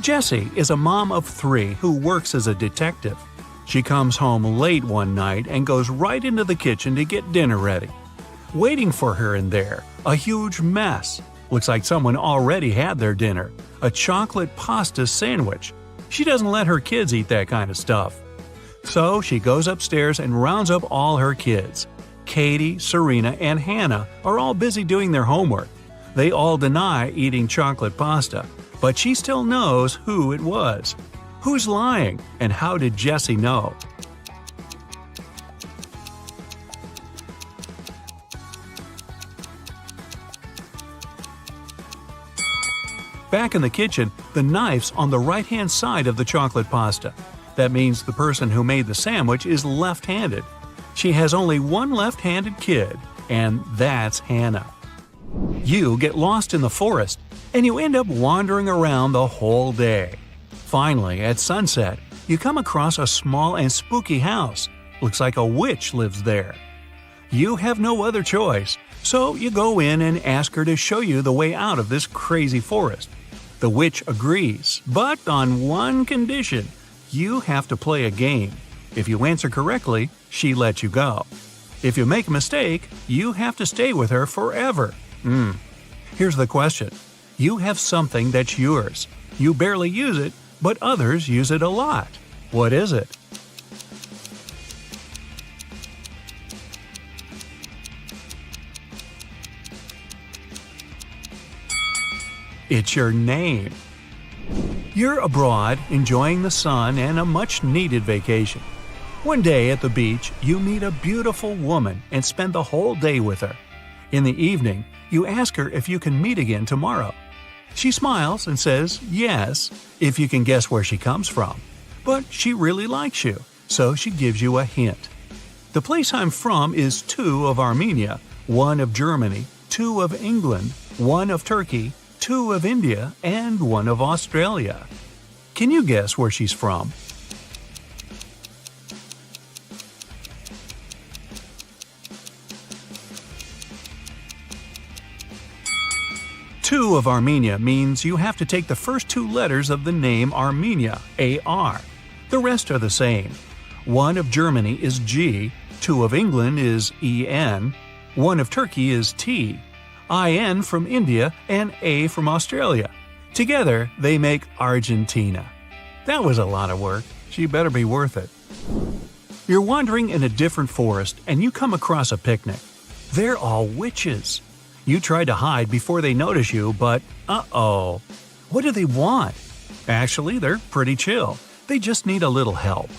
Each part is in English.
Jessie is a mom of 3 who works as a detective. She comes home late one night and goes right into the kitchen to get dinner ready. Waiting for her in there, a huge mess. Looks like someone already had their dinner, a chocolate pasta sandwich. She doesn't let her kids eat that kind of stuff. So she goes upstairs and rounds up all her kids. Katie, Serena, and Hannah are all busy doing their homework. They all deny eating chocolate pasta, but she still knows who it was. Who's lying, and how did Jessie know? Back in the kitchen, the knife's on the right-hand side of the chocolate pasta. That means the person who made the sandwich is left-handed. She has only one left-handed kid, and that's Hannah. You get lost in the forest, and you end up wandering around the whole day. Finally, at sunset, you come across a small and spooky house. Looks like a witch lives there. You have no other choice, so you go in and ask her to show you the way out of this crazy forest. The witch agrees, but on one condition: you have to play a game. If you answer correctly, she lets you go. If you make a mistake, you have to stay with her forever. Here's the question. You have something that's yours. You barely use it, but others use it a lot. What is it? It's your name. You're abroad, enjoying the sun and a much-needed vacation. One day at the beach, you meet a beautiful woman and spend the whole day with her. In the evening, you ask her if you can meet again tomorrow. She smiles and says yes, if you can guess where she comes from. But she really likes you, so she gives you a hint. The place I'm from is 2 of Armenia, 1 of Germany, 2 of England, 1 of Turkey, 2 of India, and 1 of Australia. Can you guess where she's from? Two of Armenia means you have to take the first 2 letters of the name Armenia, A-R. The rest are the same. 1 of Germany is G, 2 of England is E-N, 1 of Turkey is T, I-N from India, and A from Australia. Together, they make Argentina. That was a lot of work. She better be worth it. You're wandering in a different forest and you come across a picnic. They're all witches. You try to hide before they notice you, but uh-oh. What do they want? Actually, they're pretty chill. They just need a little help.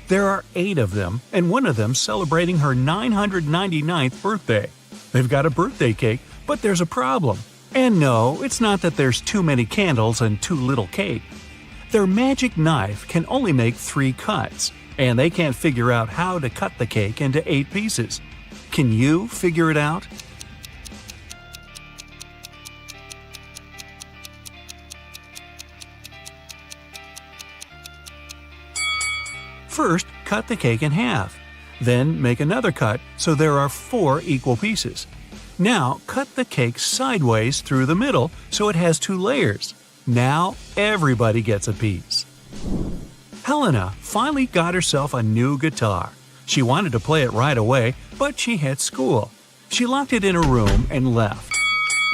There are 8 of them, and one of them celebrating her 999th birthday. They've got a birthday cake, but there's a problem. And no, it's not that there's too many candles and too little cake. Their magic knife can only make 3 cuts, and they can't figure out how to cut the cake into 8 pieces. Can you figure it out? First, cut the cake in half. Then make another cut so there are 4 equal pieces. Now cut the cake sideways through the middle so it has 2 layers. Now everybody gets a piece. Helena finally got herself a new guitar. She wanted to play it right away, but she had school. She locked it in her room and left.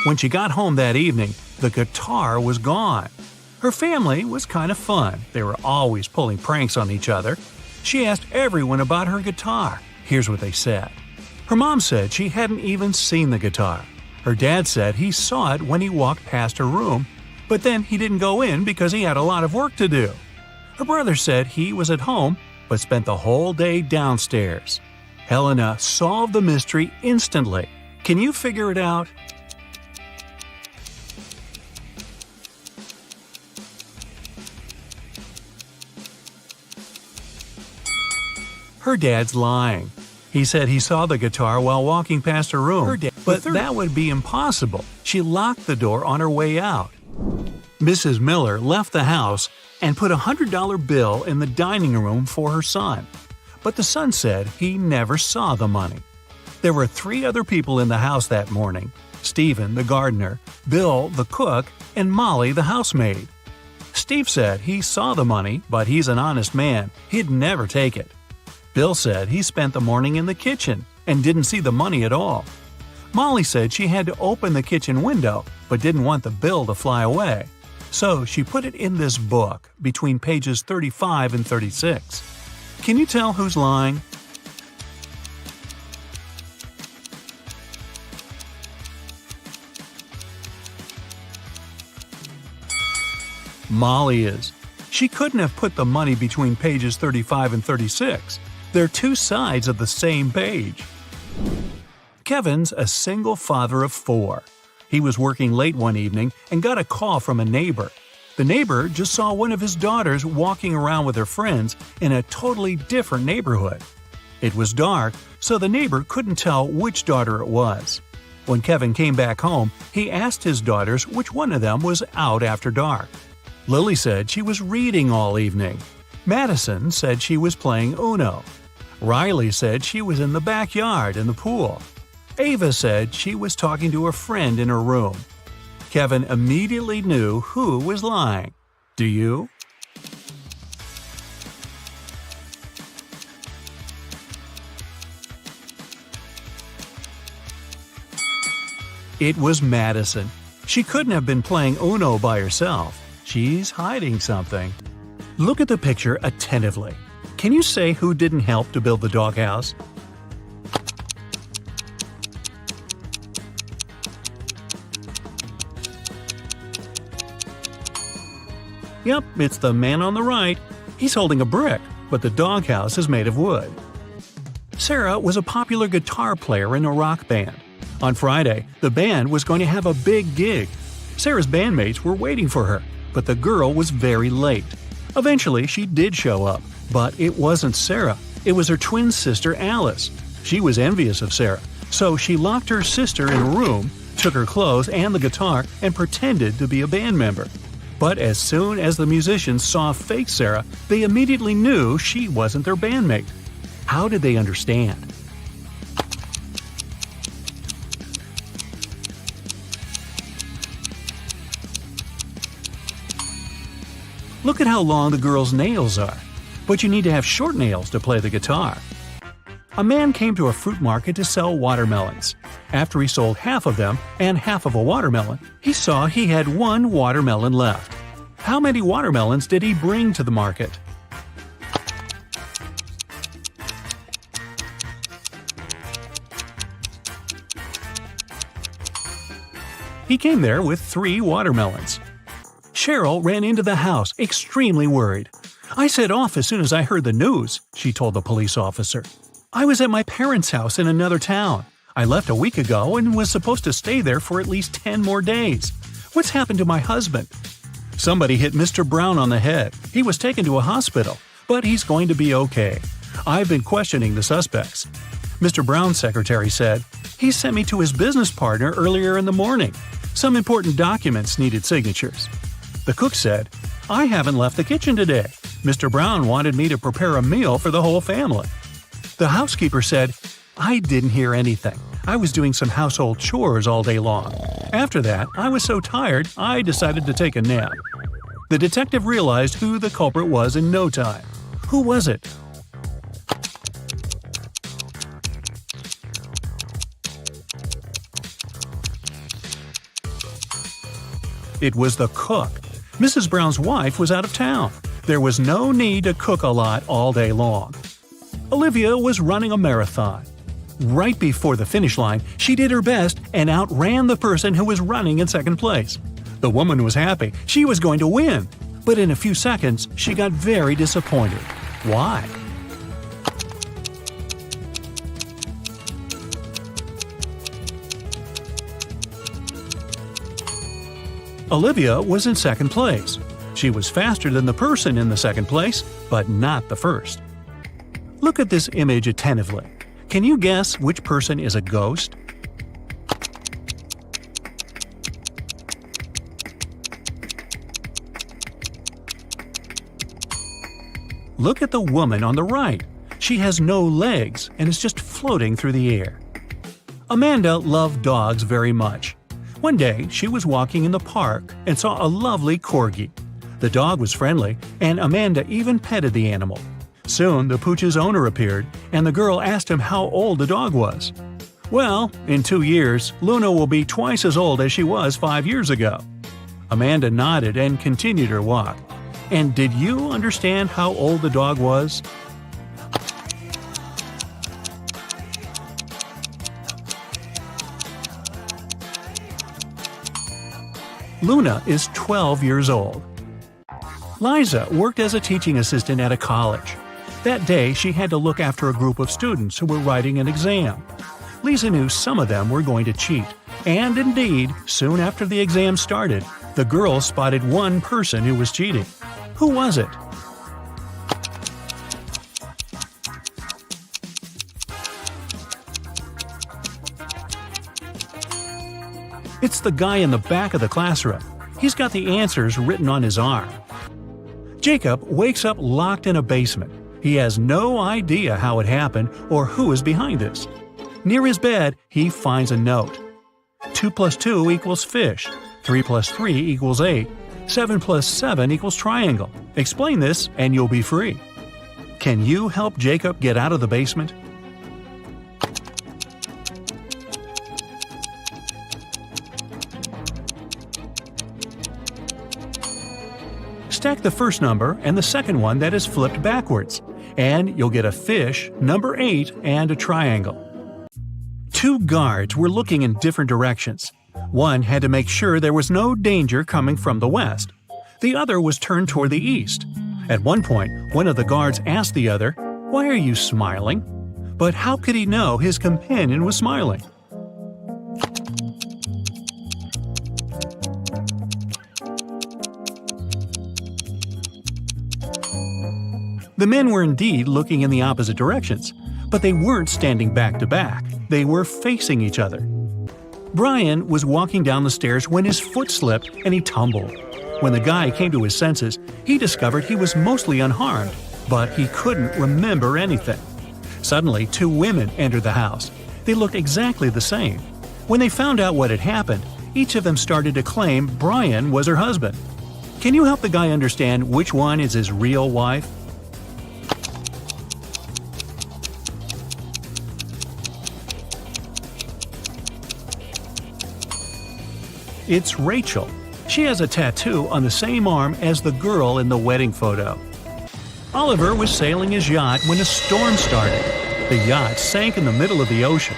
When she got home that evening, the guitar was gone. Her family was kind of fun. They were always pulling pranks on each other. She asked everyone about her guitar. Here's what they said. Her mom said she hadn't even seen the guitar. Her dad said he saw it when he walked past her room, but then he didn't go in because he had a lot of work to do. Her brother said he was at home, but spent the whole day downstairs. Helena solved the mystery instantly. Can you figure it out? Her dad's lying. He said he saw the guitar while walking past her room, but that would be impossible. She locked the door on her way out. Mrs. Miller left the house and put a $100 bill in the dining room for her son. But the son said he never saw the money. There were 3 other people in the house that morning: Stephen, the gardener, Bill, the cook, and Molly, the housemaid. Steve said he saw the money, but he's an honest man. He'd never take it. Bill said he spent the morning in the kitchen and didn't see the money at all. Molly said she had to open the kitchen window but didn't want the bill to fly away. So she put it in this book between pages 35 and 36. Can you tell who's lying? Molly is. She couldn't have put the money between pages 35 and 36. They're two sides of the same page. Kevin's a single father of 4. He was working late one evening and got a call from a neighbor. The neighbor just saw one of his daughters walking around with her friends in a totally different neighborhood. It was dark, so the neighbor couldn't tell which daughter it was. When Kevin came back home, he asked his daughters which one of them was out after dark. Lily said she was reading all evening. Madison said she was playing Uno. Riley said she was in the backyard in the pool. Ava said she was talking to a friend in her room. Kevin immediately knew who was lying. Do you? It was Madison. She couldn't have been playing Uno by herself. She's hiding something. Look at the picture attentively. Can you say who didn't help to build the doghouse? Yep, it's the man on the right. He's holding a brick, but the doghouse is made of wood. Sarah was a popular guitar player in a rock band. On Friday, the band was going to have a big gig. Sarah's bandmates were waiting for her, but the girl was very late. Eventually, she did show up, but it wasn't Sarah. It was her twin sister, Alice. She was envious of Sarah, so she locked her sister in a room, took her clothes and the guitar, and pretended to be a band member. But as soon as the musicians saw fake Sarah, they immediately knew she wasn't their bandmate. How did they understand? Look at how long the girl's nails are. But you need to have short nails to play the guitar. A man came to a fruit market to sell watermelons. After he sold half of them and half of a watermelon, he saw he had one watermelon left. How many watermelons did he bring to the market? He came there with 3 watermelons. Cheryl ran into the house, extremely worried. "I set off as soon as I heard the news," she told the police officer. "I was at my parents' house in another town. I left a week ago and was supposed to stay there for at least 10 more days. What's happened to my husband?" "Somebody hit Mr. Brown on the head. He was taken to a hospital, but he's going to be okay. I've been questioning the suspects." Mr. Brown's secretary said, "He sent me to his business partner earlier in the morning. Some important documents needed signatures." The cook said, "I haven't left the kitchen today. Mr. Brown wanted me to prepare a meal for the whole family." The housekeeper said, "I didn't hear anything. I was doing some household chores all day long. After that, I was so tired, I decided to take a nap." The detective realized who the culprit was in no time. Who was it? It was the cook. Mrs. Brown's wife was out of town. There was no need to cook a lot all day long. Olivia was running a marathon. Right before the finish line, she did her best and outran the person who was running in second place. The woman was happy. She was going to win. But in a few seconds, she got very disappointed. Why? Olivia was in second place. She was faster than the person in the second place, but not the first. Look at this image attentively. Can you guess which person is a ghost? Look at the woman on the right. She has no legs and is just floating through the air. Amanda loved dogs very much. One day, she was walking in the park and saw a lovely corgi. The dog was friendly, and Amanda even petted the animal. Soon, the pooch's owner appeared, and the girl asked him how old the dog was. "Well, in 2 years, Luna will be twice as old as she was 5 years ago." Amanda nodded and continued her walk. "And did you understand how old the dog was?" Luna is 12 years old. Liza worked as a teaching assistant at a college. That day, she had to look after a group of students who were writing an exam. Lisa knew some of them were going to cheat, and indeed, soon after the exam started, the girls spotted one person who was cheating. Who was it? It's the guy in the back of the classroom. He's got the answers written on his arm. Jacob wakes up locked in a basement. He has no idea how it happened or who is behind this. Near his bed, he finds a note. 2 + 2 equals fish. 3 + 3 equals 8. 7 + 7 equals triangle. Explain this and you'll be free. Can you help Jacob get out of the basement? Stack the first number and the second one that is flipped backwards, and you'll get a fish, number 8, and a triangle. 2 guards were looking in different directions. One had to make sure there was no danger coming from the west. The other was turned toward the east. At one point, one of the guards asked the other, "Why are you smiling?" But how could he know his companion was smiling? The men were indeed looking in the opposite directions, but they weren't standing back to back. They were facing each other. Brian was walking down the stairs when his foot slipped and he tumbled. When the guy came to his senses, he discovered he was mostly unharmed, but he couldn't remember anything. Suddenly, 2 women entered the house. They looked exactly the same. When they found out what had happened, each of them started to claim Brian was her husband. Can you help the guy understand which one is his real wife? It's Rachel. She has a tattoo on the same arm as the girl in the wedding photo. Oliver was sailing his yacht when a storm started. The yacht sank in the middle of the ocean.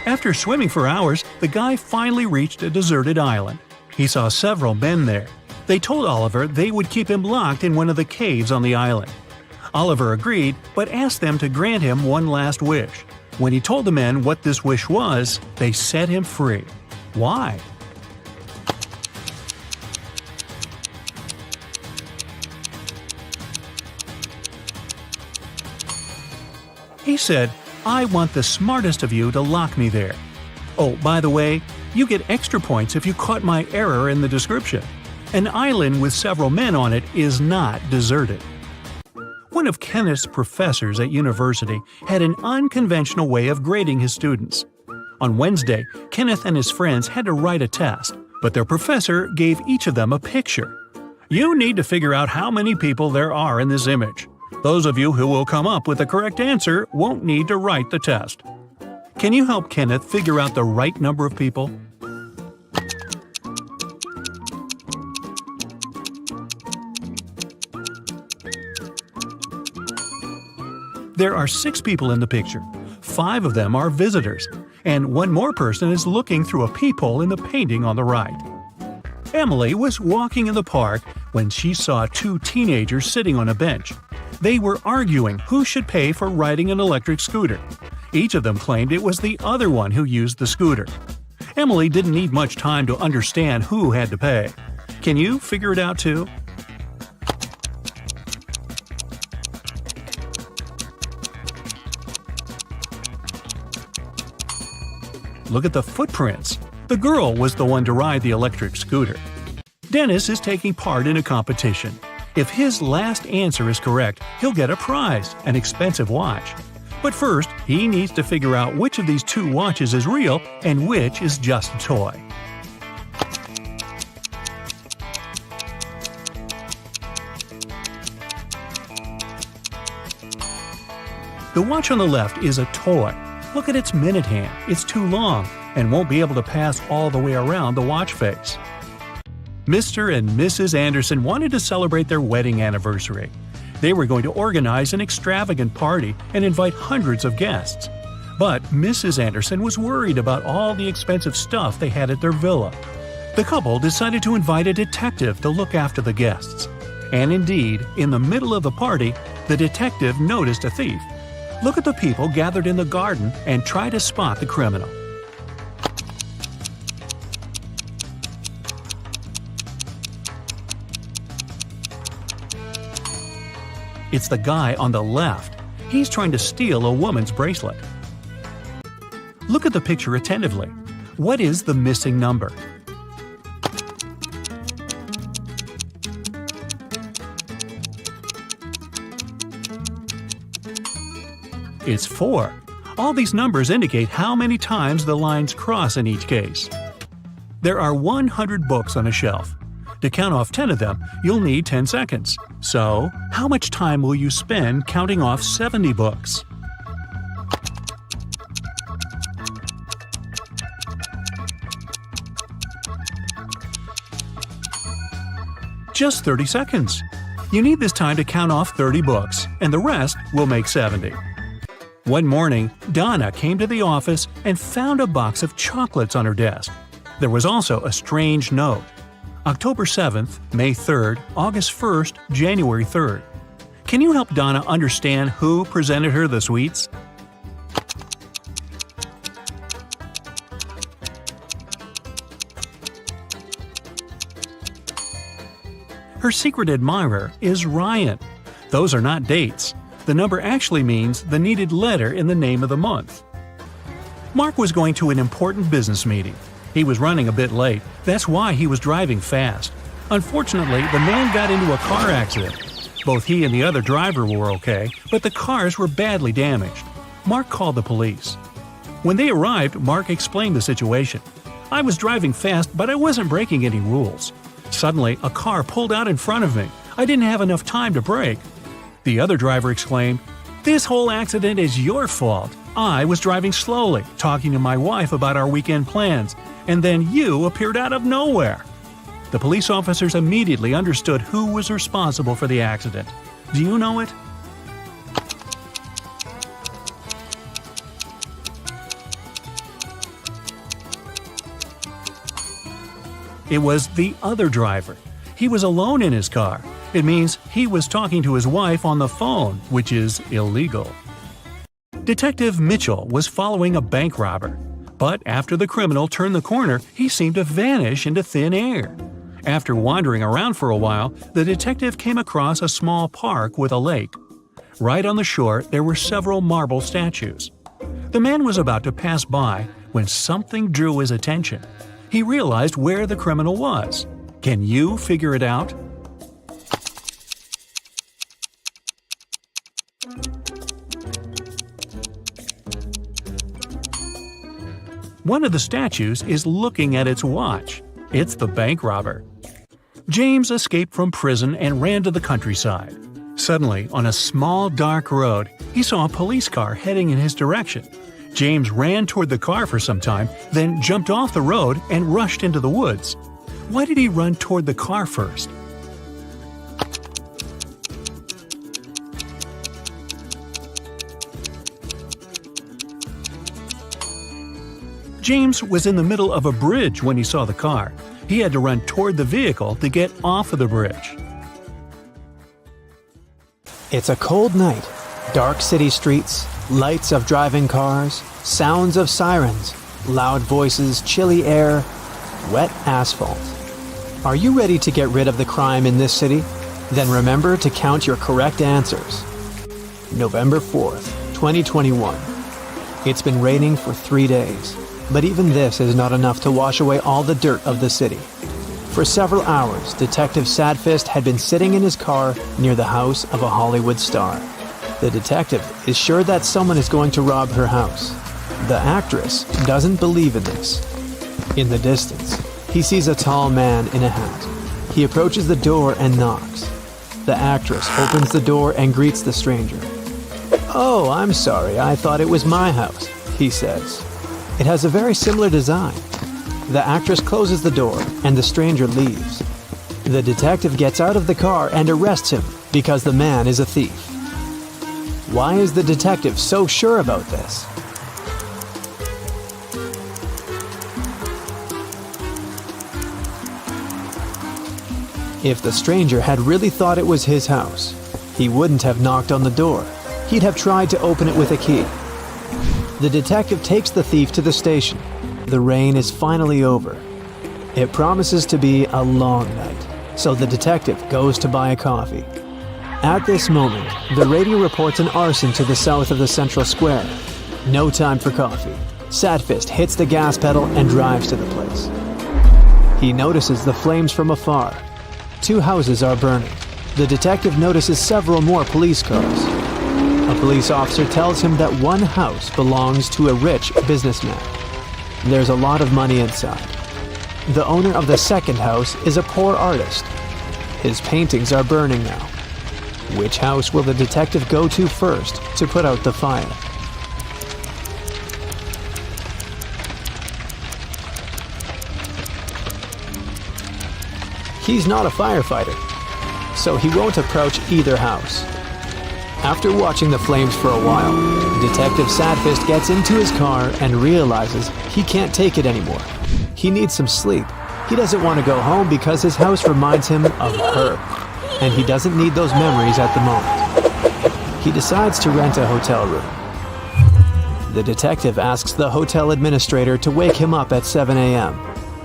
After swimming for hours, the guy finally reached a deserted island. He saw several men there. They told Oliver they would keep him locked in one of the caves on the island. Oliver agreed, but asked them to grant him one last wish. When he told the men what this wish was, they set him free. Why? He said, "I want the smartest of you to lock me there. Oh, by the way, you get extra points if you caught my error in the description. An island with several men on it is not deserted." One of Kenneth's professors at university had an unconventional way of grading his students. On Wednesday, Kenneth and his friends had to write a test, but their professor gave each of them a picture. "You need to figure out how many people there are in this image. Those of you who will come up with the correct answer won't need to write the test." Can you help Kenneth figure out the right number of people? There are 6 people in the picture. 5 of them are visitors, and one more person is looking through a peephole in the painting on the right. Emily was walking in the park when she saw 2 teenagers sitting on a bench. They were arguing who should pay for riding an electric scooter. Each of them claimed it was the other one who used the scooter. Emily didn't need much time to understand who had to pay. Can you figure it out too? Look at the footprints. The girl was the one to ride the electric scooter. Dennis is taking part in a competition. If his last answer is correct, he'll get a prize, an expensive watch. But first, he needs to figure out which of these 2 watches is real and which is just a toy. The watch on the left is a toy. Look at its minute hand. It's too long and won't be able to pass all the way around the watch face. Mr. and Mrs. Anderson wanted to celebrate their wedding anniversary. They were going to organize an extravagant party and invite hundreds of guests. But Mrs. Anderson was worried about all the expensive stuff they had at their villa. The couple decided to invite a detective to look after the guests. And indeed, in the middle of the party, the detective noticed a thief. Look at the people gathered in the garden and try to spot the criminal. It's the guy on the left. He's trying to steal a woman's bracelet. Look at the picture attentively. What is the missing number? It's 4. All these numbers indicate how many times the lines cross in each case. There are 100 books on a shelf. To count off 10 of them, you'll need 10 seconds. So, how much time will you spend counting off 70 books? Just 30 seconds. You need this time to count off 30 books, and the rest will make 70. One morning, Donna came to the office and found a box of chocolates on her desk. There was also a strange note. October 7th, May 3rd, August 1st, January 3rd. Can you help Donna understand who presented her the sweets? Her secret admirer is Ryan. Those are not dates. The number actually means the needed letter in the name of the month. Mark was going to an important business meeting. He was running a bit late. That's why he was driving fast. Unfortunately, the man got into a car accident. Both he and the other driver were okay, but the cars were badly damaged. Mark called the police. When they arrived, Mark explained the situation. I was driving fast, but I wasn't breaking any rules. Suddenly, a car pulled out in front of me. I didn't have enough time to brake. The other driver exclaimed, "This whole accident is your fault. I was driving slowly, talking to my wife about our weekend plans, and then you appeared out of nowhere." The police officers immediately understood who was responsible for the accident. Do you know it? It was the other driver. He was alone in his car. It means he was talking to his wife on the phone, which is illegal. Detective Mitchell was following a bank robber. But after the criminal turned the corner, he seemed to vanish into thin air. After wandering around for a while, the detective came across a small park with a lake. Right on the shore, there were several marble statues. The man was about to pass by when something drew his attention. He realized where the criminal was. Can you figure it out? One of the statues is looking at its watch. It's the bank robber. James escaped from prison and ran to the countryside. Suddenly, on a small dark road, he saw a police car heading in his direction. James ran toward the car for some time, then jumped off the road and rushed into the woods. Why did he run toward the car first? James was in the middle of a bridge when he saw the car. He had to run toward the vehicle to get off of the bridge. It's a cold night. Dark city streets, lights of driving cars, sounds of sirens, loud voices, chilly air, wet asphalt. Are you ready to get rid of the crime in this city? Then remember to count your correct answers. November 4th, 2021. It's been raining for 3 days, but even this is not enough to wash away all the dirt of the city. For several hours, Detective Sadfist had been sitting in his car near the house of a Hollywood star. The detective is sure that someone is going to rob her house. The actress doesn't believe in this. In the distance, he sees a tall man in a hat. He approaches the door and knocks. The actress opens the door and greets the stranger. "Oh, I'm sorry, I thought it was my house," he says. It has a very similar design. The actress closes the door and the stranger leaves. The detective gets out of the car and arrests him because the man is a thief. Why is the detective so sure about this? If the stranger had really thought it was his house, he wouldn't have knocked on the door. He'd have tried to open it with a key. The detective takes the thief to the station. The rain is finally over. It promises to be a long night, so the detective goes to buy a coffee. At this moment, the radio reports an arson to the south of the central square. No time for coffee. Sadfist hits the gas pedal and drives to the place. He notices the flames from afar. 2 houses are burning. The detective notices several more police cars. A police officer tells him that one house belongs to a rich businessman. There's a lot of money inside. The owner of the second house is a poor artist. His paintings are burning now. Which house will the detective go to first to put out the fire? He's not a firefighter, so he won't approach either house. After watching the flames for a while, Detective Sadfist gets into his car and realizes he can't take it anymore. He needs some sleep. He doesn't want to go home because his house reminds him of her, and he doesn't need those memories at the moment. He decides to rent a hotel room. The detective asks the hotel administrator to wake him up at 7 a.m.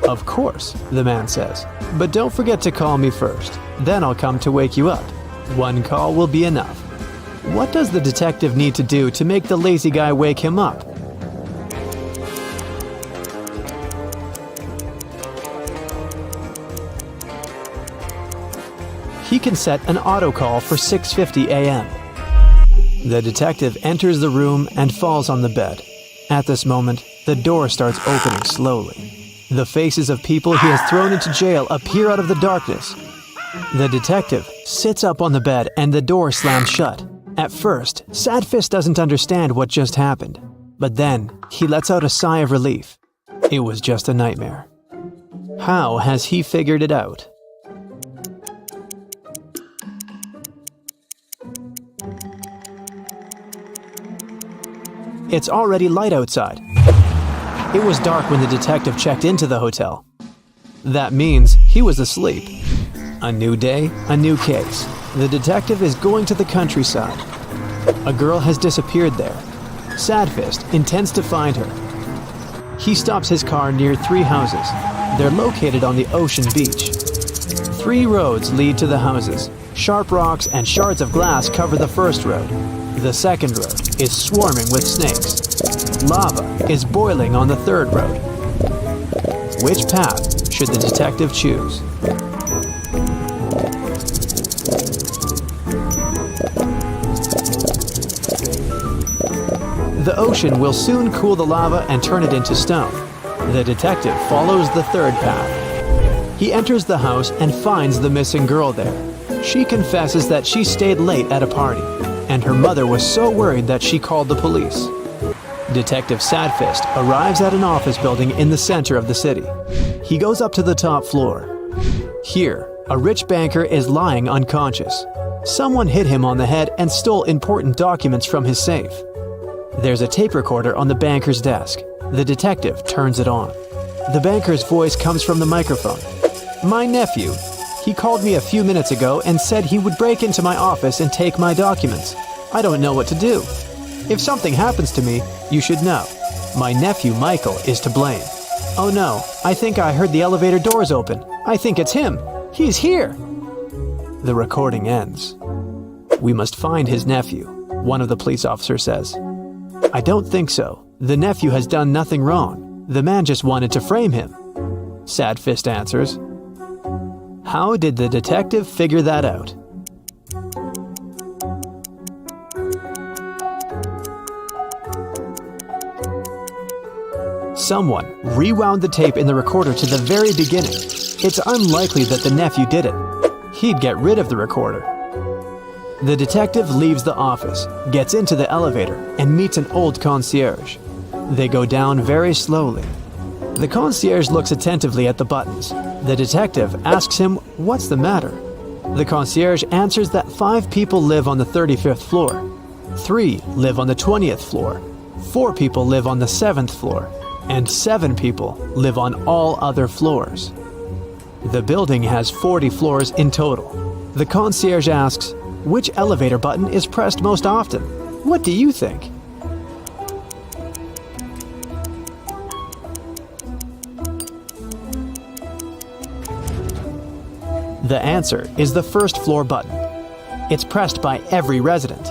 "Of course," the man says, "but don't forget to call me first. Then I'll come to wake you up. One call will be enough." What does the detective need to do to make the lazy guy wake him up? He can set an auto call for 6:50 a.m. The detective enters the room and falls on the bed. At this moment, the door starts opening slowly. The faces of people he has thrown into jail appear out of the darkness. The detective sits up on the bed and the door slams shut. At first, Sadfist doesn't understand what just happened, but then he lets out a sigh of relief. It was just a nightmare. How has he figured it out? It's already light outside. It was dark when the detective checked into the hotel. That means he was asleep. A new day, a new case. The detective is going to the countryside. A girl has disappeared there. Sadfist intends to find her. He stops his car near 3 houses. They're located on the ocean beach. 3 roads lead to the houses. Sharp rocks and shards of glass cover the first road. The second road is swarming with snakes. Lava is boiling on the third road. Which path should the detective choose? The ocean will soon cool the lava and turn it into stone. The detective follows the third path. He enters the house and finds the missing girl there. She confesses that she stayed late at a party, and her mother was so worried that she called the police. Detective Sadfist arrives at an office building in the center of the city. He goes up to the top floor. Here, a rich banker is lying unconscious. Someone hit him on the head and stole important documents from his safe. There's a tape recorder on the banker's desk. The detective turns it on. The banker's voice comes from the microphone. "My nephew. He called me a few minutes ago and said he would break into my office and take my documents. I don't know what to do. If something happens to me, you should know. My nephew Michael is to blame. Oh no, I think I heard the elevator doors open. I think it's him. He's here." The recording ends. "We must find his nephew," one of the police officers says. "I don't think so. The nephew has done nothing wrong. The man just wanted to frame him," Sadfist answers. How did the detective figure that out? Someone rewound the tape in the recorder to the very beginning. It's unlikely that the nephew did it. He'd get rid of the recorder. The detective leaves the office, gets into the elevator, and meets an old concierge. They go down very slowly. The concierge looks attentively at the buttons. The detective asks him what's the matter. The concierge answers that 5 people live on the 35th floor, 3 live on the 20th floor, 4 people live on the 7th floor, and 7 people live on all other floors. The building has 40 floors in total. The concierge asks, which elevator button is pressed most often? What do you think? The answer is the first floor button. It's pressed by every resident.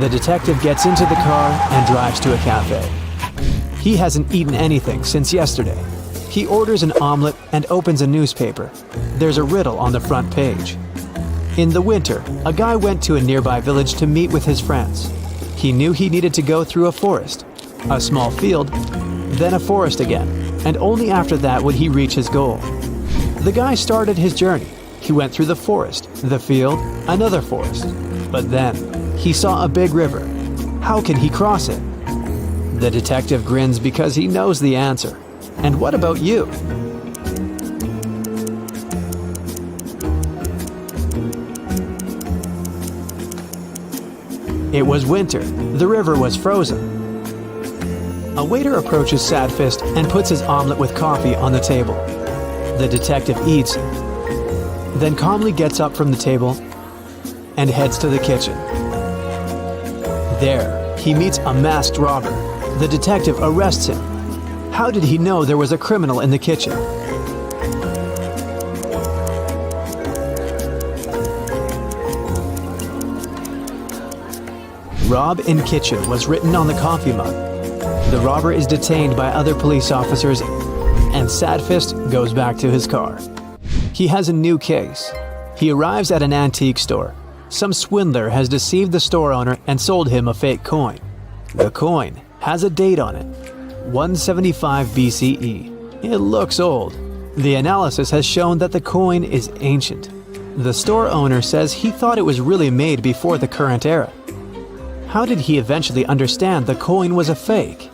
The detective gets into the car and drives to a cafe. He hasn't eaten anything since yesterday. He orders an omelet and opens a newspaper. There's a riddle on the front page. In the winter, a guy went to a nearby village to meet with his friends. He knew he needed to go through a forest, a small field, then a forest again, and only after that would he reach his goal. The guy started his journey. He went through the forest, the field, another forest. But then, he saw a big river. How can he cross it? The detective grins because he knows the answer. And what about you? It was winter. The river was frozen. A waiter approaches Sadfist and puts his omelet with coffee on the table. The detective eats, then calmly gets up from the table and heads to the kitchen. There, he meets a masked robber. The detective arrests him. How did he know there was a criminal in the kitchen? Rob in kitchen was written on the coffee mug. The robber is detained by other police officers, and Sadfist goes back to his car. He has a new case. He arrives at an antique store. Some swindler has deceived the store owner and sold him a fake coin. The coin has a date on it, 175 BCE. It looks old. The analysis has shown that the coin is ancient. The store owner says he thought it was really made before the current era. How did he eventually understand the coin was a fake?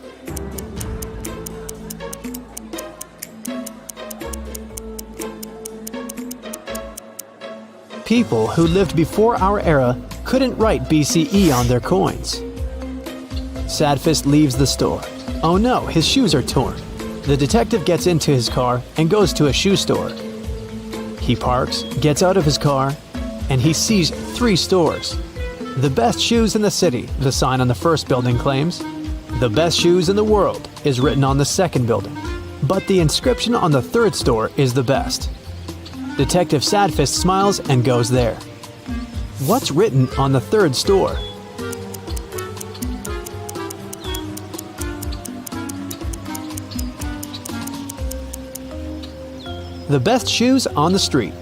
People who lived before our era couldn't write BCE on their coins. Sadfist leaves the store. Oh no, his shoes are torn. The detective gets into his car and goes to a shoe store. He parks, gets out of his car, and he sees 3 stores. The best shoes in the city, the sign on the first building claims. The best shoes in the world is written on the second building. But the inscription on the third store is the best. Detective Sadfist smiles and goes there. What's written on the third store? The best shoes on the street.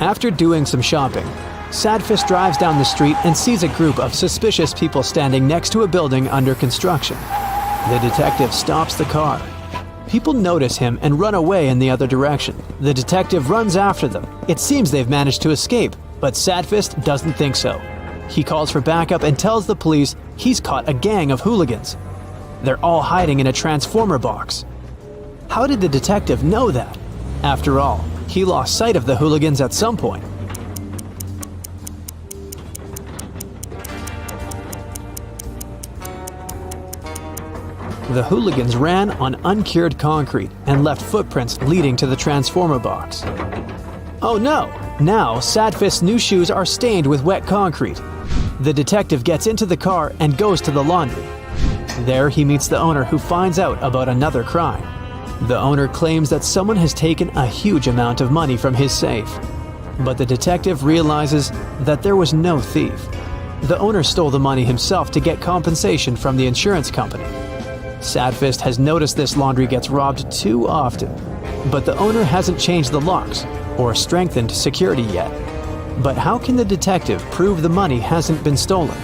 After doing some shopping, Sadfist drives down the street and sees a group of suspicious people standing next to a building under construction. The detective stops the car. People notice him and run away in the other direction. The detective runs after them. It seems they've managed to escape, but Sadfist doesn't think so. He calls for backup and tells the police he's caught a gang of hooligans. They're all hiding in a transformer box. How did the detective know that? After all, he lost sight of the hooligans at some point. The hooligans ran on uncured concrete and left footprints leading to the transformer box. Oh no! Now, Sadfist's new shoes are stained with wet concrete. The detective gets into the car and goes to the laundry. There he meets the owner, who finds out about another crime. The owner claims that someone has taken a huge amount of money from his safe. But the detective realizes that there was no thief. The owner stole the money himself to get compensation from the insurance company. Sadfist has noticed this laundry gets robbed too often, but the owner hasn't changed the locks or strengthened security yet. But how can the detective prove the money hasn't been stolen?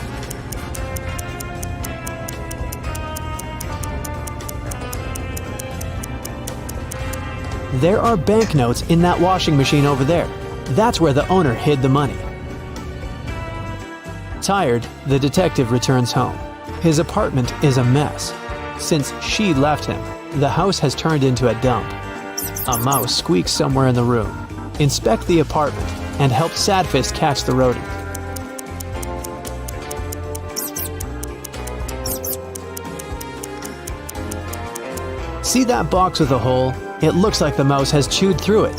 There are banknotes in that washing machine over there. That's where the owner hid the money. Tired, the detective returns home. His apartment is a mess. Since she left him, the house has turned into a dump. A mouse squeaks somewhere in the room. Inspect the apartment and help Sadfist catch the rodent. See that box with a hole? It looks like the mouse has chewed through it.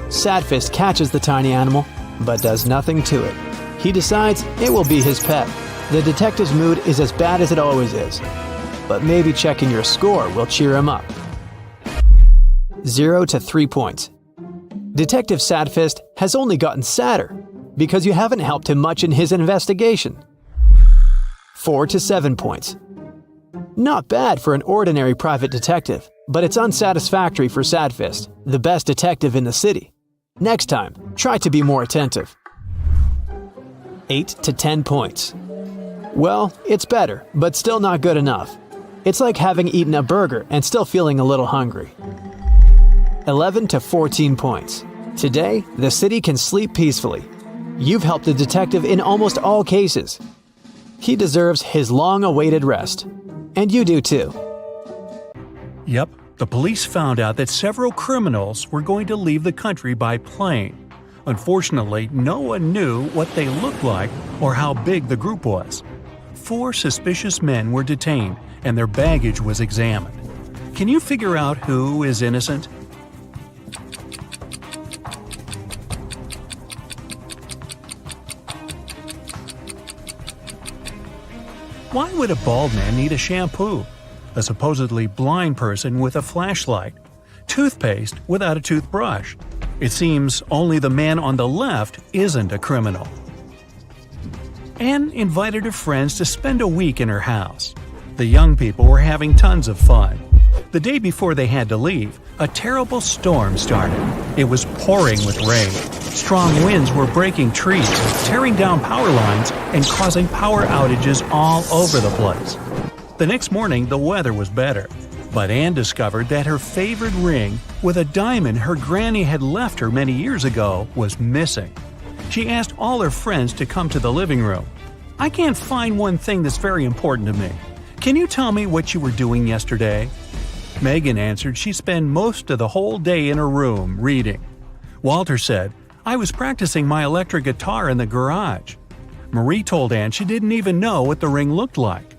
Sadfist catches the tiny animal, but does nothing to it. He decides it will be his pet. The detective's mood is as bad as it always is. But maybe checking your score will cheer him up. 0 to 3 points. Detective Sadfist has only gotten sadder because you haven't helped him much in his investigation. 4 to 7 points. Not bad for an ordinary private detective, but it's unsatisfactory for Sadfist, the best detective in the city. Next time, try to be more attentive. 8 to 10 points. Well, it's better, but still not good enough. It's like having eaten a burger and still feeling a little hungry. 11 to 14 points. Today, the city can sleep peacefully. You've helped the detective in almost all cases. He deserves his long-awaited rest. And you do too. Yep, the police found out that several criminals were going to leave the country by plane. Unfortunately, no one knew what they looked like or how big the group was. 4 suspicious men were detained and their baggage was examined. Can you figure out who is innocent? Why would a bald man need a shampoo? A supposedly blind person with a flashlight? Toothpaste without a toothbrush? It seems only the man on the left isn't a criminal. Anne invited her friends to spend a week in her house. The young people were having tons of fun. The day before they had to leave, a terrible storm started. It was pouring with rain. Strong winds were breaking trees, tearing down power lines, and causing power outages all over the place. The next morning, the weather was better, but Anne discovered that her favorite ring with a diamond her granny had left her many years ago was missing. She asked all her friends to come to the living room. "I can't find one thing that's very important to me. Can you tell me what you were doing yesterday?" Megan answered she spent most of the whole day in her room reading. Walter said, "I was practicing my electric guitar in the garage." Marie told Anne she didn't even know what the ring looked like.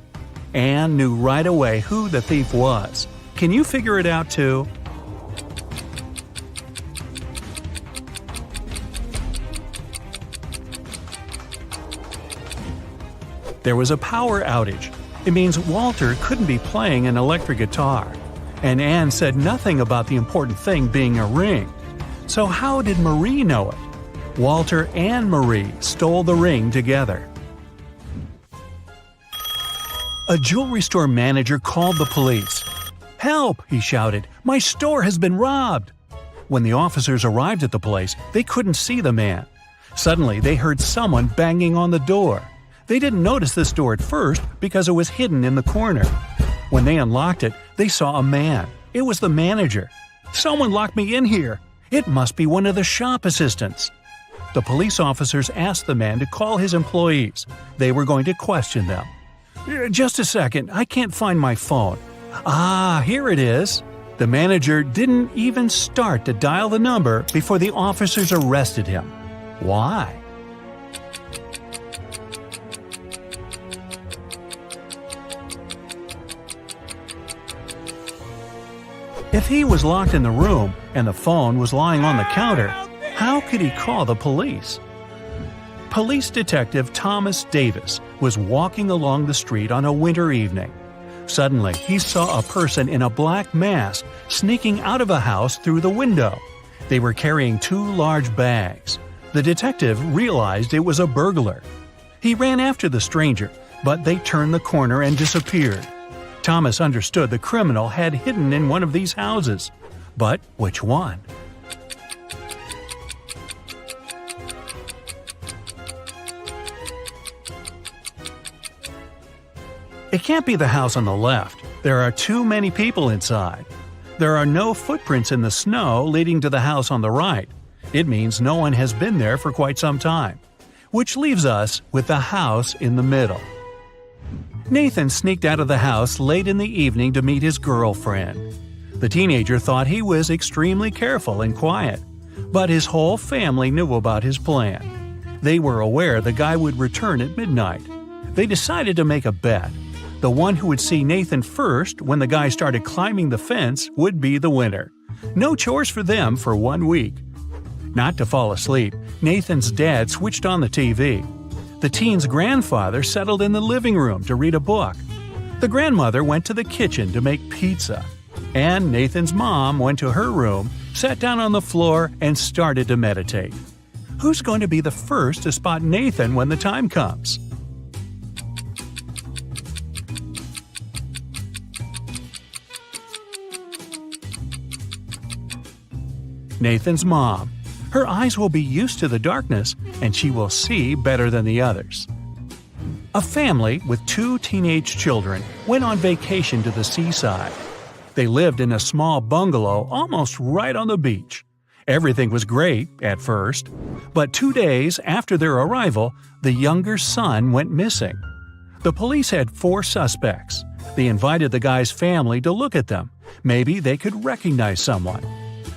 Anne knew right away who the thief was. Can you figure it out too? There was a power outage. It means Walter couldn't be playing an electric guitar. And Anne said nothing about the important thing being a ring. So how did Marie know it? Walter and Marie stole the ring together. A jewelry store manager called the police. "Help!" he shouted. "My store has been robbed!" When the officers arrived at the place, they couldn't see the man. Suddenly, they heard someone banging on the door. They didn't notice this door at first because it was hidden in the corner. When they unlocked it, they saw a man. It was the manager. "Someone locked me in here. It must be one of the shop assistants." The police officers asked the man to call his employees. They were going to question them. "Just a second, I can't find my phone." "Ah, here it is." The manager didn't even start to dial the number before the officers arrested him. Why? If he was locked in the room and the phone was lying on the counter, how could he call the police? Police Detective Thomas Davis was walking along the street on a winter evening. Suddenly, he saw a person in a black mask sneaking out of a house through the window. They were carrying 2 large bags. The detective realized it was a burglar. He ran after the stranger, but they turned the corner and disappeared. Thomas understood the criminal had hidden in one of these houses. But which one? It can't be the house on the left. There are too many people inside. There are no footprints in the snow leading to the house on the right. It means no one has been there for quite some time. which leaves us with the house in the middle. Nathan sneaked out of the house late in the evening to meet his girlfriend. The teenager thought he was extremely careful and quiet, but his whole family knew about his plan. They were aware the guy would return at midnight. They decided to make a bet. The one who would see Nathan first when the guy started climbing the fence would be the winner. No chores for them for 1 week. Not to fall asleep, Nathan's dad switched on the TV. The teen's grandfather settled in the living room to read a book. The grandmother went to the kitchen to make pizza. And Nathan's mom went to her room, sat down on the floor, and started to meditate. Who's going to be the first to spot Nathan when the time comes? Nathan's mom. Her eyes will be used to the darkness, and she will see better than the others. A family with 2 teenage children went on vacation to the seaside. They lived in a small bungalow almost right on the beach. Everything was great at first, but 2 days after their arrival, the younger son went missing. The police had 4 suspects. They invited the guy's family to look at them. Maybe they could recognize someone.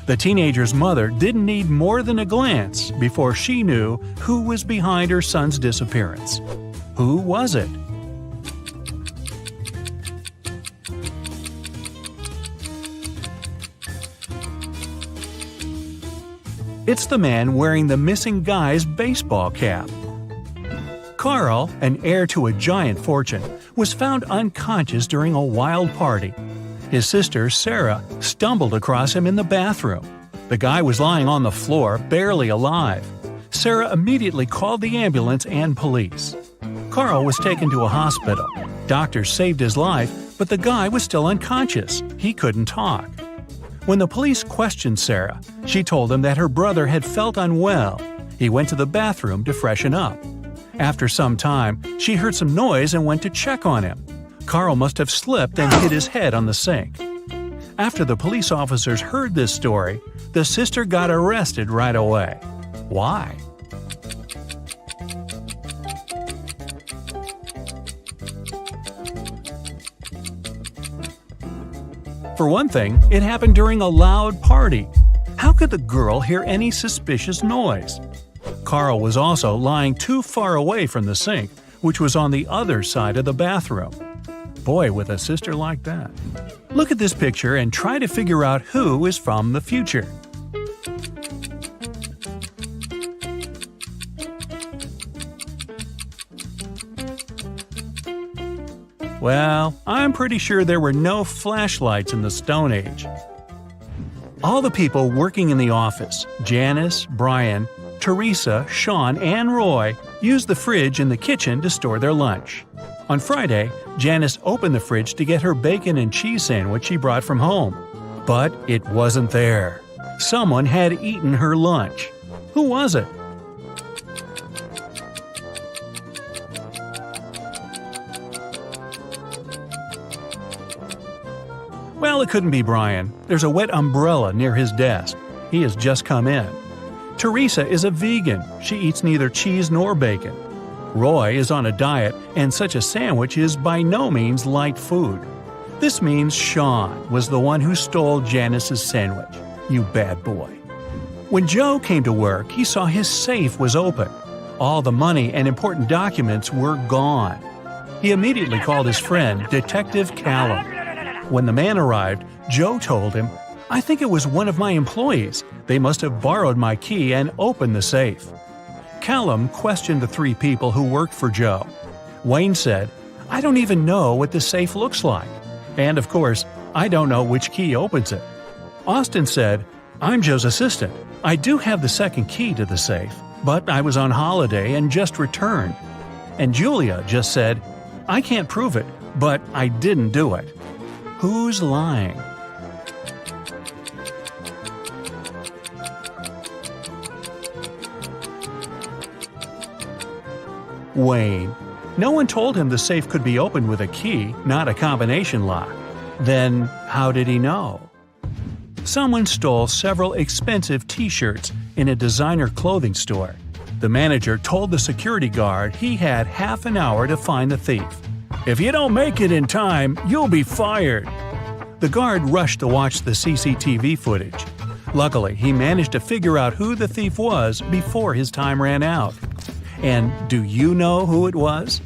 The teenager's mother didn't need more than a glance before she knew who was behind her son's disappearance. Who was it? It's the man wearing the missing guy's baseball cap. Carl, an heir to a giant fortune, was found unconscious during a wild party. His sister, Sarah, stumbled across him in the bathroom. The guy was lying on the floor, barely alive. Sarah immediately called the ambulance and police. Carl was taken to a hospital. Doctors saved his life, but the guy was still unconscious. He couldn't talk. When the police questioned Sarah, she told them that her brother had felt unwell. He went to the bathroom to freshen up. After some time, she heard some noise and went to check on him. Carl must have slipped and hit his head on the sink. After the police officers heard this story, the sister got arrested right away. Why? For one thing, it happened during a loud party. How could the girl hear any suspicious noise? Carl was also lying too far away from the sink, which was on the other side of the bathroom. Boy, with a sister like that. Look at this picture and try to figure out who is from the future. Well, I'm pretty sure there were no flashlights in the Stone Age. All the people working in the office, Janice, Brian, Teresa, Sean, and Roy, used the fridge in the kitchen to store their lunch. On Friday, Janice opened the fridge to get her bacon and cheese sandwich she brought from home. But it wasn't there. Someone had eaten her lunch. Who was it? Well, it couldn't be Brian. There's a wet umbrella near his desk. He has just come in. Teresa is a vegan. She eats neither cheese nor bacon. Roy is on a diet, and such a sandwich is by no means light food. This means Sean was the one who stole Janice's sandwich. You bad boy. When Joe came to work, he saw his safe was open. All the money and important documents were gone. He immediately called his friend, Detective Callum. When the man arrived, Joe told him, "I think it was one of my employees. They must have borrowed my key and opened the safe." Callum questioned the 3 people who worked for Joe. Wayne said, "I don't even know what the safe looks like. And of course, I don't know which key opens it." Austin said, "I'm Joe's assistant. I do have the second key to the safe, but I was on holiday and just returned." And Julia just said, "I can't prove it, but I didn't do it." Who's lying? Wayne. No one told him the safe could be opened with a key, not a combination lock. Then, how did he know? Someone stole several expensive t-shirts in a designer clothing store. The manager told the security guard he had half an hour to find the thief. "If you don't make it in time, you'll be fired." The guard rushed to watch the CCTV footage. Luckily, he managed to figure out who the thief was before his time ran out. And do you know who it was?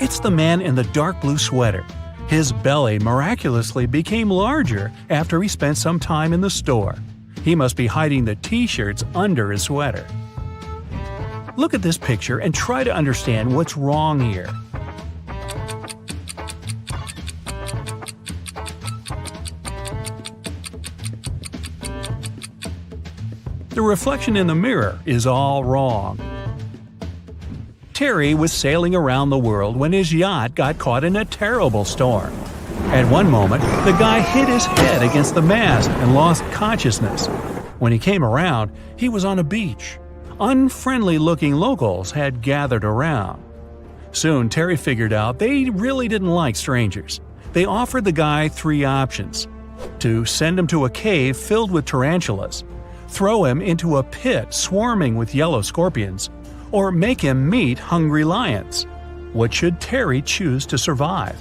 It's the man in the dark blue sweater. His belly miraculously became larger after he spent some time in the store. He must be hiding the t-shirts under his sweater. Look at this picture and try to understand what's wrong here. The reflection in the mirror is all wrong. Terry was sailing around the world when his yacht got caught in a terrible storm. At one moment, the guy hit his head against the mast and lost consciousness. When he came around, he was on a beach. Unfriendly-looking locals had gathered around. Soon, Terry figured out they really didn't like strangers. They offered the guy 3 options: to send him to a cave filled with tarantulas, throw him into a pit swarming with yellow scorpions, or make him meet hungry lions. What should Terry choose to survive?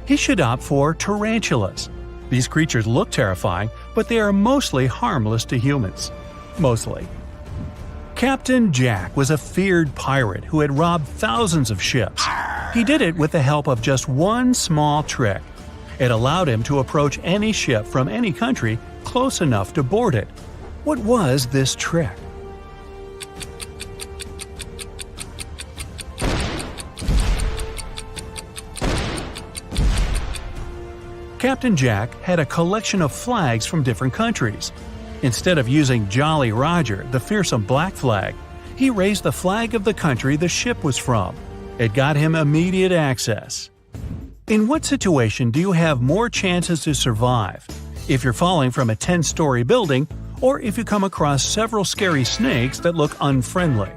He should opt for tarantulas. These creatures look terrifying, but they are mostly harmless to humans. Mostly. Captain Jack was a feared pirate who had robbed thousands of ships. He did it with the help of just one small trick. It allowed him to approach any ship from any country close enough to board it. What was this trick? Captain Jack had a collection of flags from different countries. Instead of using Jolly Roger, the fearsome black flag, he raised the flag of the country the ship was from. It got him immediate access. In what situation do you have more chances to survive? If you're falling from a 10-story building, or if you come across several scary snakes that look unfriendly?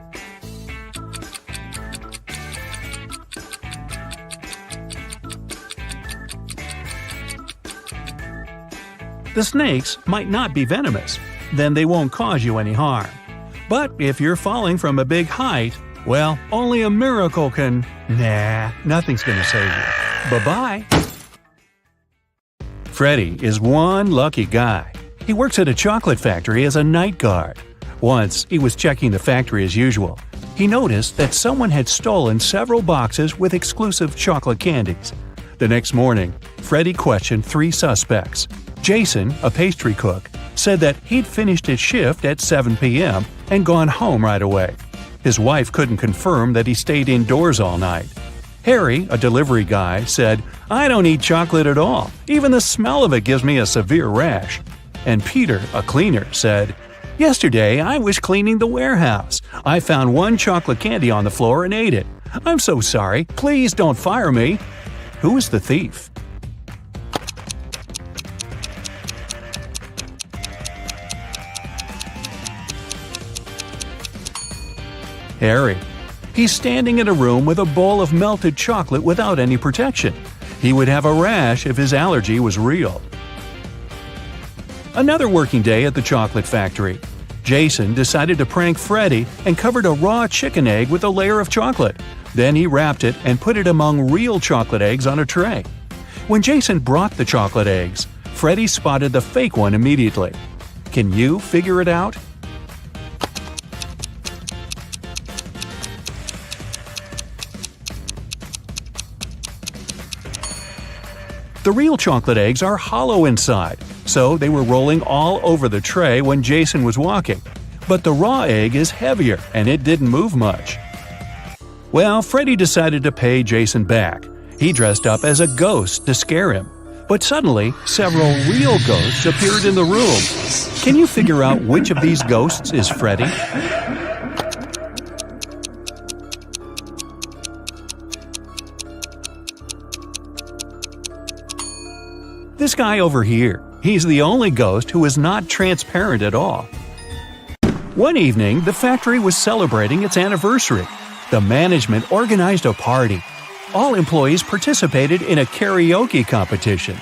The snakes might not be venomous, then they won't cause you any harm. But if you're falling from a big height, well, only a miracle can… Nah, nothing's gonna save you. Bye-bye. Freddy is one lucky guy. He works at a chocolate factory as a night guard. Once, he was checking the factory as usual. He noticed that someone had stolen several boxes with exclusive chocolate candies. The next morning, Freddy questioned 3 suspects. Jason, a pastry cook, said that he'd finished his shift at 7 p.m. and gone home right away. His wife couldn't confirm that he stayed indoors all night. Harry, a delivery guy, said, "I don't eat chocolate at all. Even the smell of it gives me a severe rash." And Peter, a cleaner, said, "Yesterday I was cleaning the warehouse. I found one chocolate candy on the floor and ate it. I'm so sorry. Please don't fire me." Who is the thief? Harry. He's standing in a room with a bowl of melted chocolate without any protection. He would have a rash if his allergy was real. Another working day at the chocolate factory. Jason decided to prank Freddy and covered a raw chicken egg with a layer of chocolate. Then he wrapped it and put it among real chocolate eggs on a tray. When Jason brought the chocolate eggs, Freddy spotted the fake one immediately. Can you figure it out? The real chocolate eggs are hollow inside, so they were rolling all over the tray when Jason was walking. But the raw egg is heavier, and it didn't move much. Well, Freddy decided to pay Jason back. He dressed up as a ghost to scare him. But suddenly, several real ghosts appeared in the room. Can you figure out which of these ghosts is Freddy? This guy over here. He's the only ghost who is not transparent at all. One evening, the factory was celebrating its anniversary. The management organized a party. All employees participated in a karaoke competition.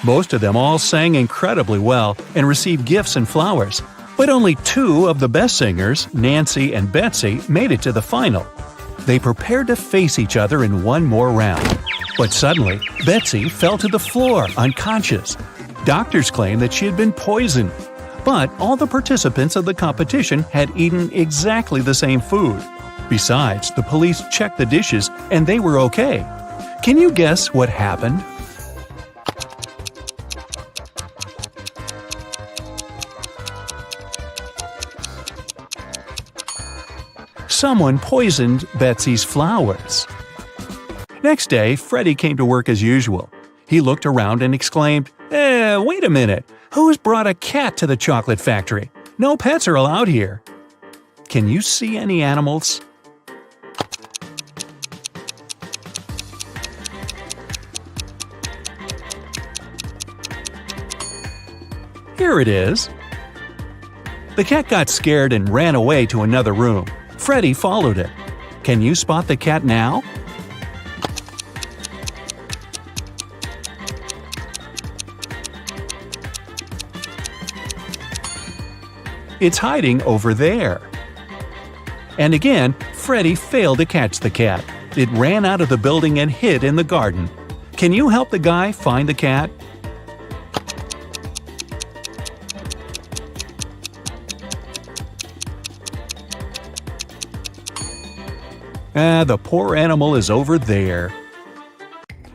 Most of them all sang incredibly well and received gifts and flowers. But only two of the best singers, Nancy and Betsy, made it to the final. They prepared to face each other in one more round. But suddenly, Betsy fell to the floor, unconscious. Doctors claimed that she had been poisoned. But all the participants of the competition had eaten exactly the same food. Besides, the police checked the dishes and they were okay. Can you guess what happened? Someone poisoned Betsy's flowers. Next day, Freddy came to work as usual. He looked around and exclaimed, wait a minute! Who's brought a cat to the chocolate factory? No pets are allowed here. Can you see any animals? Here it is. The cat got scared and ran away to another room. Freddy followed it. Can you spot the cat now? It's hiding over there. And again, Freddy failed to catch the cat. It ran out of the building and hid in the garden. Can you help the guy find the cat? The poor animal is over there.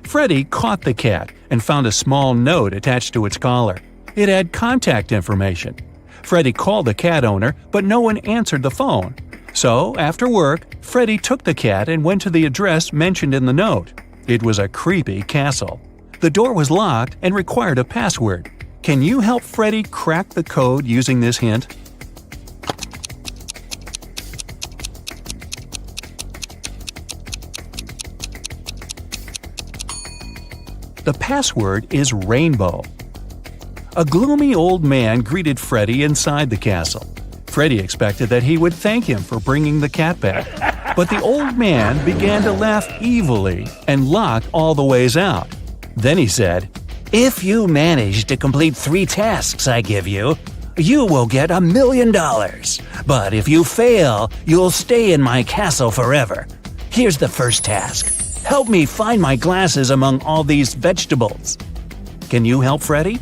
Freddy caught the cat and found a small note attached to its collar. It had contact information. Freddy called the cat owner, but no one answered the phone. So, after work, Freddy took the cat and went to the address mentioned in the note. It was a creepy castle. The door was locked and required a password. Can you help Freddy crack the code using this hint? The password is rainbow. A gloomy old man greeted Freddy inside the castle. Freddy expected that he would thank him for bringing the cat back. But the old man began to laugh evilly and locked all the ways out. Then he said, "If you manage to complete 3 tasks I give you, you will get $1 million. But if you fail, you'll stay in my castle forever. Here's the first task. Help me find my glasses among all these vegetables." Can you help Freddy?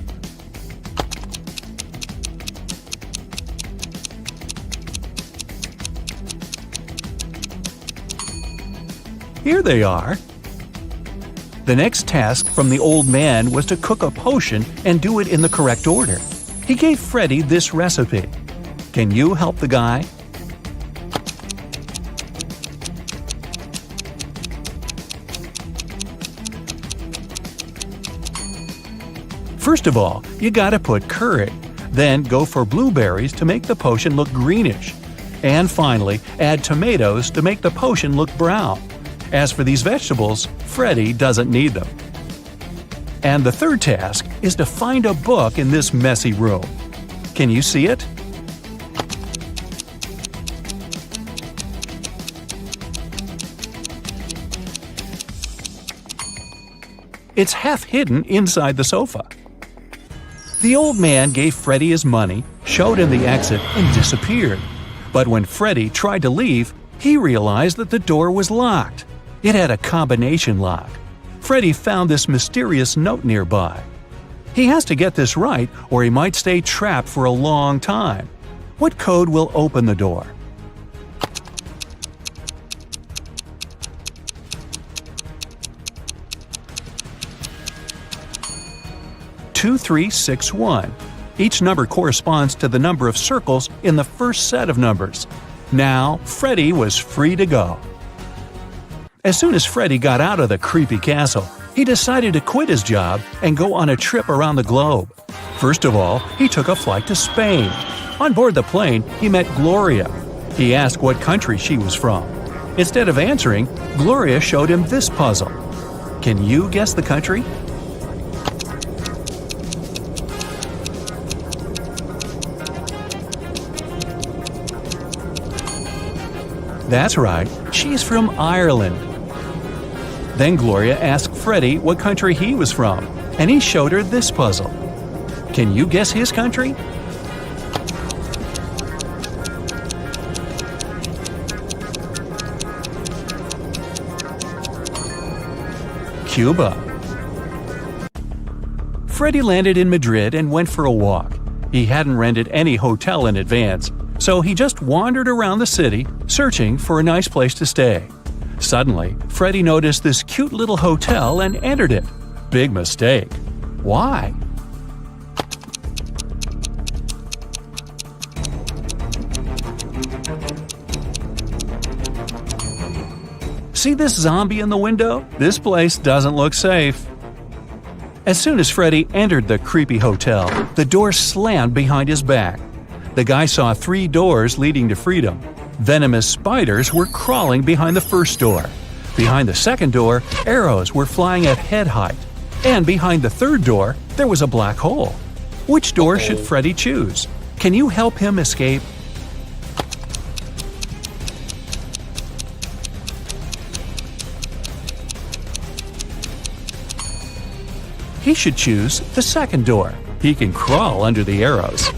Here they are. The next task from the old man was to cook a potion and do it in the correct order. He gave Freddy this recipe. Can you help the guy? First of all, you gotta put curry. Then go for blueberries to make the potion look greenish. And finally, add tomatoes to make the potion look brown. As for these vegetables, Freddy doesn't need them. And the third task is to find a book in this messy room. Can you see it? It's half hidden inside the sofa. The old man gave Freddy his money, showed him the exit, and disappeared. But when Freddy tried to leave, he realized that the door was locked. It had a combination lock. Freddy found this mysterious note nearby. He has to get this right or he might stay trapped for a long time. What code will open the door? "2361. Each number corresponds to the number of circles in the first set of numbers. Now, Freddy was free to go. As soon as Freddy got out of the creepy castle, he decided to quit his job and go on a trip around the globe. First of all, he took a flight to Spain. On board the plane, he met Gloria. He asked what country she was from. Instead of answering, Gloria showed him this puzzle. Can you guess the country? That's right, she's from Ireland. Then Gloria asked Freddy what country he was from, and he showed her this puzzle. Can you guess his country? Cuba. Freddy landed in Madrid and went for a walk. He hadn't rented any hotel in advance, so he just wandered around the city, searching for a nice place to stay. Suddenly, Freddy noticed this cute little hotel and entered it. Big mistake. Why? See this zombie in the window? This place doesn't look safe. As soon as Freddy entered the creepy hotel, the door slammed behind his back. The guy saw 3 doors leading to freedom. Venomous spiders were crawling behind the first door. Behind the second door, arrows were flying at head height. And behind the third door, there was a black hole. Which door should Freddy choose? Can you help him escape? He should choose the second door. He can crawl under the arrows.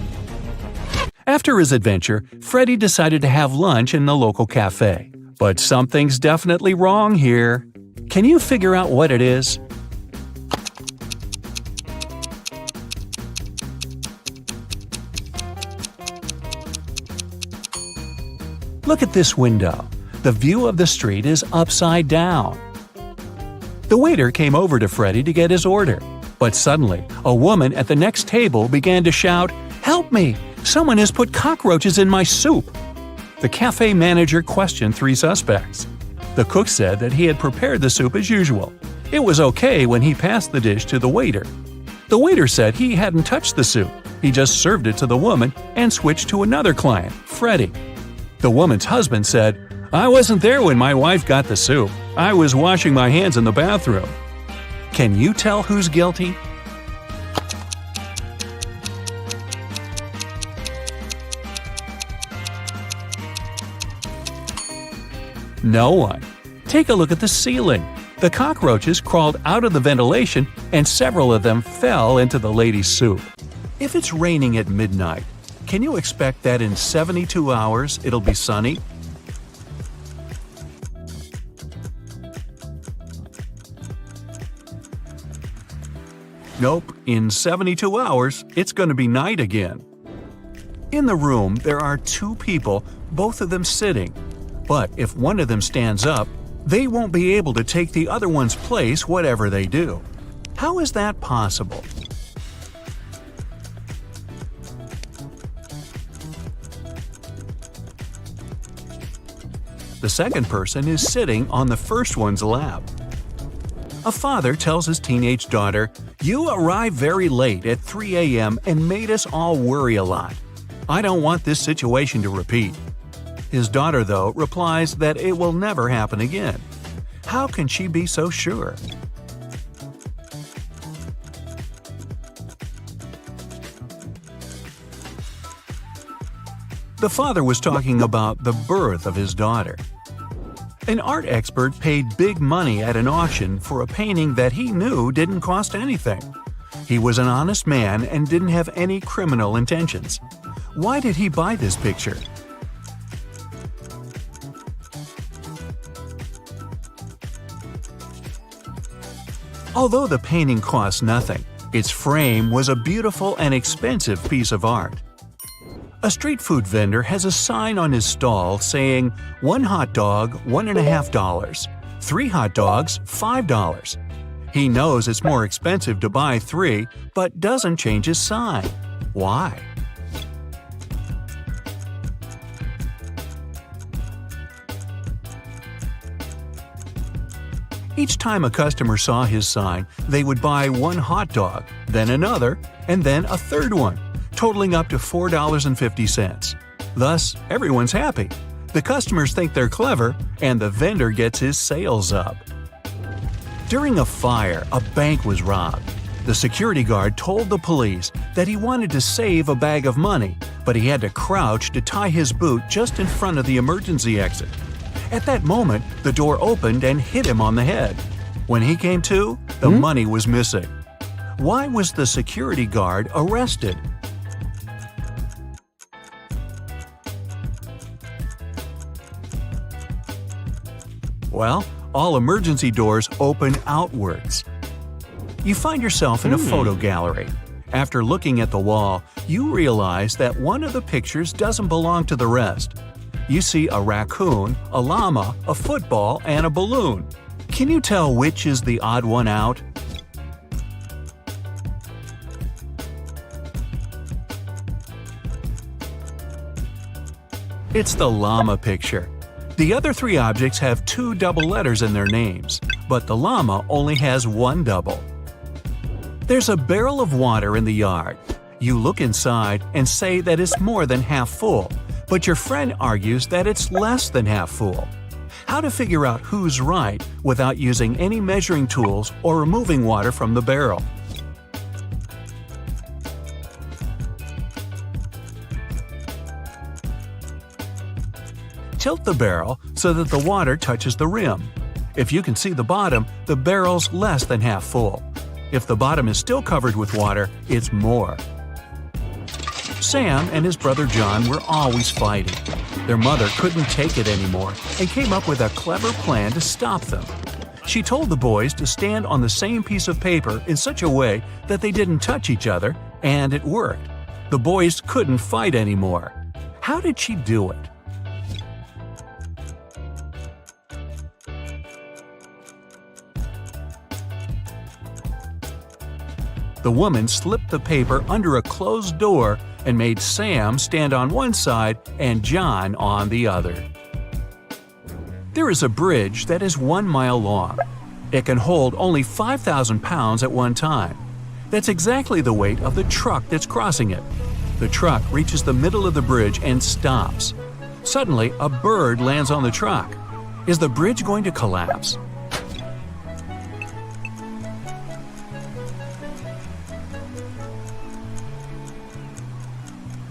After his adventure, Freddy decided to have lunch in the local cafe. But something's definitely wrong here. Can you figure out what it is? Look at this window. The view of the street is upside down. The waiter came over to Freddy to get his order. But suddenly, a woman at the next table began to shout, "Help me! Someone has put cockroaches in my soup!" The cafe manager questioned 3 suspects. The cook said that he had prepared the soup as usual. It was okay when he passed the dish to the waiter. The waiter said he hadn't touched the soup. He just served it to the woman and switched to another client, Freddy. The woman's husband said, "I wasn't there when my wife got the soup. I was washing my hands in the bathroom." Can you tell who's guilty? No one. Take a look at the ceiling. The cockroaches crawled out of the ventilation and several of them fell into the lady's soup. If it's raining at midnight, can you expect that in 72 hours it'll be sunny? Nope, in 72 hours, it's going to be night again. In the room, there are 2 people, both of them sitting. But if one of them stands up, they won't be able to take the other one's place whatever they do. How is that possible? The second person is sitting on the first one's lap. A father tells his teenage daughter, "You arrived very late at 3 a.m. and made us all worry a lot. I don't want this situation to repeat." His daughter, though, replies that it will never happen again. How can she be so sure? The father was talking about the birth of his daughter. An art expert paid big money at an auction for a painting that he knew didn't cost anything. He was an honest man and didn't have any criminal intentions. Why did he buy this picture? Although the painting cost nothing, its frame was a beautiful and expensive piece of art. A street food vendor has a sign on his stall saying, "1 hot dog, $1.50. 3 hot dogs, $5. He knows it's more expensive to buy 3, but doesn't change his sign. Why? Each time a customer saw his sign, they would buy 1 hot dog, then another, and then a third one, totaling up to $4.50. Thus, everyone's happy. The customers think they're clever, and the vendor gets his sales up. During a fire, a bank was robbed. The security guard told the police that he wanted to save a bag of money, but he had to crouch to tie his boot just in front of the emergency exit. At that moment, the door opened and hit him on the head. When he came to, the money was missing. Why was the security guard arrested? Well, all emergency doors open outwards. You find yourself in a photo gallery. After looking at the wall, you realize that one of the pictures doesn't belong to the rest. You see a raccoon, a llama, a football, and a balloon. Can you tell which is the odd one out? It's the llama picture. The other three objects have 2 double letters in their names, but the llama only has 1 double. There's a barrel of water in the yard. You look inside and say that it's more than half full, but your friend argues that it's less than half full. How to figure out who's right without using any measuring tools or removing water from the barrel? Tilt the barrel so that the water touches the rim. If you can see the bottom, the barrel's less than half full. If the bottom is still covered with water, it's more. Sam and his brother John were always fighting. Their mother couldn't take it anymore and came up with a clever plan to stop them. She told the boys to stand on the same piece of paper in such a way that they didn't touch each other, and it worked. The boys couldn't fight anymore. How did she do it? The woman slipped the paper under a closed door and made Sam stand on one side and John on the other. There is a bridge that is 1 mile long. It can hold only 5,000 pounds at one time. That's exactly the weight of the truck that's crossing it. The truck reaches the middle of the bridge and stops. Suddenly, a bird lands on the truck. Is the bridge going to collapse?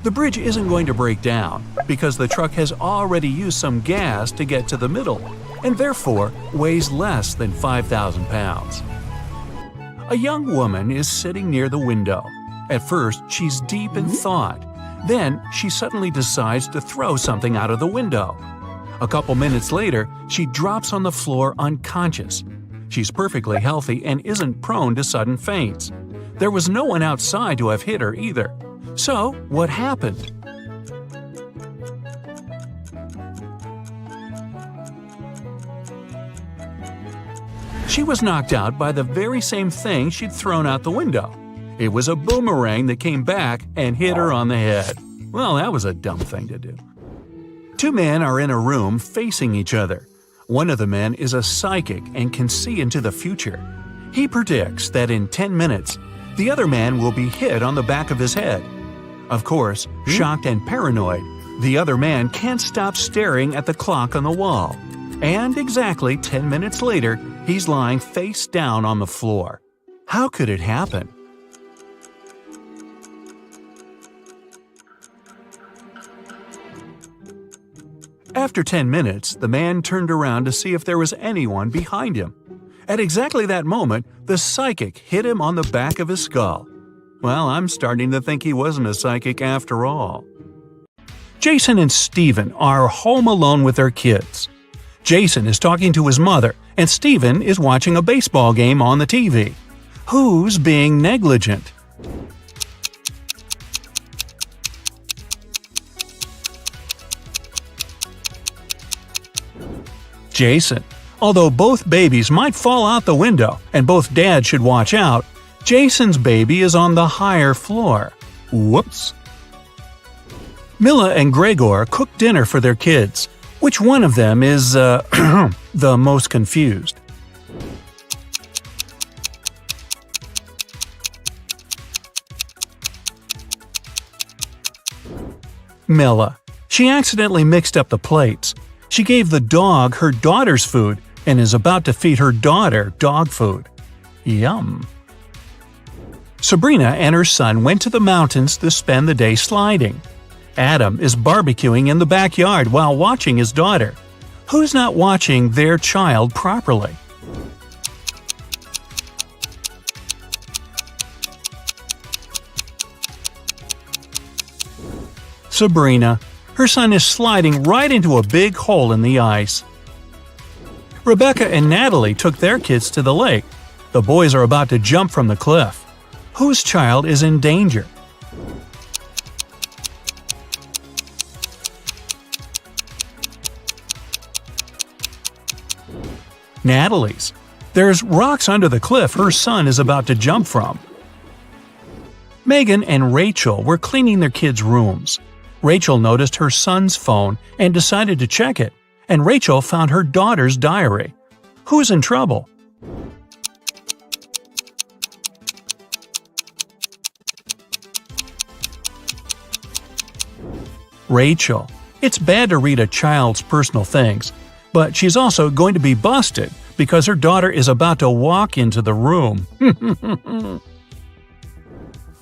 The bridge isn't going to break down because the truck has already used some gas to get to the middle and therefore weighs less than 5,000 pounds. A young woman is sitting near the window. At first, she's deep in thought. Then, she suddenly decides to throw something out of the window. A couple minutes later, she drops on the floor unconscious. She's perfectly healthy and isn't prone to sudden faints. There was no one outside to have hit her either. So, what happened? She was knocked out by the very same thing she'd thrown out the window. It was a boomerang that came back and hit her on the head. Well, that was a dumb thing to do. 2 men are in a room facing each other. One of the men is a psychic and can see into the future. He predicts that in 10 minutes, the other man will be hit on the back of his head. Of course, shocked and paranoid, the other man can't stop staring at the clock on the wall. And exactly 10 minutes later, he's lying face down on the floor. How could it happen? After 10 minutes, the man turned around to see if there was anyone behind him. At exactly that moment, the psychic hit him on the back of his skull. Well, I'm starting to think he wasn't a psychic after all. Jason and Steven are home alone with their kids. Jason is talking to his mother, and Steven is watching a baseball game on the TV. Who's being negligent? Jason. Although both babies might fall out the window and both dads should watch out, Jason's baby is on the higher floor. Whoops. Mila and Gregor cook dinner for their kids. Which one of them is, the most confused? Mila. She accidentally mixed up the plates. She gave the dog her daughter's food and is about to feed her daughter dog food. Yum. Sabrina and her son went to the mountains to spend the day sliding. Adam is barbecuing in the backyard while watching his daughter. Who's not watching their child properly? Sabrina. Her son is sliding right into a big hole in the ice. Rebecca and Natalie took their kids to the lake. The boys are about to jump from the cliff. Whose child is in danger? Natalie's. There's rocks under the cliff her son is about to jump from. Megan and Rachel were cleaning their kids' rooms. Rachel noticed her son's phone and decided to check it, and Rachel found her daughter's diary. Who's in trouble? Rachel. It's bad to read a child's personal things, but she's also going to be busted because her daughter is about to walk into the room.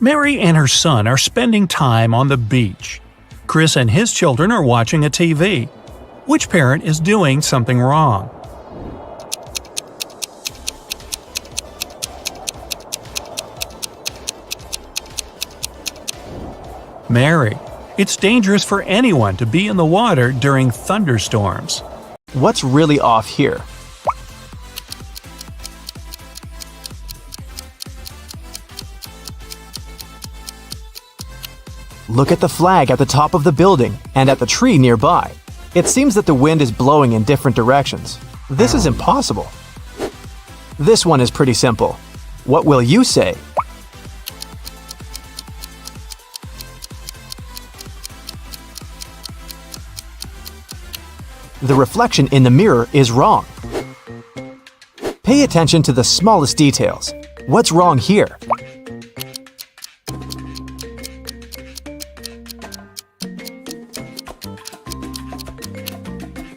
Mary and her son are spending time on the beach. Chris and his children are watching a TV. Which parent is doing something wrong? Mary. It's dangerous for anyone to be in the water during thunderstorms. What's really off here? Look at the flag at the top of the building and at the tree nearby. It seems that the wind is blowing in different directions. This is impossible. This one is pretty simple. What will you say? The reflection in the mirror is wrong. Pay attention to the smallest details. What's wrong here?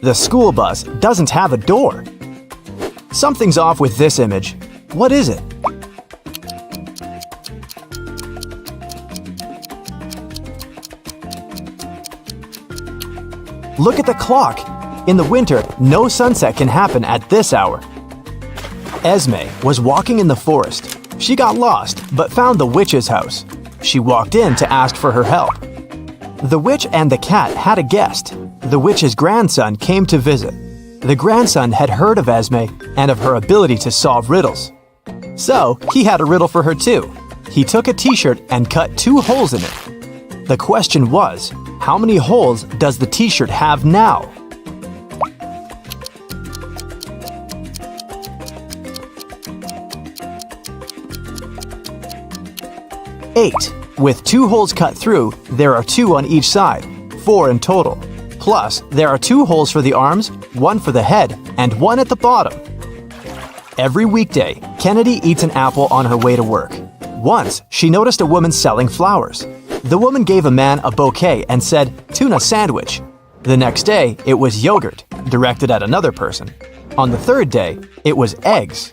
The school bus doesn't have a door. Something's off with this image. What is it? Look at the clock. In the winter, no sunset can happen at this hour. Esme was walking in the forest. She got lost, but found the witch's house. She walked in to ask for her help. The witch and the cat had a guest. The witch's grandson came to visit. The grandson had heard of Esme and of her ability to solve riddles. So, he had a riddle for her too. He took a t-shirt and cut 2 holes in it. The question was, how many holes does the t-shirt have now? Eight. With 2 holes cut through, there are 2 on each side, 4 in total. Plus, there are 2 holes for the arms, 1 for the head, and 1 at the bottom. Every weekday, Kennedy eats an apple on her way to work. Once, she noticed a woman selling flowers. The woman gave a man a bouquet and said, "Tuna sandwich." The next day, it was yogurt, directed at another person. On the 3rd day, it was eggs.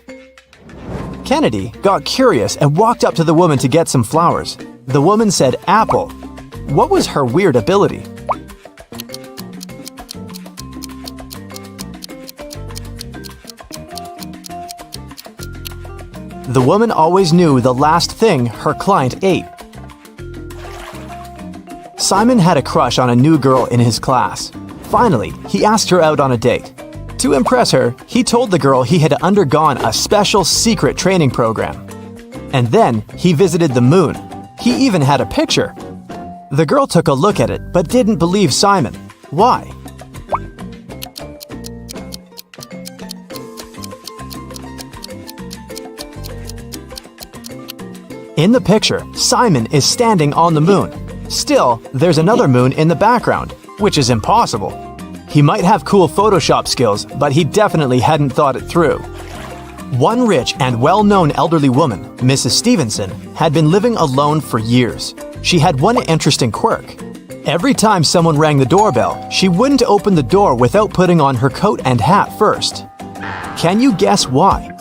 Kennedy got curious and walked up to the woman to get some flowers. The woman said apple. What was her weird ability? The woman always knew the last thing her client ate. Simon had a crush on a new girl in his class. Finally, he asked her out on a date. To impress her, he told the girl he had undergone a special secret training program. And then he visited the moon. He even had a picture. The girl took a look at it but didn't believe Simon. Why? In the picture, Simon is standing on the moon. Still, there's another moon in the background, which is impossible. He might have cool Photoshop skills, but he definitely hadn't thought it through. One rich and well-known elderly woman, Mrs. Stevenson, had been living alone for years. She had one interesting quirk. Every time someone rang the doorbell, she wouldn't open the door without putting on her coat and hat first. Can you guess why?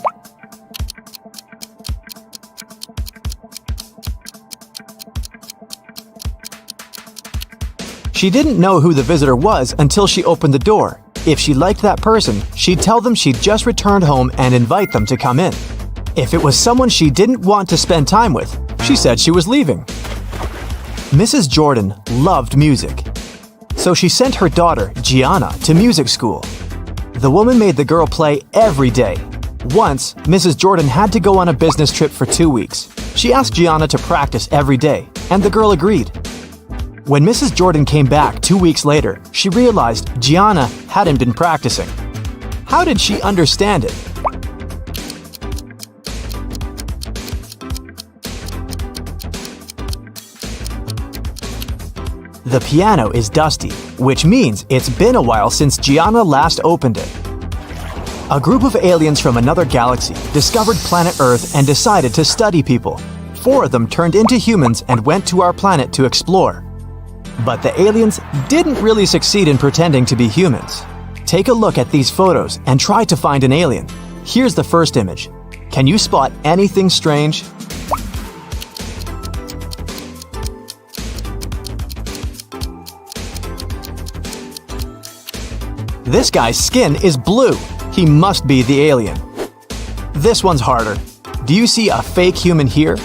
She didn't know who the visitor was until she opened the door. If she liked that person, she'd tell them she'd just returned home and invite them to come in. If it was someone she didn't want to spend time with, she said she was leaving. Mrs. Jordan loved music, so she sent her daughter, Gianna, to music school. The woman made the girl play every day. Once, Mrs. Jordan had to go on a business trip for 2 weeks. She asked Gianna to practice every day, and the girl agreed. When Mrs. Jordan came back 2 weeks later, she realized Gianna hadn't been practicing. How did she understand it? The piano is dusty, which means it's been a while since Gianna last opened it. A group of aliens from another galaxy discovered planet Earth and decided to study people. 4 of them turned into humans and went to our planet to explore. But the aliens didn't really succeed in pretending to be humans. Take a look at these photos and try to find an alien. Here's the first image. Can you spot anything strange? This guy's skin is blue. He must be the alien. This one's harder. Do you see a fake human here?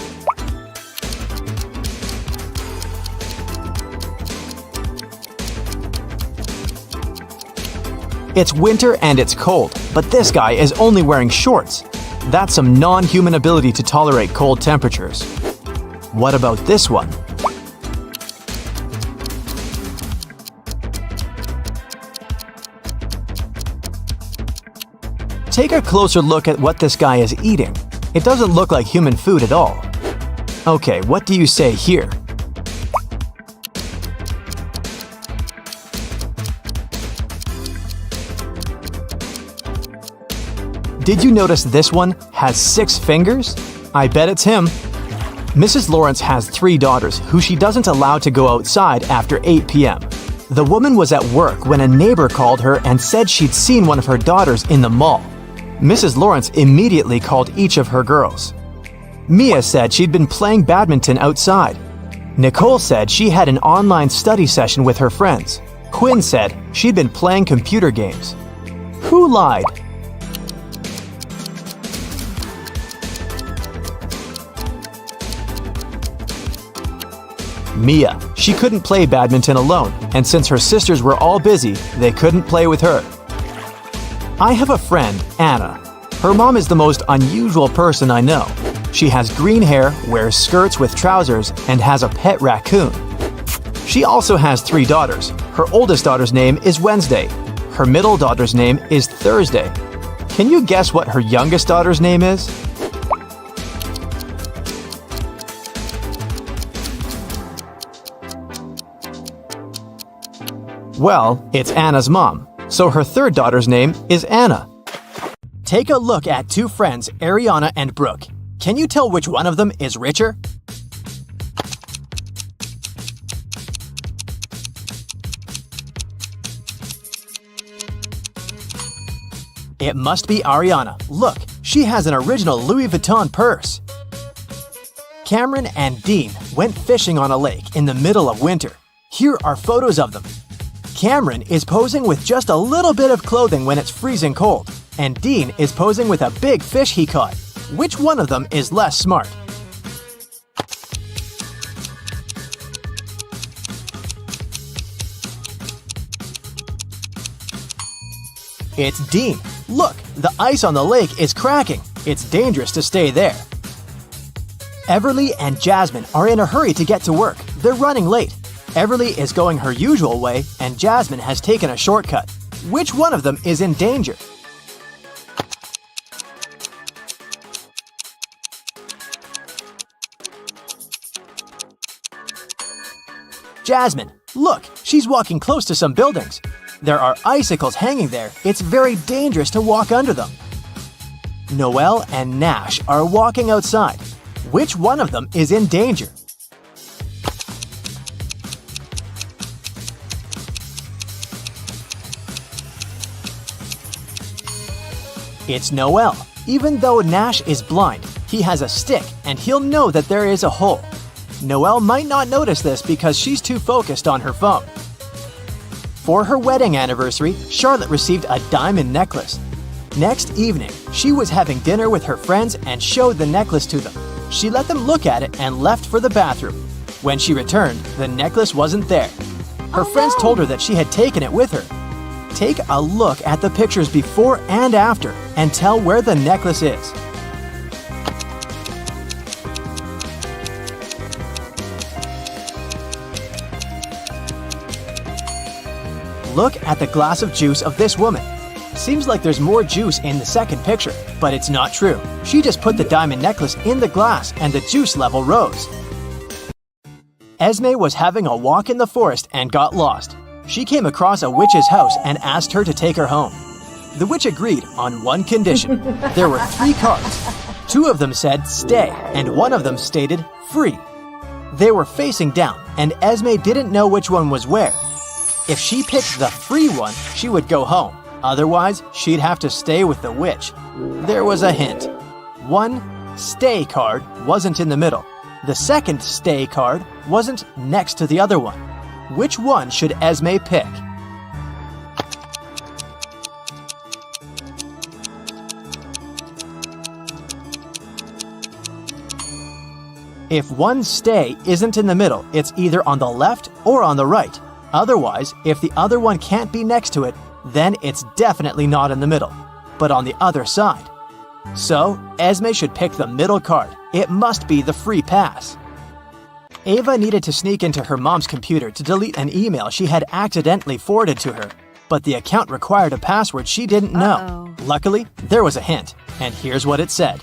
It's winter and it's cold, but this guy is only wearing shorts. That's some non-human ability to tolerate cold temperatures. What about this one? Take a closer look at what this guy is eating. It doesn't look like human food at all. Okay, what do you say here? Did you notice this one has 6 fingers? I bet it's him. Mrs. Lawrence has 3 daughters who she doesn't allow to go outside after 8 p.m. The woman was at work when a neighbor called her and said she'd seen one of her daughters in the mall. Mrs. Lawrence immediately called each of her girls. Mia said she'd been playing badminton outside. Nicole said she had an online study session with her friends. Quinn said she'd been playing computer games. Who lied? Mia. She couldn't play badminton alone, and since her sisters were all busy, they couldn't play with her. I have a friend, Anna. Her mom is the most unusual person I know. She has green hair, wears skirts with trousers, and has a pet raccoon. She also has 3 daughters. Her oldest daughter's name is Wednesday. Her middle daughter's name is Thursday. Can you guess what her youngest daughter's name is? Well, it's Anna's mom, so her 3rd daughter's name is Anna. Take a look at 2 friends, Ariana and Brooke. Can you tell which one of them is richer? It must be Ariana. Look, she has an original Louis Vuitton purse. Cameron and Dean went fishing on a lake in the middle of winter. Here are photos of them. Cameron is posing with just a little bit of clothing when it's freezing cold, and Dean is posing with a big fish he caught. Which one of them is less smart? It's Dean. Look, the ice on the lake is cracking. It's dangerous to stay there. Everly and Jasmine are in a hurry to get to work. They're running late. Everly is going her usual way, and Jasmine has taken a shortcut. Which one of them is in danger? Jasmine, look, she's walking close to some buildings. There are icicles hanging there. It's very dangerous to walk under them. Noelle and Nash are walking outside. Which one of them is in danger? It's Noelle. Even though Nash is blind, he has a stick and he'll know that there is a hole. Noelle might not notice this because she's too focused on her phone. For her wedding anniversary, Charlotte received a diamond necklace. Next evening, she was having dinner with her friends and showed the necklace to them. She let them look at it and left for the bathroom. When she returned, the necklace wasn't there. Her friends told her that she had taken it with her. Take a look at the pictures before and after and tell where the necklace is. Look at the glass of juice of this woman. Seems like there's more juice in the second picture, but it's not true. She just put the diamond necklace in the glass and the juice level rose. Esme was having a walk in the forest and got lost. She came across a witch's house and asked her to take her home. The witch agreed on one condition. There were 3 cards. 2 of them said stay and 1 of them stated free. They were facing down and Esme didn't know which one was where. If she picked the free one, she would go home. Otherwise, she'd have to stay with the witch. There was a hint. 1 stay card wasn't in the middle. The second stay card wasn't next to the other one. Which one should Esme pick? If 1 stay isn't in the middle, it's either on the left or on the right. Otherwise, if the other one can't be next to it, then it's definitely not in the middle, but on the other side. So, Esme should pick the middle card. It must be the free pass. Ava needed to sneak into her mom's computer to delete an email she had accidentally forwarded to her, but the account required a password she didn't know. Luckily, there was a hint, and here's what it said.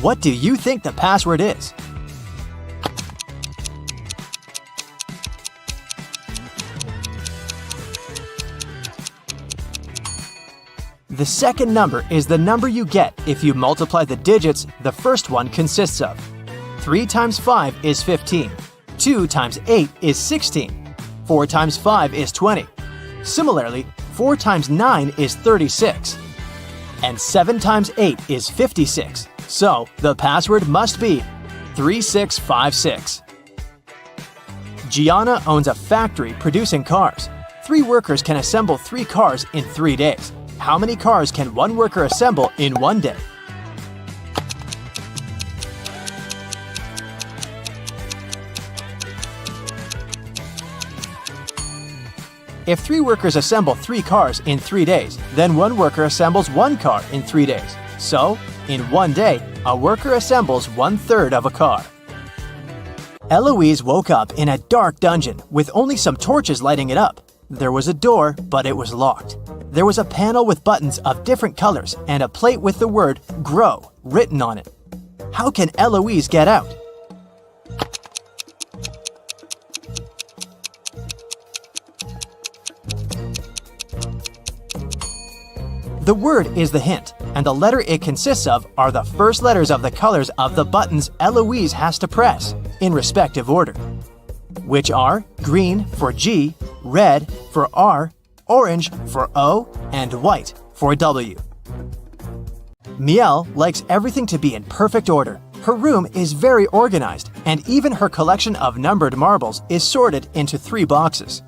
What do you think the password is? The second number is the number you get if you multiply the digits the first one consists of. 3 times 5 is 15. 2 times 8 is 16. 4 times 5 is 20. Similarly, 4 times 9 is 36. And 7 times 8 is 56. So, the password must be 3656. Gianna owns a factory producing cars. 3 workers can assemble 3 cars in 3 days. How many cars can 1 worker assemble in 1 day? If 3 workers assemble 3 cars in 3 days, then 1 worker assembles 1 car in 3 days. So, in 1 day, a worker assembles 1/3 of a car. Eloise woke up in a dark dungeon with only some torches lighting it up. There was a door, but it was locked. There was a panel with buttons of different colors and a plate with the word GROW written on it. How can Eloise get out? The word is the hint, and the letter it consists of are the first letters of the colors of the buttons Eloise has to press, in respective order, which are green for G, red for R, orange for O, and white for W. Miel likes everything to be in perfect order. Her room is very organized, and even her collection of numbered marbles is sorted into 3 boxes.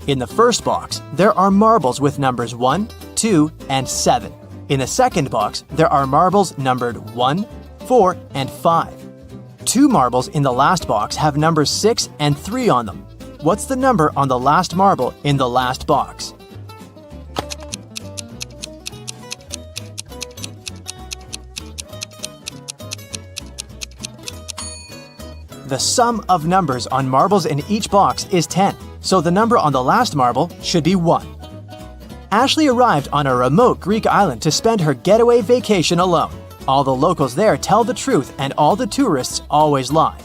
In the first box, there are marbles with numbers 1, 2, and 7. In the second box, there are marbles numbered 1, 4, and 5. 2 marbles in the last box have numbers 6 and 3 on them. What's the number on the last marble in the last box? The sum of numbers on marbles in each box is 10, so the number on the last marble should be 1. Ashley arrived on a remote Greek island to spend her getaway vacation alone. All the locals there tell the truth and all the tourists always lie.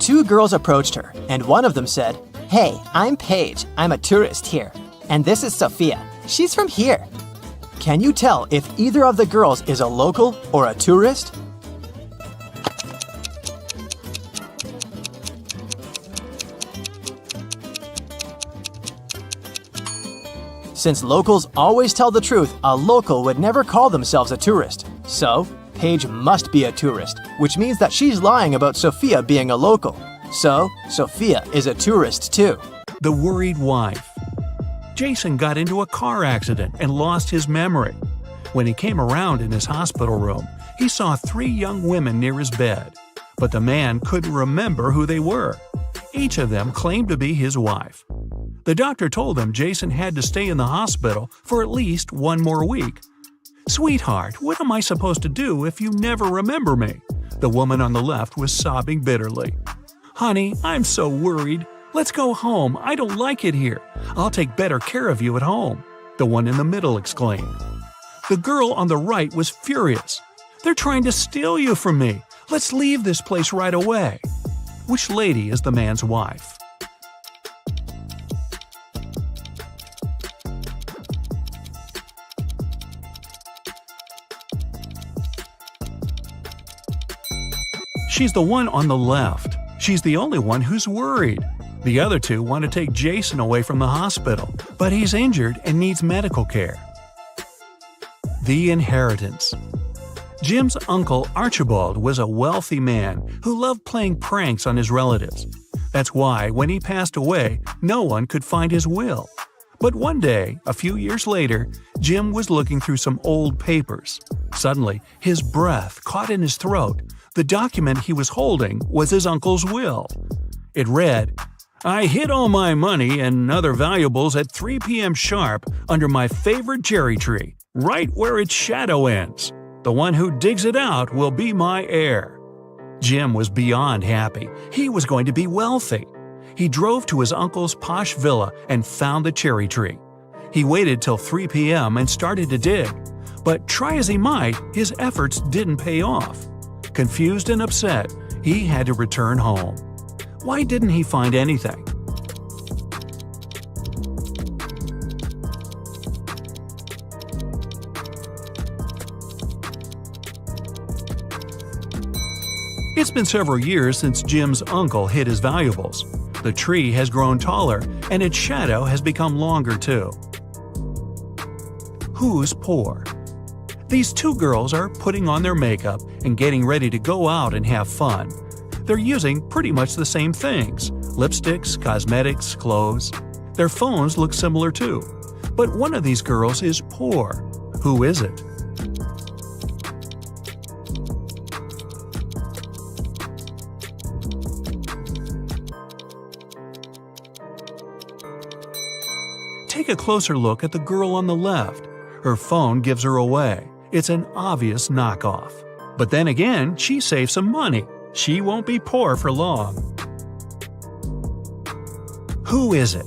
2 girls approached her, and one of them said, "Hey, I'm Paige. I'm a tourist here. And this is Sophia. She's from here." Can you tell if either of the girls is a local or a tourist? Since locals always tell the truth, a local would never call themselves a tourist. So, Paige must be a tourist, which means that she's lying about Sophia being a local. So, Sophia is a tourist too. The Worried Wife. Jason got into a car accident and lost his memory. When he came around in his hospital room, he saw 3 young women near his bed, but the man couldn't remember who they were. Each of them claimed to be his wife. The doctor told him Jason had to stay in the hospital for at least 1 more week. "Sweetheart, what am I supposed to do if you never remember me?" The woman on the left was sobbing bitterly. "Honey, I'm so worried. Let's go home. I don't like it here. I'll take better care of you at home," the one in the middle exclaimed. The girl on the right was furious. "They're trying to steal you from me. Let's leave this place right away." Which lady is the man's wife? She's the one on the left. She's the only one who's worried. The other 2 want to take Jason away from the hospital, but he's injured and needs medical care. The inheritance. Jim's uncle Archibald was a wealthy man who loved playing pranks on his relatives. That's why, when he passed away, no one could find his will. But one day, a few years later, Jim was looking through some old papers. Suddenly, his breath caught in his throat. The document he was holding was his uncle's will. It read, "I hid all my money and other valuables at 3 p.m. sharp under my favorite cherry tree, right where its shadow ends. The one who digs it out will be my heir." Jim was beyond happy. He was going to be wealthy. He drove to his uncle's posh villa and found the cherry tree. He waited till 3 p.m. and started to dig. But try as he might, his efforts didn't pay off. Confused and upset, he had to return home. Why didn't he find anything? It's been several years since Jim's uncle hid his valuables. The tree has grown taller, and its shadow has become longer too. Who's poor? These 2 girls are putting on their makeup and getting ready to go out and have fun. They're using pretty much the same things: lipsticks, cosmetics, clothes. Their phones look similar too. But one of these girls is poor. Who is it? Take a closer look at the girl on the left. Her phone gives her away. It's an obvious knockoff. But then again, she saved some money. She won't be poor for long. Who is it?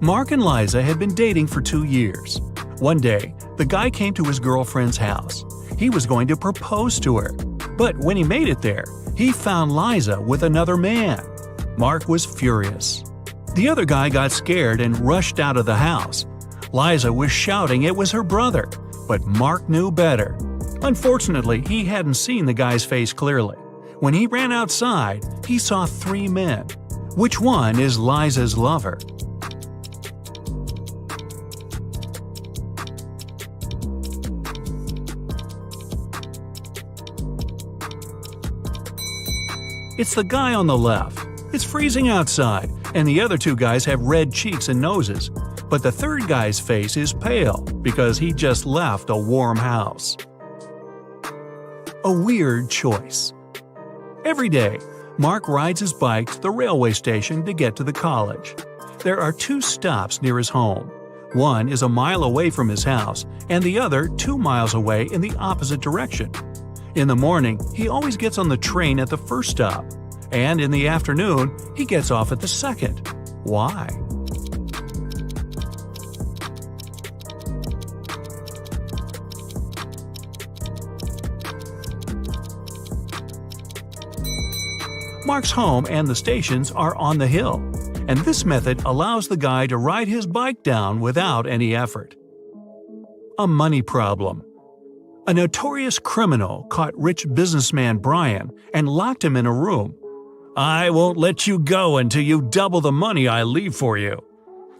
Mark and Liza had been dating for 2 years. One day, the guy came to his girlfriend's house. He was going to propose to her. But when he made it there, he found Liza with another man. Mark was furious. The other guy got scared and rushed out of the house. Liza was shouting it was her brother, but Mark knew better. Unfortunately, he hadn't seen the guy's face clearly. When he ran outside, he saw 3 men. Which one is Liza's lover? It's the guy on the left. It's freezing outside, and the other 2 guys have red cheeks and noses. But the third guy's face is pale because he just left a warm house. A weird choice. Every day, Mark rides his bike to the railway station to get to the college. There are 2 stops near his home. One is a mile away from his house, and the other 2 miles away in the opposite direction. In the morning, he always gets on the train at the first stop, and in the afternoon, he gets off at the second. Why? Mark's home and the stations are on the hill, and this method allows the guy to ride his bike down without any effort. A money problem. A notorious criminal caught rich businessman Brian and locked him in a room. "I won't let you go until you double the money I leave for you."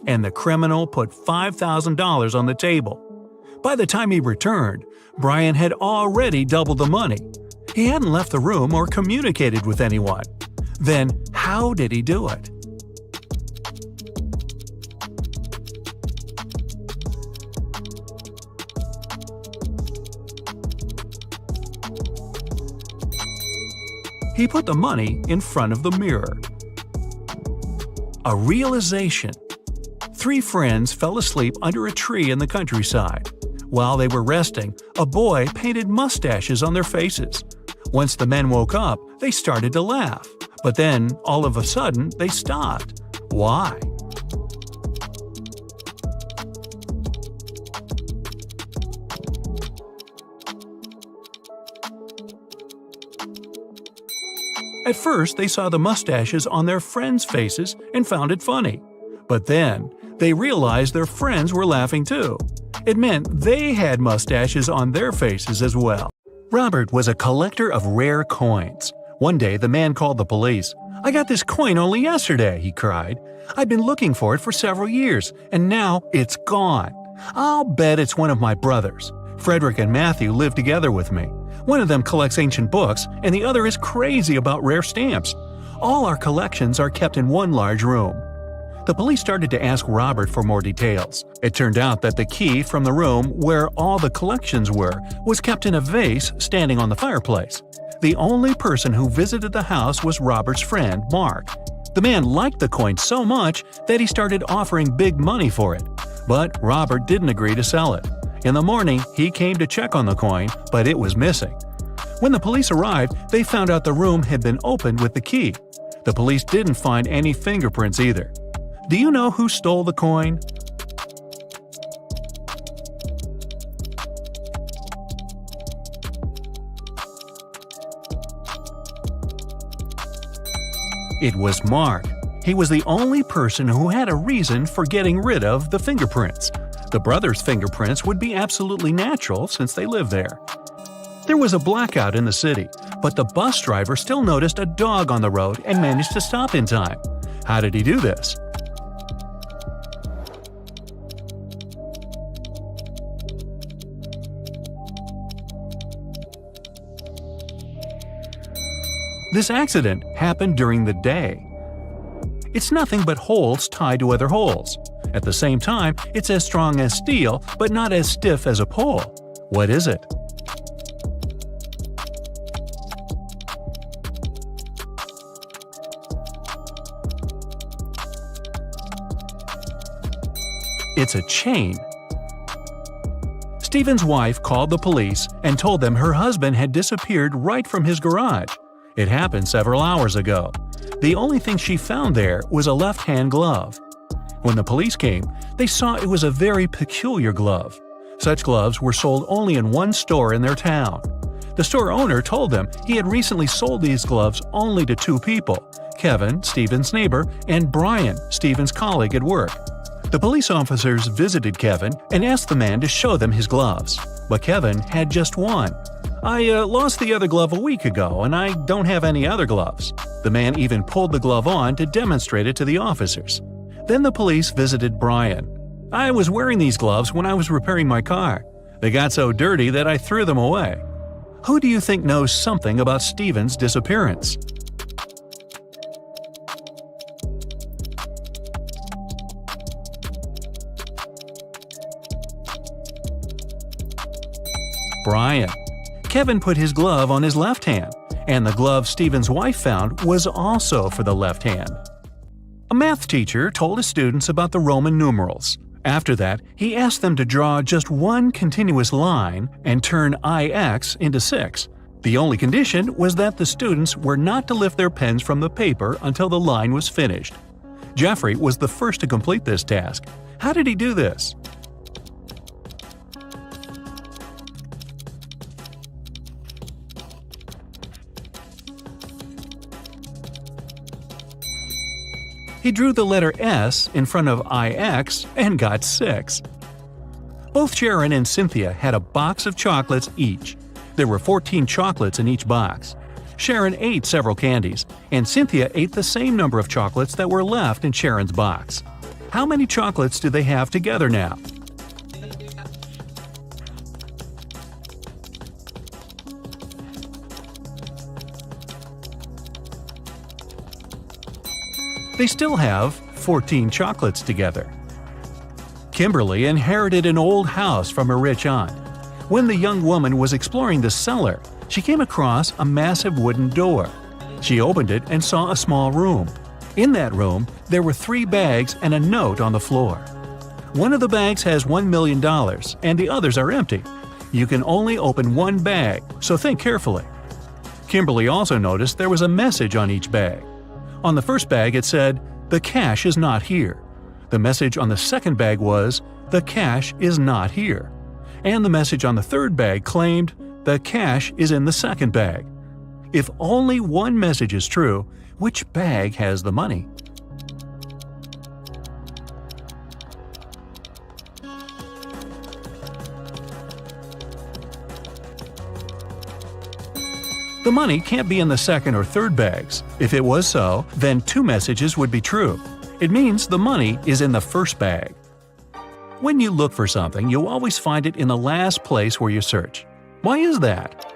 And the criminal put $5,000 on the table. By the time he returned, Brian had already doubled the money. He hadn't left the room or communicated with anyone. Then, how did he do it? He put the money in front of the mirror. A realization. 3 friends fell asleep under a tree in the countryside. While they were resting, a boy painted mustaches on their faces. Once the men woke up, they started to laugh. But then, all of a sudden, they stopped. Why? At first, they saw the mustaches on their friends' faces and found it funny. But then, they realized their friends were laughing too. It meant they had mustaches on their faces as well. Robert was a collector of rare coins. One day, the man called the police. "I got this coin only yesterday," he cried. "I've been looking for it for several years, and now it's gone. I'll bet it's one of my brothers. Frederick and Matthew live together with me. One of them collects ancient books, and the other is crazy about rare stamps. All our collections are kept in one large room." The police started to ask Robert for more details. It turned out that the key from the room where all the collections were was kept in a vase standing on the fireplace. The only person who visited the house was Robert's friend, Mark. The man liked the coin so much that he started offering big money for it. But Robert didn't agree to sell it. In the morning, he came to check on the coin, but it was missing. When the police arrived, they found out the room had been opened with the key. The police didn't find any fingerprints either. Do you know who stole the coin? It was Mark. He was the only person who had a reason for getting rid of the fingerprints. The brothers' fingerprints would be absolutely natural since they lived there. There was a blackout in the city, but the bus driver still noticed a dog on the road and managed to stop in time. How did he do this? This accident happened during the day. It's nothing but holes tied to other holes. At the same time, it's as strong as steel, but not as stiff as a pole. What is it? It's a chain. Stephen's wife called the police and told them her husband had disappeared right from his garage. It happened several hours ago. The only thing she found there was a left-hand glove. When the police came, they saw it was a very peculiar glove. Such gloves were sold only in one store in their town. The store owner told them he had recently sold these gloves only to 2 people, Kevin, Stephen's neighbor, and Brian, Stephen's colleague at work. The police officers visited Kevin and asked the man to show them his gloves, but Kevin had just one. "I lost the other glove a week ago, and I don't have any other gloves." The man even pulled the glove on to demonstrate it to the officers. Then the police visited Brian. "I was wearing these gloves when I was repairing my car. They got so dirty that I threw them away." Who do you think knows something about Stephen's disappearance? Brian. Kevin put his glove on his left hand, and the glove Stephen's wife found was also for the left hand. A math teacher told his students about the Roman numerals. After that, he asked them to draw just one continuous line and turn IX into 6. The only condition was that the students were not to lift their pens from the paper until the line was finished. Jeffrey was the first to complete this task. How did he do this? He drew the letter S in front of IX and got 6. Both Sharon and Cynthia had a box of chocolates each. There were 14 chocolates in each box. Sharon ate several candies, and Cynthia ate the same number of chocolates that were left in Sharon's box. How many chocolates do they have together now? They still have 14 chocolates together. Kimberly inherited an old house from her rich aunt. When the young woman was exploring the cellar, she came across a massive wooden door. She opened it and saw a small room. In that room, there were 3 bags and a note on the floor. One of the bags has $1 million and the others are empty. You can only open one bag, so think carefully. Kimberly also noticed there was a message on each bag. On the first bag it said, "The cash is not here." The message on the second bag was, "The cash is not here." And the message on the third bag claimed, "The cash is in the second bag." If only one message is true, which bag has the money? The money can't be in the second or third bags. If it was so, then 2 messages would be true. It means the money is in the first bag. When you look for something, you always find it in the last place where you search. Why is that?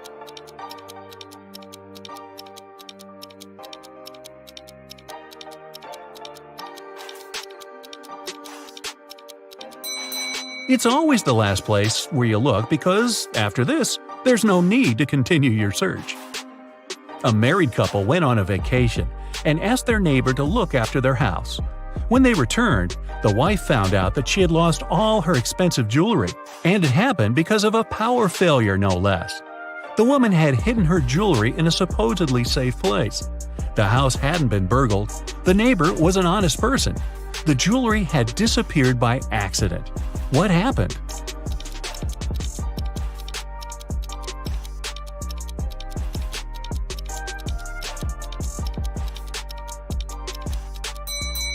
It's always the last place where you look because, after this, there's no need to continue your search. A married couple went on a vacation and asked their neighbor to look after their house. When they returned, the wife found out that she had lost all her expensive jewelry, and it happened because of a power failure, no less. The woman had hidden her jewelry in a supposedly safe place. The house hadn't been burgled. The neighbor was an honest person. The jewelry had disappeared by accident. What happened?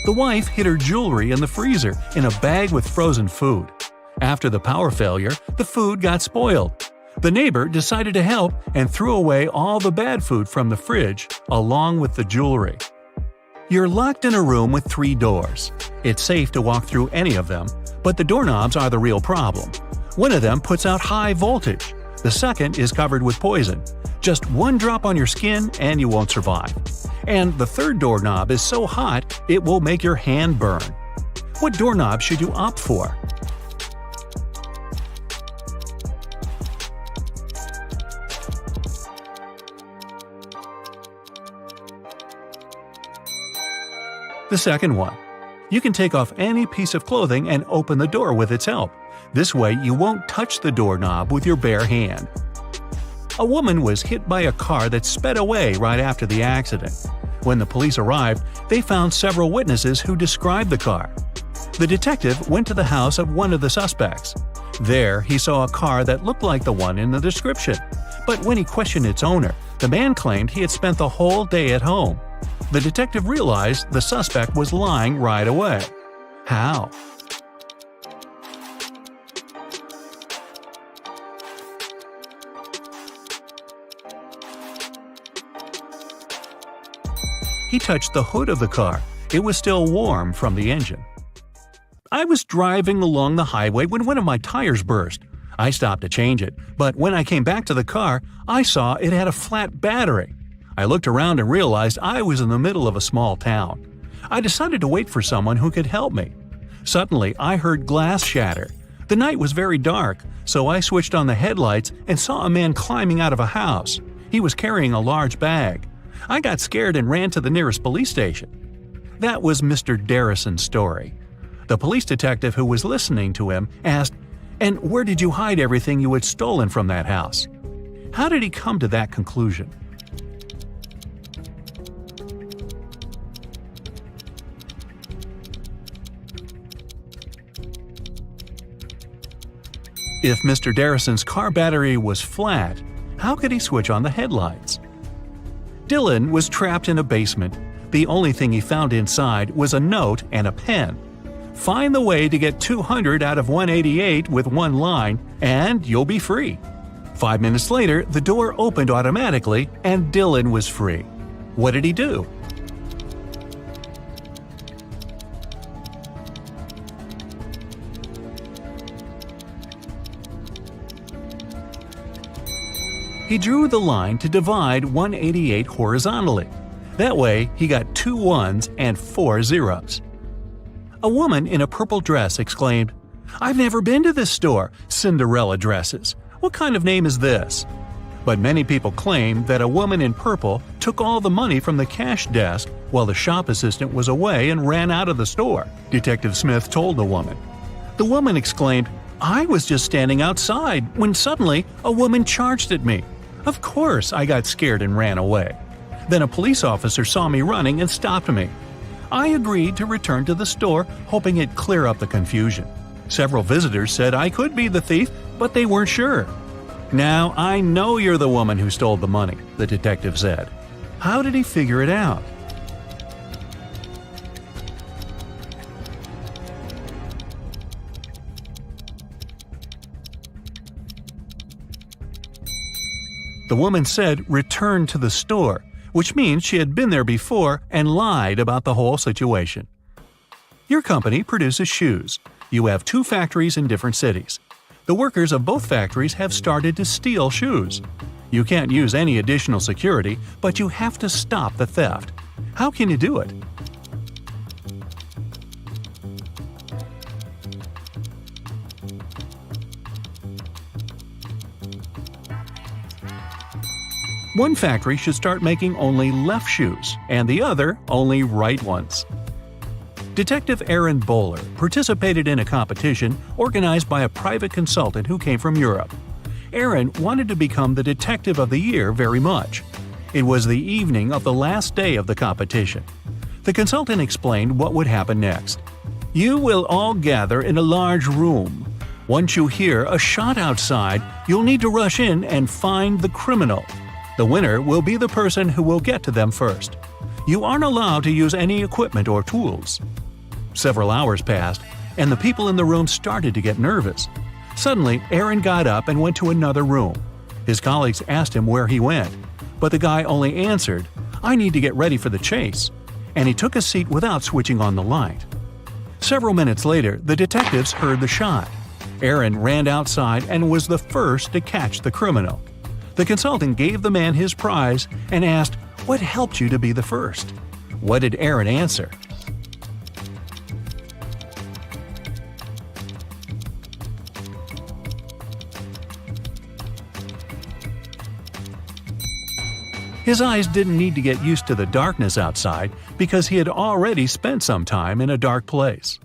The wife hid her jewelry in the freezer in a bag with frozen food. After the power failure, the food got spoiled. The neighbor decided to help and threw away all the bad food from the fridge, along with the jewelry. You're locked in a room with 3 doors. It's safe to walk through any of them, but the doorknobs are the real problem. One of them puts out high voltage. The second is covered with poison. Just 1 drop on your skin and you won't survive. And the third doorknob is so hot it will make your hand burn. What doorknob should you opt for? The second one. You can take off any piece of clothing and open the door with its help. This way you won't touch the doorknob with your bare hand. A woman was hit by a car that sped away right after the accident. When the police arrived, they found several witnesses who described the car. The detective went to the house of one of the suspects. There, he saw a car that looked like the one in the description. But when he questioned its owner, the man claimed he had spent the whole day at home. The detective realized the suspect was lying right away. How? He touched the hood of the car. It was still warm from the engine. I was driving along the highway when one of my tires burst. I stopped to change it, but when I came back to the car, I saw it had a flat battery. I looked around and realized I was in the middle of a small town. I decided to wait for someone who could help me. Suddenly, I heard glass shatter. The night was very dark, so I switched on the headlights and saw a man climbing out of a house. He was carrying a large bag. I got scared and ran to the nearest police station. That was Mr. Darrison's story. The police detective who was listening to him asked, "And where did you hide everything you had stolen from that house?" How did he come to that conclusion? If Mr. Darrison's car battery was flat, how could he switch on the headlights? Dylan was trapped in a basement. The only thing he found inside was a note and a pen. Find the way to get 200 out of 188 with one line, and you'll be free. 5 minutes later, the door opened automatically, and Dylan was free. What did he do? He drew the line to divide 188 horizontally. That way, he got 2 1s and 4 zeros. A woman in a purple dress exclaimed, "I've never been to this store, Cinderella dresses. What kind of name is this?" But many people claim that a woman in purple took all the money from the cash desk while the shop assistant was away and ran out of the store, Detective Smith told the woman. The woman exclaimed, "I was just standing outside when suddenly a woman charged at me. Of course, I got scared and ran away. Then a police officer saw me running and stopped me. I agreed to return to the store, hoping it'd clear up the confusion. Several visitors said I could be the thief, but they weren't sure. Now I know you're the woman who stole the money," the detective said. How did he figure it out? The woman said return to the store, which means she had been there before and lied about the whole situation. Your company produces shoes. You have 2 factories in different cities. The workers of both factories have started to steal shoes. You can't use any additional security, but you have to stop the theft. How can you do it? One factory should start making only left shoes, and the other only right ones. Detective Aaron Bowler participated in a competition organized by a private consultant who came from Europe. Aaron wanted to become the Detective of the Year very much. It was the evening of the last day of the competition. The consultant explained what would happen next. You will all gather in a large room. Once you hear a shot outside, you'll need to rush in and find the criminal. The winner will be the person who will get to them first. You aren't allowed to use any equipment or tools. Several hours passed, and the people in the room started to get nervous. Suddenly, Aaron got up and went to another room. His colleagues asked him where he went, but the guy only answered, "I need to get ready for the chase," and he took a seat without switching on the light. Several minutes later, the detectives heard the shot. Aaron ran outside and was the first to catch the criminal. The consultant gave the man his prize and asked, "What helped you to be the first?" What did Aaron answer? His eyes didn't need to get used to the darkness outside because he had already spent some time in a dark place.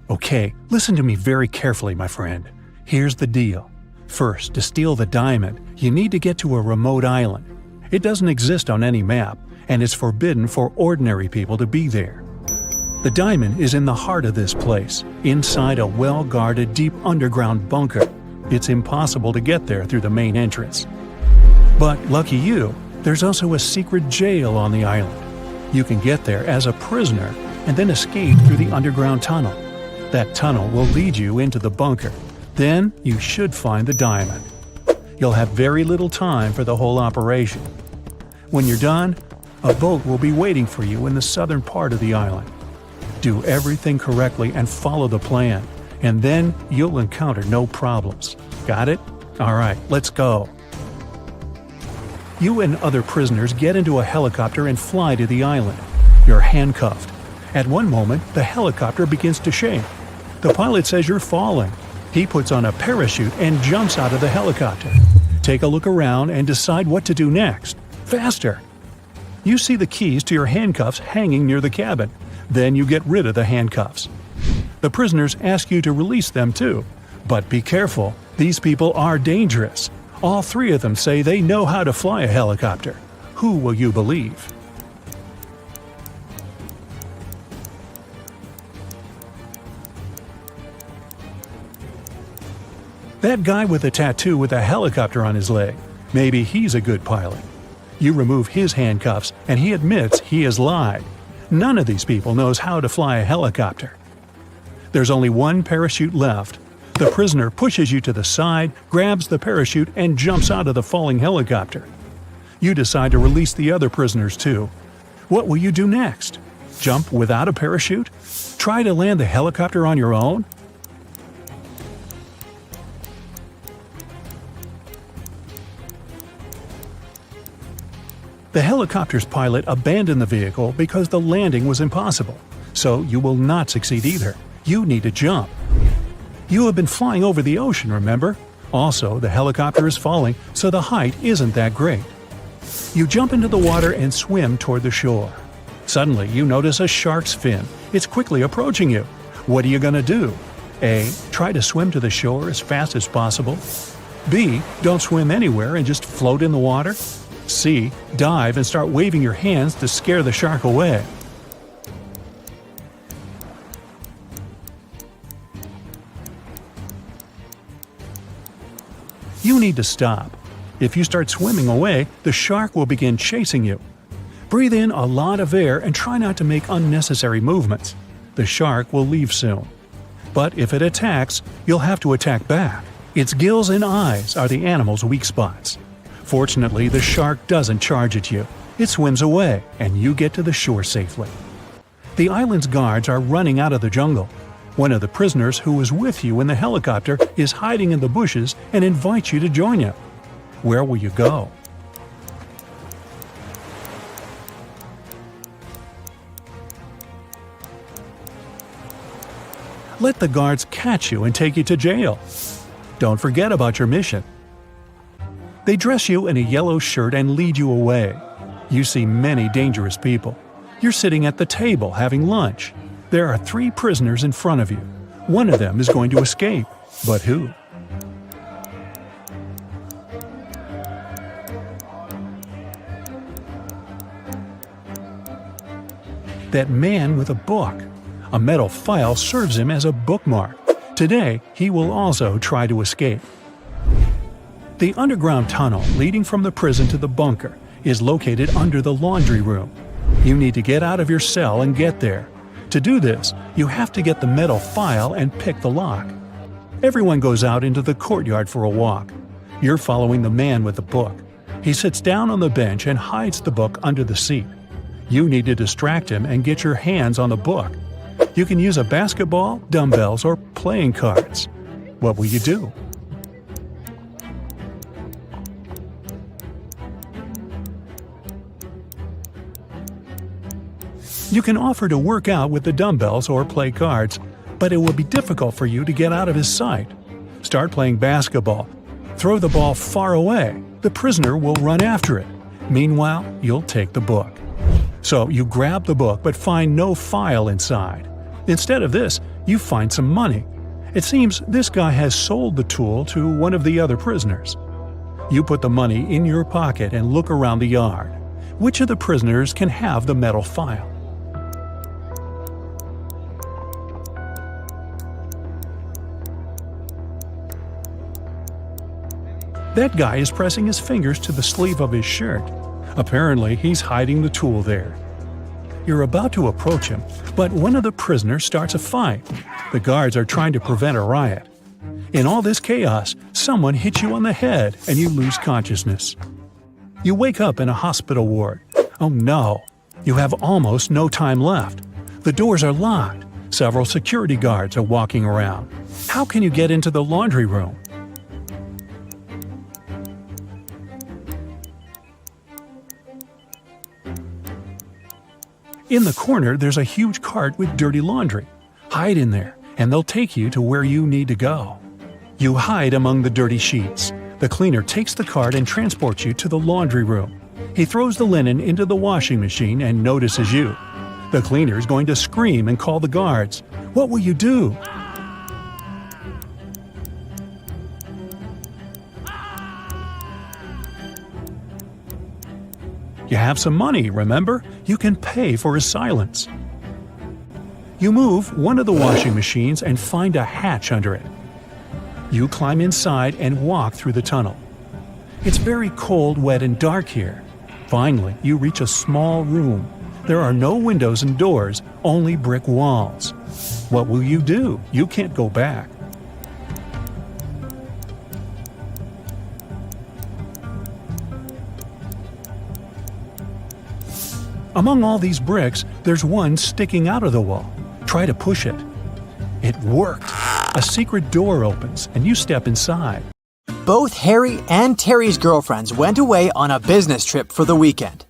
Okay, listen to me very carefully, my friend. Here's the deal. First, to steal the diamond, you need to get to a remote island. It doesn't exist on any map, and it's forbidden for ordinary people to be there. The diamond is in the heart of this place, inside a well-guarded deep underground bunker. It's impossible to get there through the main entrance. But lucky you, there's also a secret jail on the island. You can get there as a prisoner and then escape through the underground tunnel. That tunnel will lead you into the bunker. Then you should find the diamond. You'll have very little time for the whole operation. When you're done, a boat will be waiting for you in the southern part of the island. Do everything correctly and follow the plan, and then you'll encounter no problems. Got it? Alright, let's go. You and other prisoners get into a helicopter and fly to the island. You're handcuffed. At one moment, the helicopter begins to shake. The pilot says you're falling. He puts on a parachute and jumps out of the helicopter. Take a look around and decide what to do next. Faster! You see the keys to your handcuffs hanging near the cabin. Then you get rid of the handcuffs. The prisoners ask you to release them too. But be careful, these people are dangerous. All 3 of them say they know how to fly a helicopter. Who will you believe? That guy with a tattoo with a helicopter on his leg. Maybe he's a good pilot. You remove his handcuffs and he admits he has lied. None of these people knows how to fly a helicopter. There's only one parachute left. The prisoner pushes you to the side, grabs the parachute, and jumps out of the falling helicopter. You decide to release the other prisoners too. What will you do next? Jump without a parachute? Try to land the helicopter on your own? The helicopter's pilot abandoned the vehicle because the landing was impossible. So you will not succeed either. You need to jump. You have been flying over the ocean, remember? Also, the helicopter is falling, so the height isn't that great. You jump into the water and swim toward the shore. Suddenly, you notice a shark's fin. It's quickly approaching you. What are you going to do? A. Try to swim to the shore as fast as possible. B. Don't swim anywhere and just float in the water. C. Dive and start waving your hands to scare the shark away. You need to stop. If you start swimming away, the shark will begin chasing you. Breathe in a lot of air and try not to make unnecessary movements. The shark will leave soon. But if it attacks, you'll have to attack back. Its gills and eyes are the animal's weak spots. Fortunately, the shark doesn't charge at you. It swims away, and you get to the shore safely. The island's guards are running out of the jungle. One of the prisoners who was with you in the helicopter is hiding in the bushes and invites you to join him. Where will you go? Let the guards catch you and take you to jail. Don't forget about your mission. They dress you in a yellow shirt and lead you away. You see many dangerous people. You're sitting at the table having lunch. There are 3 prisoners in front of you. One of them is going to escape. But who? That man with a book. A metal file serves him as a bookmark. Today, he will also try to escape. The underground tunnel leading from the prison to the bunker is located under the laundry room. You need to get out of your cell and get there. To do this, you have to get the metal file and pick the lock. Everyone goes out into the courtyard for a walk. You're following the man with the book. He sits down on the bench and hides the book under the seat. You need to distract him and get your hands on the book. You can use a basketball, dumbbells, or playing cards. What will you do? You can offer to work out with the dumbbells or play cards, but it will be difficult for you to get out of his sight. Start playing basketball. Throw the ball far away. The prisoner will run after it. Meanwhile, you'll take the book. So you grab the book but find no file inside. Instead of this, you find some money. It seems this guy has sold the tool to one of the other prisoners. You put the money in your pocket and look around the yard. Which of the prisoners can have the metal file? That guy is pressing his fingers to the sleeve of his shirt. Apparently, he's hiding the tool there. You're about to approach him, but one of the prisoners starts a fight. The guards are trying to prevent a riot. In all this chaos, someone hits you on the head and you lose consciousness. You wake up in a hospital ward. Oh no! You have almost no time left. The doors are locked. Several security guards are walking around. How can you get into the laundry room? In the corner, there's a huge cart with dirty laundry. Hide in there, and they'll take you to where you need to go. You hide among the dirty sheets. The cleaner takes the cart and transports you to the laundry room. He throws the linen into the washing machine and notices you. The cleaner is going to scream and call the guards. What will you do? You have some money, remember? You can pay for his silence. You move one of the washing machines and find a hatch under it. You climb inside and walk through the tunnel. It's very cold, wet, and dark here. Finally, you reach a small room. There are no windows and doors, only brick walls. What will you do? You can't go back. Among all these bricks, there's one sticking out of the wall. Try to push it. It worked. A secret door opens, and you step inside. Both Harry and Terry's girlfriends went away on a business trip for the weekend.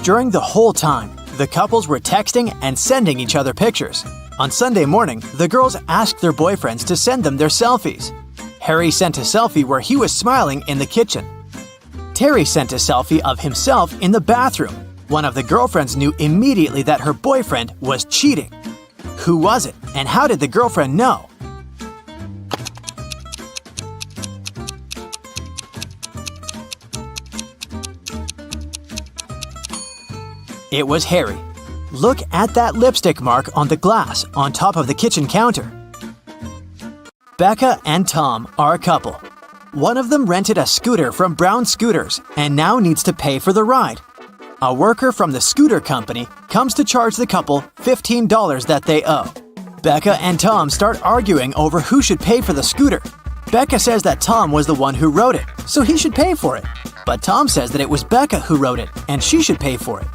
During the whole time, the couples were texting and sending each other pictures. On Sunday morning, the girls asked their boyfriends to send them their selfies. Harry sent a selfie where he was smiling in the kitchen. Terry sent a selfie of himself in the bathroom. One of the girlfriends knew immediately that her boyfriend was cheating. Who was it, and how did the girlfriend know? It was Harry. Look at that lipstick mark on the glass on top of the kitchen counter. Becca and Tom are a couple. One of them rented a scooter from Brown Scooters and now needs to pay for the ride. A worker from the scooter company comes to charge the couple $15 that they owe. Becca and Tom start arguing over who should pay for the scooter. Becca says that Tom was the one who wrote it, so he should pay for it. But Tom says that it was Becca who wrote it and she should pay for it.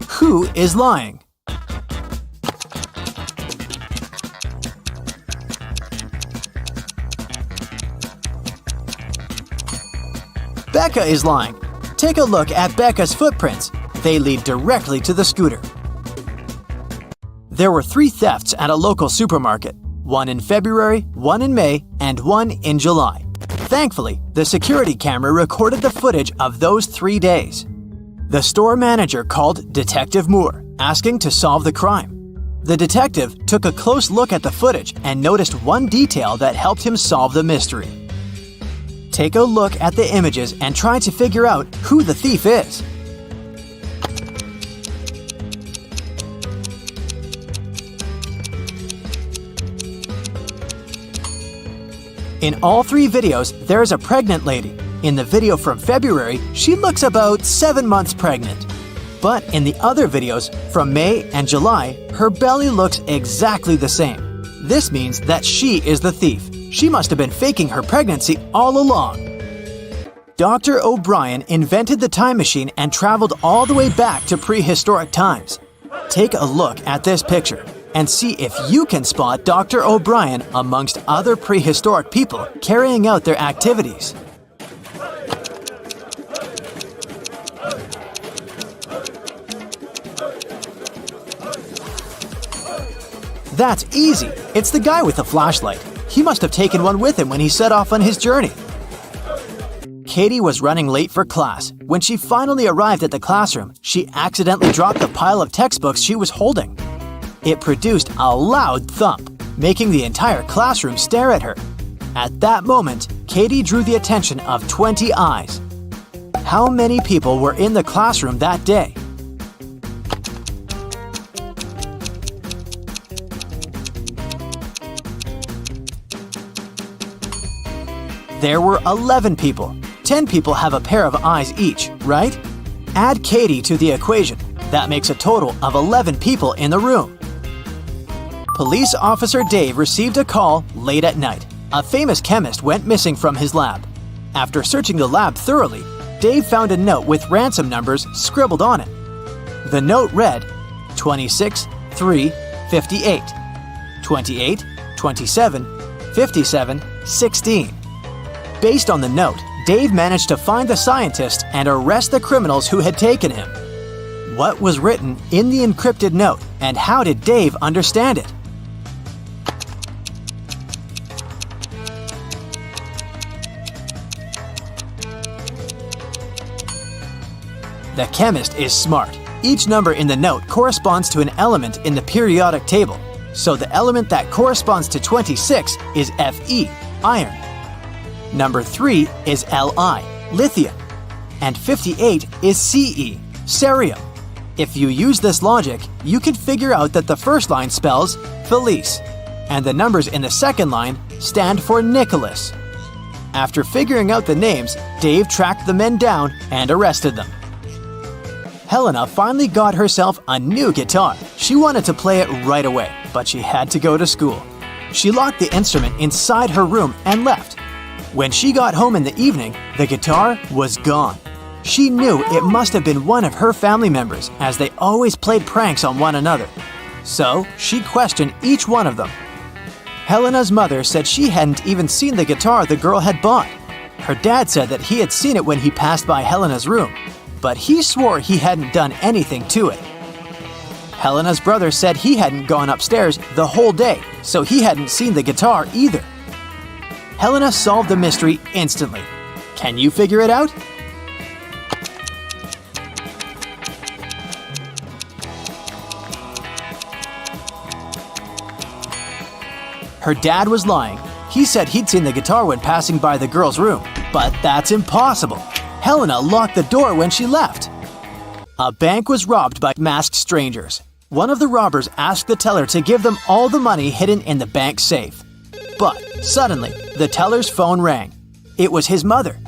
Who is lying? Becca is lying. Take a look at Becca's footprints. They lead directly to the scooter. There were 3 thefts at a local supermarket. One in February, one in May, and one in July. Thankfully, the security camera recorded the footage of those 3 days. The store manager called Detective Moore, asking to solve the crime. The detective took a close look at the footage and noticed one detail that helped him solve the mystery. Take a look at the images and try to figure out who the thief is. In all 3 videos, there is a pregnant lady. In the video from February, she looks about 7 months pregnant. But in the other videos, from May and July, her belly looks exactly the same. This means that she is the thief. She must have been faking her pregnancy all along. Dr. O'Brien invented the time machine and traveled all the way back to prehistoric times. Take a look at this picture and see if you can spot Dr. O'Brien amongst other prehistoric people carrying out their activities. That's easy. It's the guy with the flashlight. He must have taken one with him when he set off on his journey. Katie was running late for class. When she finally arrived at the classroom, she accidentally dropped the pile of textbooks she was holding. It produced a loud thump, making the entire classroom stare at her. At that moment, Katie drew the attention of 20 eyes. How many people were in the classroom that day? There were 11 people. 10 people have a pair of eyes each, right? Add Katie to the equation. That makes a total of 11 people in the room. Police officer Dave received a call late at night. A famous chemist went missing from his lab. After searching the lab thoroughly, Dave found a note with ransom numbers scribbled on it. The note read 26 3 58, 28 27 57 16. Based on the note, Dave managed to find the scientist and arrest the criminals who had taken him. What was written in the encrypted note, and how did Dave understand it? The chemist is smart. Each number in the note corresponds to an element in the periodic table. So the element that corresponds to 26 is Fe, iron. Number 3 is Li, lithium. And 58 is Ce, cerium. If you use this logic, you can figure out that the first line spells Felice, and the numbers in the second line stand for Nicholas. After figuring out the names, Dave tracked the men down and arrested them. Helena finally got herself a new guitar. She wanted to play it right away, but she had to go to school. She locked the instrument inside her room and left. When she got home in the evening, the guitar was gone. She knew it must have been one of her family members, as they always played pranks on one another. So she questioned each one of them. Helena's mother said she hadn't even seen the guitar the girl had bought. Her dad said that he had seen it when he passed by Helena's room, but he swore he hadn't done anything to it. Helena's brother said he hadn't gone upstairs the whole day, so he hadn't seen the guitar either. Helena solved the mystery instantly. Can you figure it out? Her dad was lying. He said he'd seen the guitar when passing by the girl's room, but that's impossible. Helena locked the door when she left. A bank was robbed by masked strangers. One of the robbers asked the teller to give them all the money hidden in the bank safe. But suddenly, the teller's phone rang. It was his mother.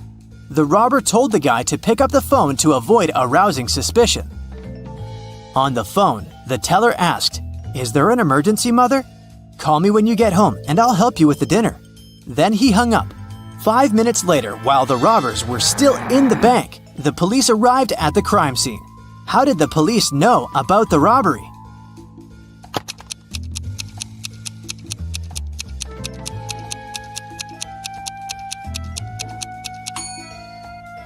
The robber told the guy to pick up the phone to avoid arousing suspicion. On the phone, the teller asked, "Is there an emergency, Mother? Call me when you get home and I'll help you with the dinner." Then he hung up. 5 minutes later, while the robbers were still in the bank, the police arrived at the crime scene. How did the police know about the robbery?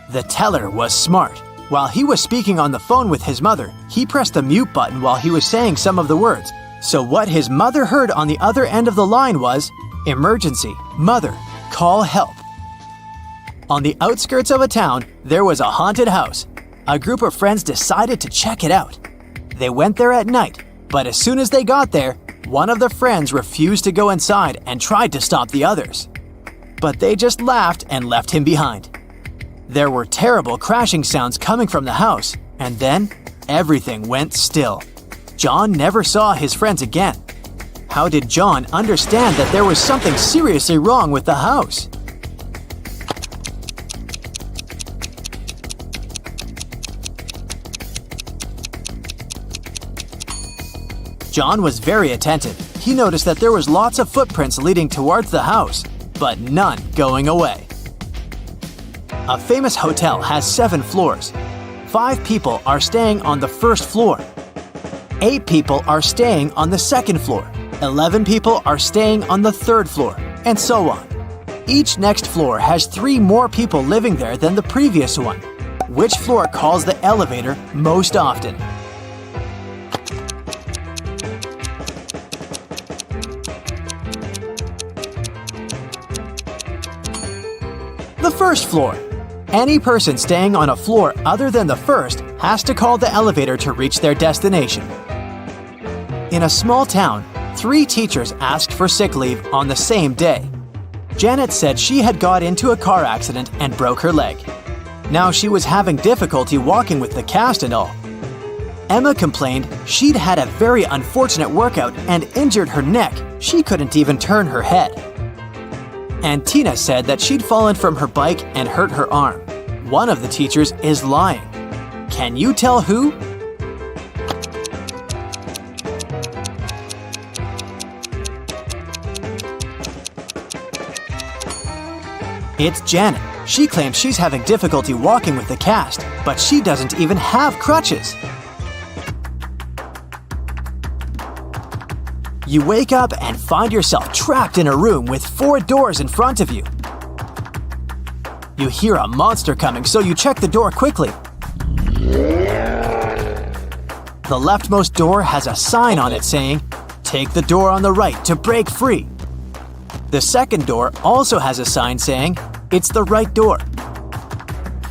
The teller was smart. While he was speaking on the phone with his mother, he pressed the mute button while he was saying some of the words. So what his mother heard on the other end of the line was, "Emergency, Mother, call help." On the outskirts of a town, there was a haunted house. A group of friends decided to check it out. They went there at night, but as soon as they got there, one of the friends refused to go inside and tried to stop the others. But they just laughed and left him behind. There were terrible crashing sounds coming from the house, and then everything went still. John never saw his friends again. How did John understand that there was something seriously wrong with the house? John was very attentive. He noticed that there was lots of footprints leading towards the house, but none going away. A famous hotel has 7 floors. 5 people are staying on the first floor. 8 people are staying on the second floor. 11 people are staying on the third floor, and so on. Each next floor has 3 more people living there than the previous one. Which floor calls the elevator most often? The first floor. Any person staying on a floor other than the first has to call the elevator to reach their destination. In a small town, 3 teachers asked for sick leave on the same day. Janet said she had got into a car accident and broke her leg. Now she was having difficulty walking with the cast and all. Emma complained she'd had a very unfortunate workout and injured her neck. She couldn't even turn her head. And Tina said that she'd fallen from her bike and hurt her arm. One of the teachers is lying. Can you tell who? It's Janet. She claims she's having difficulty walking with the cast, but she doesn't even have crutches. You wake up and find yourself trapped in a room with 4 doors in front of you. You hear a monster coming, so you check the door quickly. The leftmost door has a sign on it saying, "Take the door on the right to break free." The second door also has a sign saying, "It's the right door."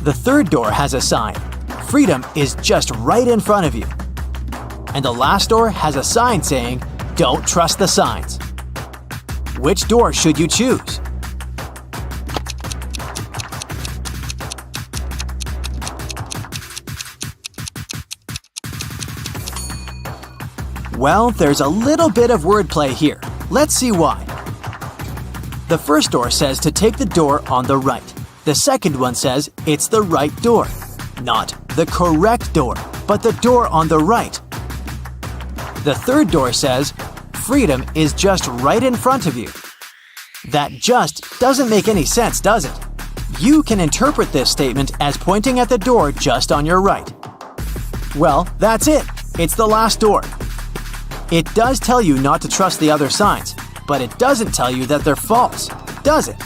The third door has a sign, "Freedom is just right in front of you." And the last door has a sign saying, "Don't trust the signs." Which door should you choose? Well, there's a little bit of wordplay here. Let's see why. The first door says to take the door on the right. The second one says it's the right door. Not the correct door, but the door on the right. The third door says, "Freedom is just right in front of you." That just doesn't make any sense, does it? You can interpret this statement as pointing at the door just on your right. Well, that's it. It's the last door. It does tell you not to trust the other signs, but it doesn't tell you that they're false, does it?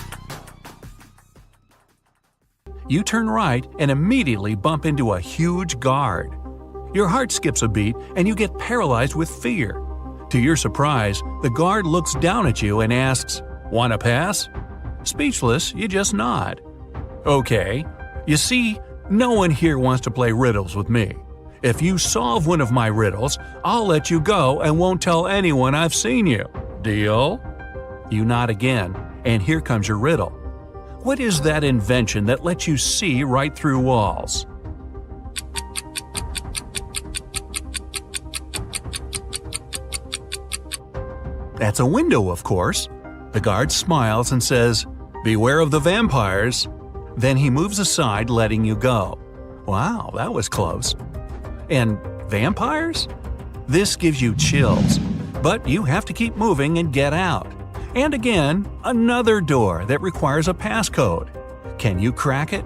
You turn right and immediately bump into a huge guard. Your heart skips a beat and you get paralyzed with fear. To your surprise, the guard looks down at you and asks, "Want to pass?" Speechless, you just nod. Okay, you see, no one here wants to play riddles with me. If you solve one of my riddles, I'll let you go and won't tell anyone I've seen you. Deal? You nod again, and here comes your riddle. What is that invention that lets you see right through walls? That's a window, of course. The guard smiles and says, "Beware of the vampires." Then he moves aside, letting you go. Wow, that was close. And vampires? This gives you chills, but you have to keep moving and get out. And again, another door that requires a passcode. Can you crack it?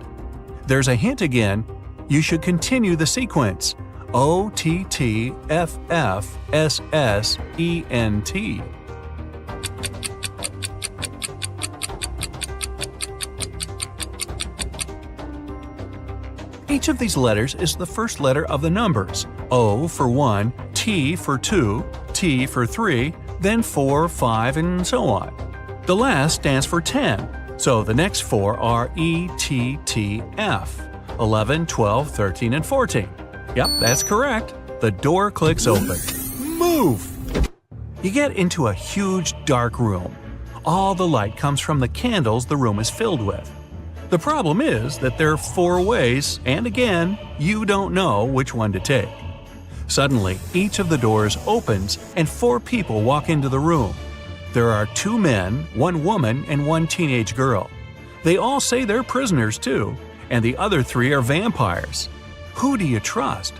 There's a hint again. You should continue the sequence. OTTFFSSENT. Each of these letters is the first letter of the numbers. O for 1, T for 2, T for 3, then 4, 5, and so on. The last stands for 10, so the next 4 are ETTF, 11, 12, 13, and 14. Yep, that's correct. The door clicks open. Move! You get into a huge dark room. All the light comes from the candles the room is filled with. The problem is that there are 4 ways, and again, you don't know which one to take. Suddenly, each of the doors opens and 4 people walk into the room. There are 2 men, 1 woman, and 1 teenage girl. They all say they're prisoners too, and the other 3 are vampires. Who do you trust?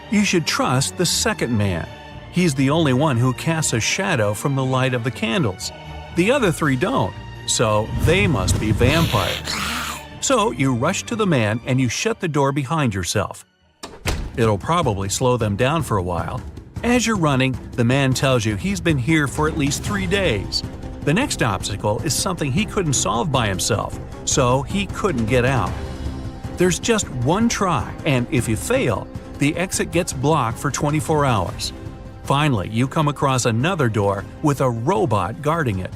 You should trust the second man. He's the only one who casts a shadow from the light of the candles. The other 3 don't, so they must be vampires. So you rush to the man and you shut the door behind yourself. It'll probably slow them down for a while. As you're running, the man tells you he's been here for at least 3 days. The next obstacle is something he couldn't solve by himself, so he couldn't get out. There's just one try, and if you fail, the exit gets blocked for 24 hours. Finally, you come across another door with a robot guarding it.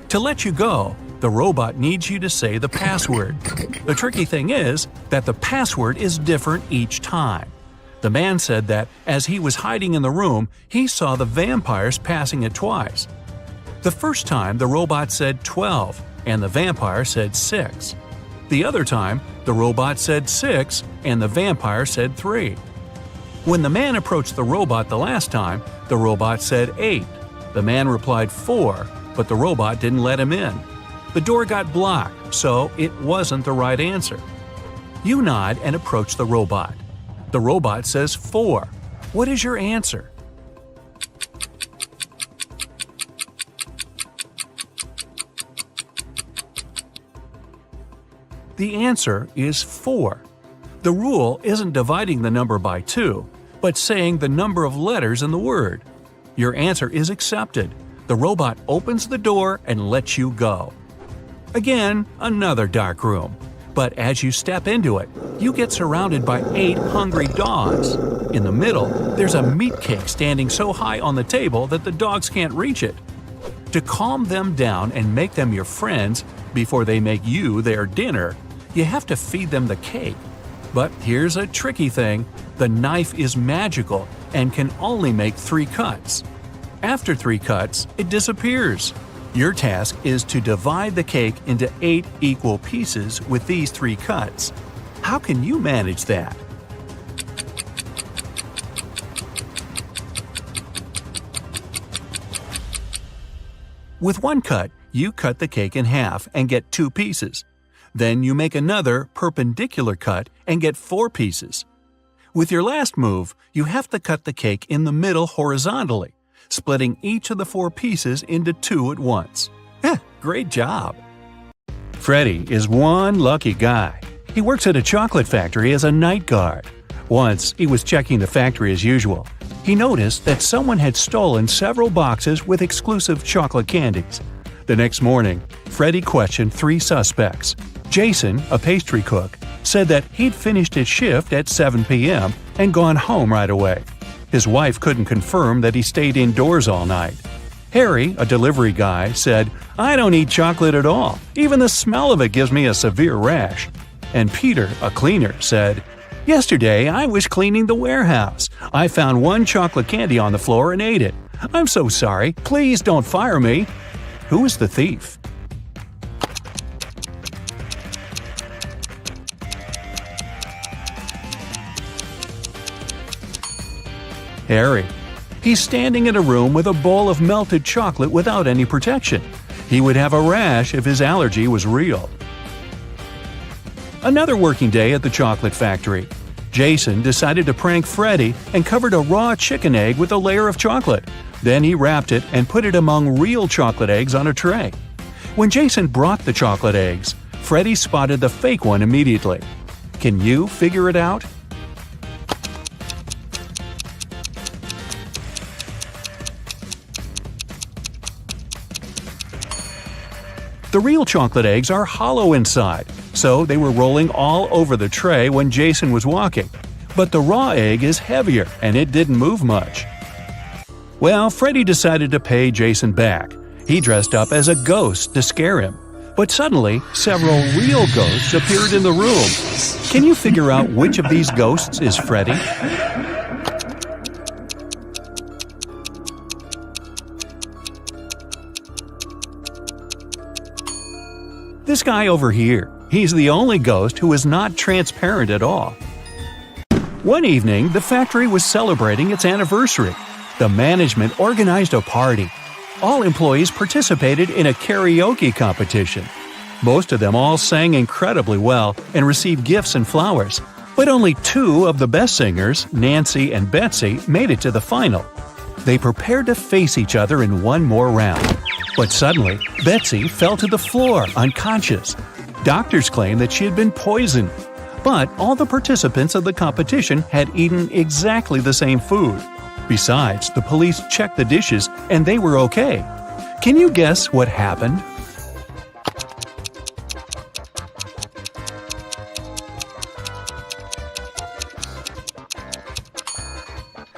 To let you go, the robot needs you to say the password. The tricky thing is that the password is different each time. The man said that as he was hiding in the room, he saw the vampires passing it twice. The first time, the robot said 12, and the vampire said 6. The other time, the robot said 6, and the vampire said 3. When the man approached the robot the last time, the robot said 8. The man replied 4, but the robot didn't let him in. The door got blocked, so it wasn't the right answer. You nod and approach the robot. The robot says 4. What is your answer? The answer is 4. The rule isn't dividing the number by 2, but saying the number of letters in the word. Your answer is accepted. The robot opens the door and lets you go. Again, another dark room. But as you step into it, you get surrounded by 8 hungry dogs. In the middle, there's a meat cake standing so high on the table that the dogs can't reach it. To calm them down and make them your friends before they make you their dinner, you have to feed them the cake. But here's a tricky thing. The knife is magical and can only make 3 cuts. After 3 cuts, it disappears. Your task is to divide the cake into 8 equal pieces with these 3 cuts. How can you manage that? With 1 cut, you cut the cake in half and get 2 pieces. Then you make another perpendicular cut and get 4 pieces. With your last move, you have to cut the cake in the middle horizontally, splitting each of the 4 pieces into 2 at once. Great job! Freddy is one lucky guy. He works at a chocolate factory as a night guard. Once, he was checking the factory as usual. He noticed that someone had stolen several boxes with exclusive chocolate candies. The next morning, Freddy questioned 3 suspects. Jason, a pastry cook, said that he'd finished his shift at 7 p.m. and gone home right away. His wife couldn't confirm that he stayed indoors all night. Harry, a delivery guy, said, "I don't eat chocolate at all. Even the smell of it gives me a severe rash." And Peter, a cleaner, said, "Yesterday I was cleaning the warehouse. I found one chocolate candy on the floor and ate it. I'm so sorry. Please don't fire me." Who is the thief? Harry. He's standing in a room with a bowl of melted chocolate without any protection. He would have a rash if his allergy was real. Another working day at the chocolate factory. Jason decided to prank Freddy and covered a raw chicken egg with a layer of chocolate. Then he wrapped it and put it among real chocolate eggs on a tray. When Jason brought the chocolate eggs, Freddy spotted the fake one immediately. Can you figure it out? The real chocolate eggs are hollow inside, so they were rolling all over the tray when Jason was walking. But the raw egg is heavier, and it didn't move much. Well, Freddy decided to pay Jason back. He dressed up as a ghost to scare him. But suddenly, several real ghosts appeared in the room. Can you figure out which of these ghosts is Freddy? This guy over here. He's the only ghost who is not transparent at all. One evening, the factory was celebrating its anniversary. The management organized a party. All employees participated in a karaoke competition. Most of them all sang incredibly well and received gifts and flowers. But only two of the best singers, Nancy and Betsy, made it to the final. They prepared to face each other in one more round. But suddenly, Betsy fell to the floor, unconscious. Doctors claimed that she had been poisoned. But all the participants of the competition had eaten exactly the same food. Besides, the police checked the dishes and they were okay. Can you guess what happened?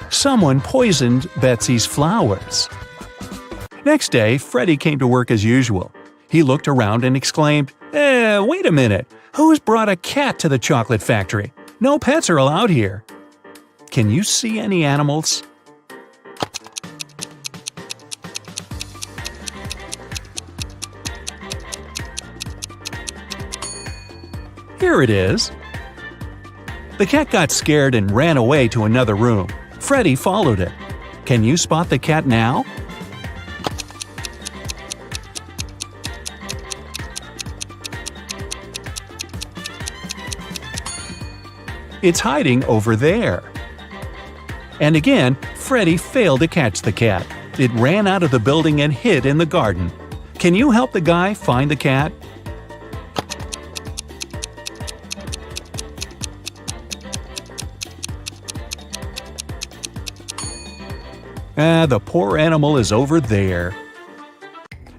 Someone poisoned Betsy's flowers. Next day, Freddy came to work as usual. He looked around and exclaimed, wait a minute, who's brought a cat to the chocolate factory? No pets are allowed here. Can you see any animals? Here it is. The cat got scared and ran away to another room. Freddy followed it. Can you spot the cat now? It's hiding over there. And again, Freddy failed to catch the cat. It ran out of the building and hid in the garden. Can you help the guy find the cat? The poor animal is over there.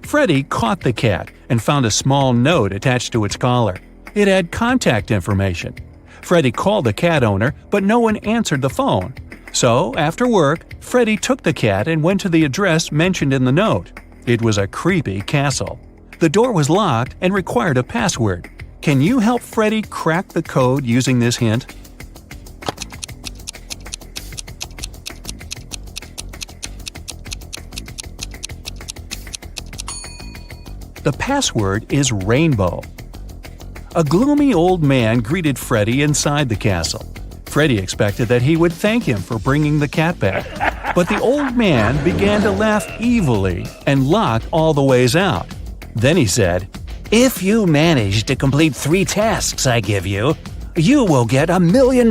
Freddy caught the cat and found a small note attached to its collar. It had contact information. Freddy called the cat owner, but no one answered the phone. So, after work, Freddy took the cat and went to the address mentioned in the note. It was a creepy castle. The door was locked and required a password. Can you help Freddy crack the code using this hint? The password is rainbow. A gloomy old man greeted Freddy inside the castle. Freddy expected that he would thank him for bringing the cat back. But the old man began to laugh evilly and locked all the ways out. Then he said, "If you manage to complete 3 tasks I give you, you will get $1 million.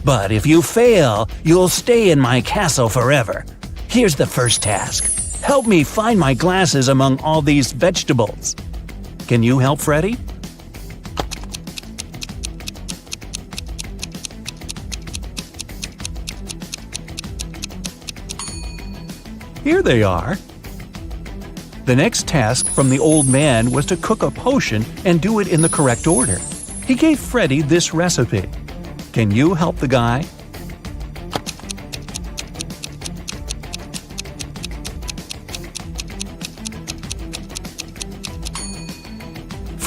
But if you fail, you'll stay in my castle forever. Here's the first task. Help me find my glasses among all these vegetables." Can you help Freddy? Here they are. The next task from the old man was to cook a potion and do it in the correct order. He gave Freddy this recipe. Can you help the guy?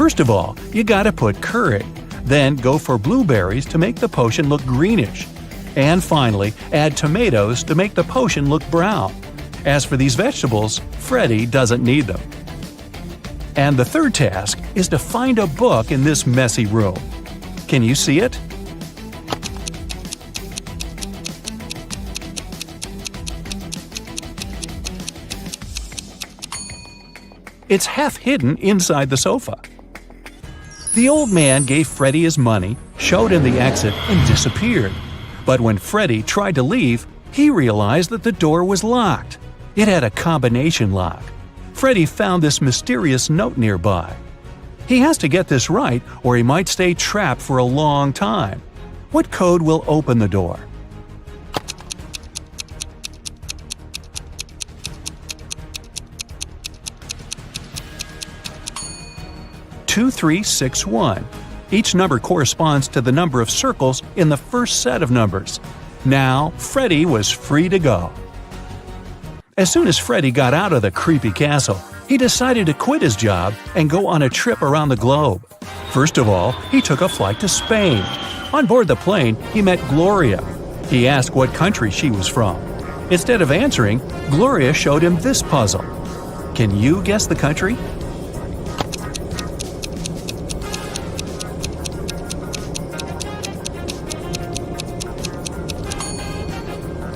First of all, you gotta put curry. Then go for blueberries to make the potion look greenish. And finally, add tomatoes to make the potion look brown. As for these vegetables, Freddy doesn't need them. And the third task is to find a book in this messy room. Can you see it? It's half hidden inside the sofa. The old man gave Freddy his money, showed him the exit, and disappeared. But when Freddy tried to leave, he realized that the door was locked. It had a combination lock. Freddy found this mysterious note nearby. He has to get this right or he might stay trapped for a long time. What code will open the door? "2361. Each number corresponds to the number of circles in the first set of numbers. Now, Freddy was free to go. As soon as Freddy got out of the creepy castle, he decided to quit his job and go on a trip around the globe. First of all, he took a flight to Spain. On board the plane, he met Gloria. He asked what country she was from. Instead of answering, Gloria showed him this puzzle. Can you guess the country?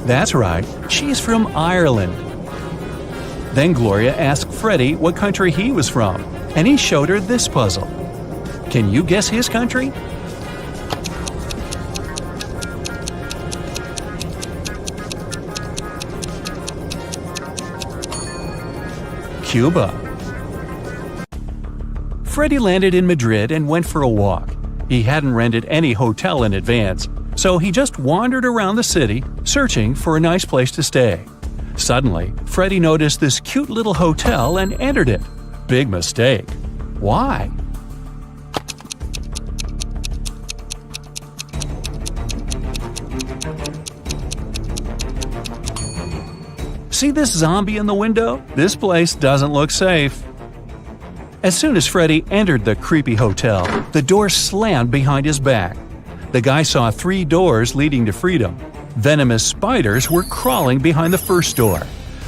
That's right, she's from Ireland. Then Gloria asked Freddy what country he was from, and he showed her this puzzle. Can you guess his country? Cuba. Freddy landed in Madrid and went for a walk. He hadn't rented any hotel in advance, so he just wandered around the city, searching for a nice place to stay. Suddenly, Freddy noticed this cute little hotel and entered it. Big mistake. Why? See this zombie in the window? This place doesn't look safe. As soon as Freddy entered the creepy hotel, the door slammed behind his back. The guy saw 3 doors leading to freedom. Venomous spiders were crawling behind the first door.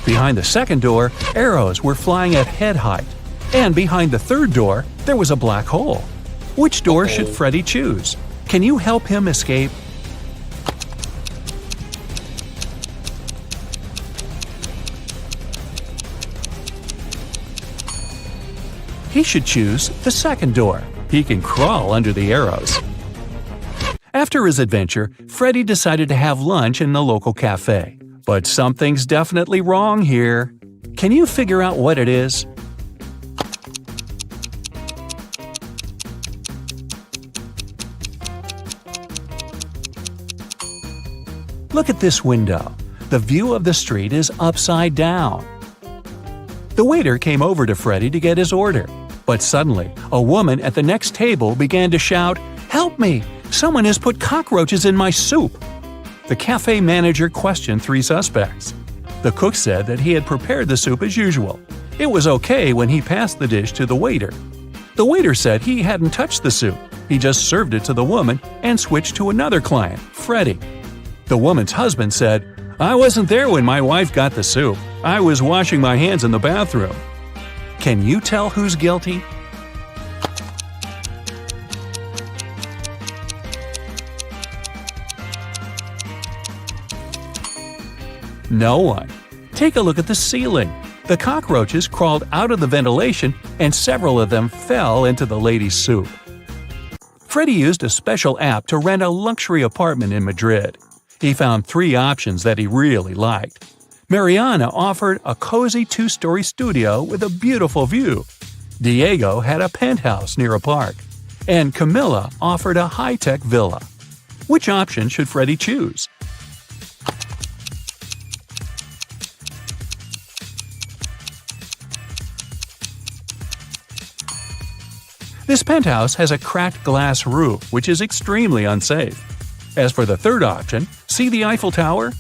Behind the second door, arrows were flying at head height. And behind the third door, there was a black hole. Which door should Freddy choose? Can you help him escape? He should choose the second door. He can crawl under the arrows. After his adventure, Freddy decided to have lunch in the local cafe. But something's definitely wrong here. Can you figure out what it is? Look at this window. The view of the street is upside down. The waiter came over to Freddy to get his order. But suddenly, a woman at the next table began to shout, "Help me! Someone has put cockroaches in my soup!" The cafe manager questioned 3 suspects. The cook said that he had prepared the soup as usual. It was okay when he passed the dish to the waiter. The waiter said he hadn't touched the soup. He just served it to the woman and switched to another client, Freddy. The woman's husband said, "I wasn't there when my wife got the soup. I was washing my hands in the bathroom." Can you tell who's guilty? No one. Take a look at the ceiling. The cockroaches crawled out of the ventilation and several of them fell into the lady's soup. Freddy used a special app to rent a luxury apartment in Madrid. He found 3 options that he really liked. Mariana offered a cozy 2-story studio with a beautiful view. Diego had a penthouse near a park. And Camilla offered a high-tech villa. Which option should Freddy choose? This penthouse has a cracked glass roof, which is extremely unsafe. As for the third option, see the Eiffel Tower?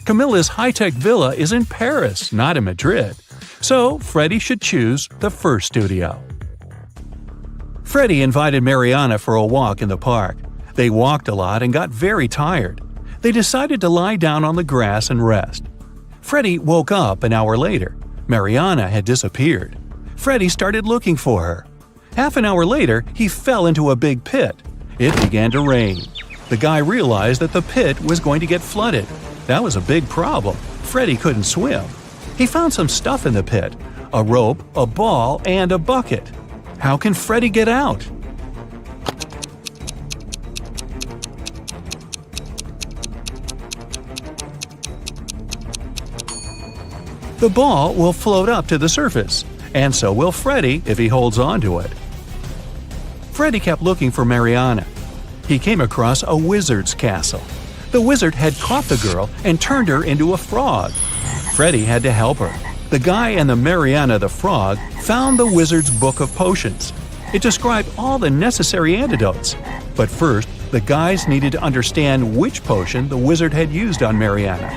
Camilla's high-tech villa is in Paris, not in Madrid. So, Freddy should choose the first studio. Freddie invited Mariana for a walk in the park. They walked a lot and got very tired. They decided to lie down on the grass and rest. Freddie woke up an hour later. Mariana had disappeared. Freddie started looking for her. Half an hour later, he fell into a big pit. It began to rain. The guy realized that the pit was going to get flooded. That was a big problem. Freddie couldn't swim. He found some stuff in the pit: a rope, a ball, and a bucket. How can Freddie get out? The ball will float up to the surface, and so will Freddie if he holds on to it. Freddie kept looking for Mariana. He came across a wizard's castle. The wizard had caught the girl and turned her into a frog. Freddie had to help her. The guy and the Mariana the frog found the wizard's book of potions. It described all the necessary antidotes. But first, the guys needed to understand which potion the wizard had used on Mariana.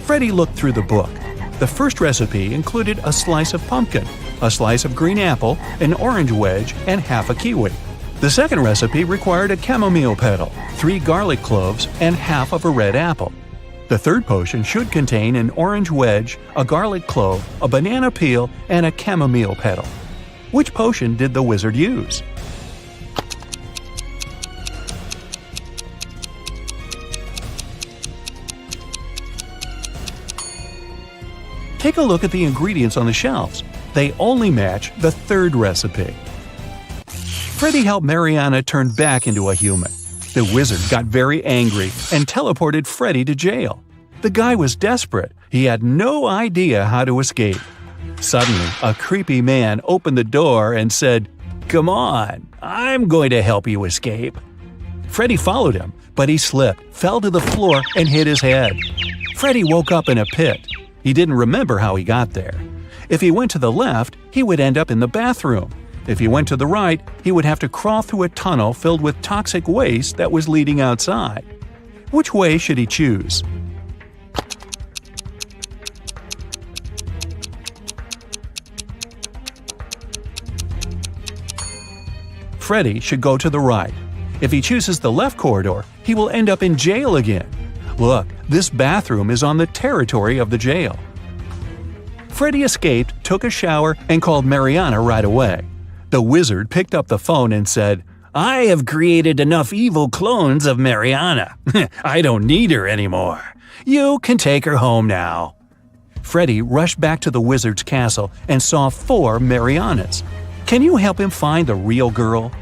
Freddie looked through the book. The first recipe included a slice of pumpkin, a slice of green apple, an orange wedge, and half a kiwi. The second recipe required a chamomile petal, 3 garlic cloves, and half of a red apple. The third potion should contain an orange wedge, a garlic clove, a banana peel, and a chamomile petal. Which potion did the wizard use? Take a look at the ingredients on the shelves. They only match the third recipe. Freddie helped Mariana turn back into a human. The wizard got very angry and teleported Freddie to jail. The guy was desperate. He had no idea how to escape. Suddenly, a creepy man opened the door and said, "Come on, I'm going to help you escape." Freddie followed him, but he slipped, fell to the floor, and hit his head. Freddie woke up in a pit. He didn't remember how he got there. If he went to the left, he would end up in the bathroom. If he went to the right, he would have to crawl through a tunnel filled with toxic waste that was leading outside. Which way should he choose? Freddie should go to the right. If he chooses the left corridor, he will end up in jail again. Look, this bathroom is on the territory of the jail. Freddie escaped, took a shower, and called Mariana right away. The wizard picked up the phone and said, "I have created enough evil clones of Mariana. I don't need her anymore. You can take her home now." Freddie rushed back to the wizard's castle and saw 4 Marianas. Can you help him find the real girl?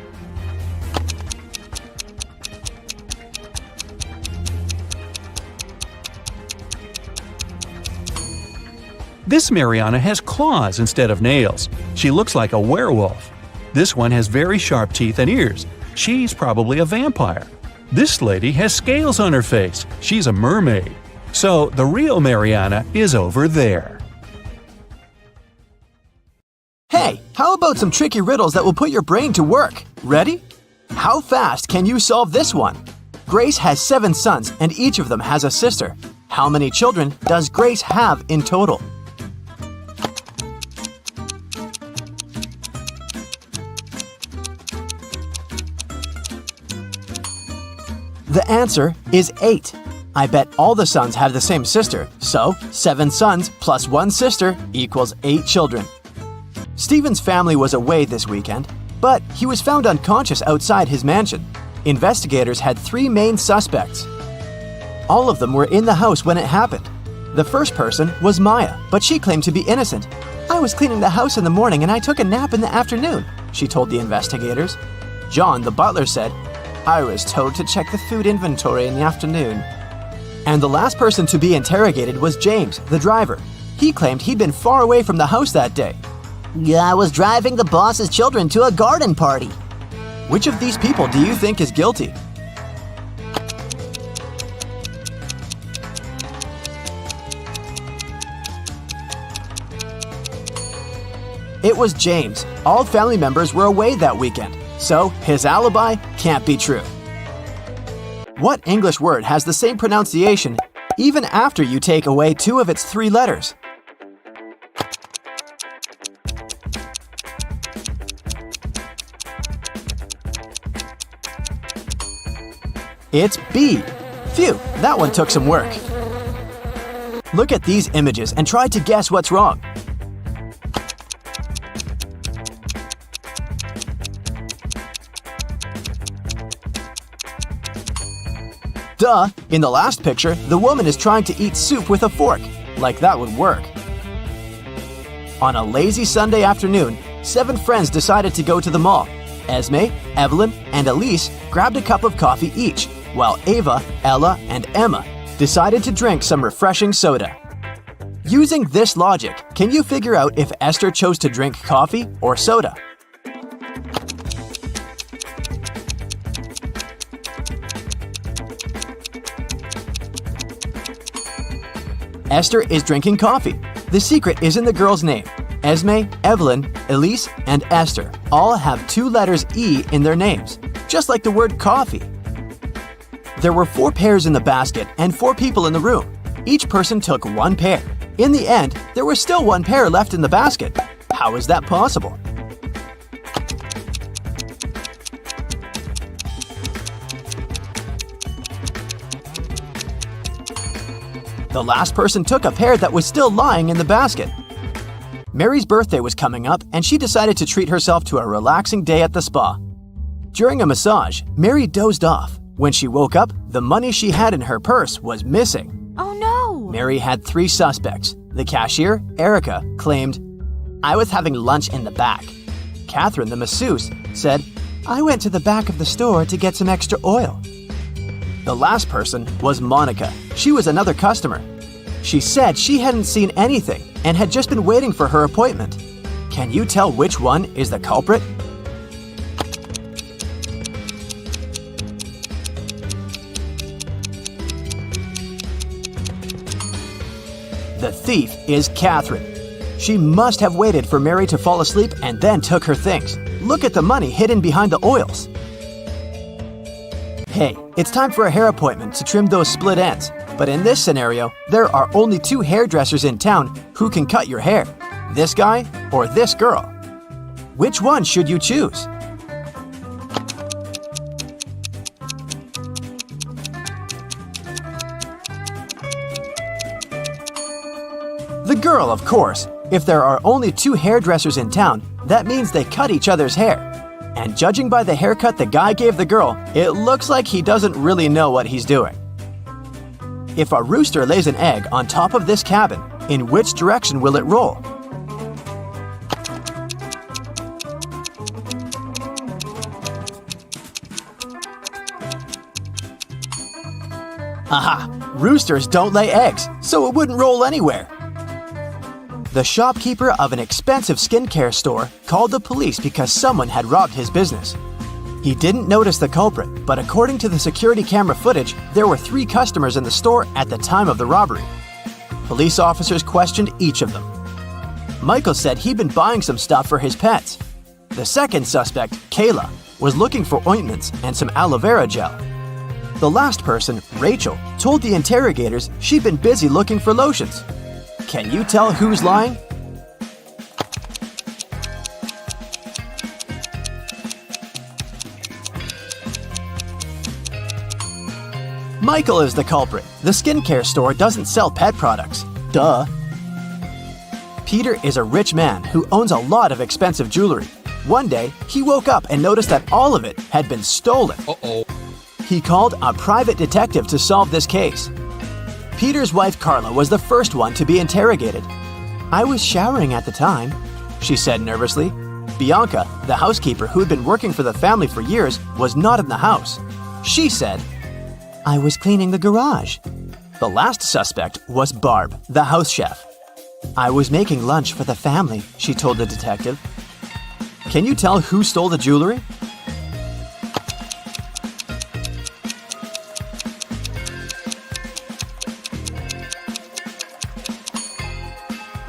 This Mariana has claws instead of nails. She looks like a werewolf. This one has very sharp teeth and ears. She's probably a vampire. This lady has scales on her face. She's a mermaid. So the real Mariana is over there. Hey, how about some tricky riddles that will put your brain to work? Ready? How fast can you solve this one? Grace has 7 sons and each of them has a sister. How many children does Grace have in total? The answer is 8. I bet all the sons have the same sister, so 7 sons plus 1 sister equals 8 children. Stephen's family was away this weekend, but he was found unconscious outside his mansion. Investigators had 3 main suspects. All of them were in the house when it happened. The first person was Maya, but she claimed to be innocent. "I was cleaning the house in the morning and I took a nap in the afternoon," she told the investigators. John, the butler, said, "I was told to check the food inventory in the afternoon." And the last person to be interrogated was James, the driver. He claimed he'd been far away from the house that day. "I was driving the boss's children to a garden party." Which of these people do you think is guilty? It was James. All family members were away that weekend, so his alibi can't be true. What English word has the same pronunciation even after you take away 2 of its 3 letters? It's B. Phew, that one took some work. Look at these images and try to guess what's wrong. Duh! In the last picture, the woman is trying to eat soup with a fork. Like that would work. On a lazy Sunday afternoon, 7 friends decided to go to the mall. Esme, Evelyn, and Elise grabbed a cup of coffee each, while Ava, Ella, and Emma decided to drink some refreshing soda. Using this logic, can you figure out if Esther chose to drink coffee or soda? Esther is drinking coffee. The secret is in the girl's name. Esme, Evelyn, Elise, and Esther all have 2 letters E in their names, just like the word coffee. There were 4 pairs in the basket and 4 people in the room. Each person took 1 pair. In the end, there was still 1 pair left in the basket. How is that possible? The last person took a pair that was still lying in the basket. Mary's birthday was coming up, and she decided to treat herself to a relaxing day at the spa. During a massage, Mary dozed off. When she woke up, the money she had in her purse was missing. Oh no! Mary had 3 suspects. The cashier, Erica, claimed, "I was having lunch in the back." Catherine, the masseuse, said, "I went to the back of the store to get some extra oil." The last person was Monica. She was another customer. She said she hadn't seen anything and had just been waiting for her appointment. Can you tell which one is the culprit? The thief is Catherine. She must have waited for Mary to fall asleep and then took her things. Look at the money hidden behind the oils. Hey, it's time for a hair appointment to trim those split ends. But in this scenario, there are only 2 hairdressers in town who can cut your hair. This guy or this girl. Which one should you choose? The girl, of course. If there are only 2 hairdressers in town, that means they cut each other's hair. And judging by the haircut the guy gave the girl, it looks like he doesn't really know what he's doing. If a rooster lays an egg on top of this cabin, in which direction will it roll? Aha! Roosters don't lay eggs, so it wouldn't roll anywhere. The shopkeeper of an expensive skincare store called the police because someone had robbed his business. He didn't notice the culprit, but according to the security camera footage, there were 3 customers in the store at the time of the robbery. Police officers questioned each of them. Michael said he'd been buying some stuff for his pets. The second suspect, Kayla, was looking for ointments and some aloe vera gel. The last person, Rachel, told the interrogators she'd been busy looking for lotions. Can you tell who's lying? Michael is the culprit. The skincare store doesn't sell pet products. Duh. Peter is a rich man who owns a lot of expensive jewelry. One day, he woke up and noticed that all of it had been stolen. Uh-oh. He called a private detective to solve this case. Peter's wife Carla was the first one to be interrogated. "I was showering at the time," she said nervously. Bianca, the housekeeper who'd been working for the family for years, was not in the house. She said, "I was cleaning the garage." The last suspect was Barb, the house chef. "I was making lunch for the family," she told the detective. Can you tell who stole the jewelry?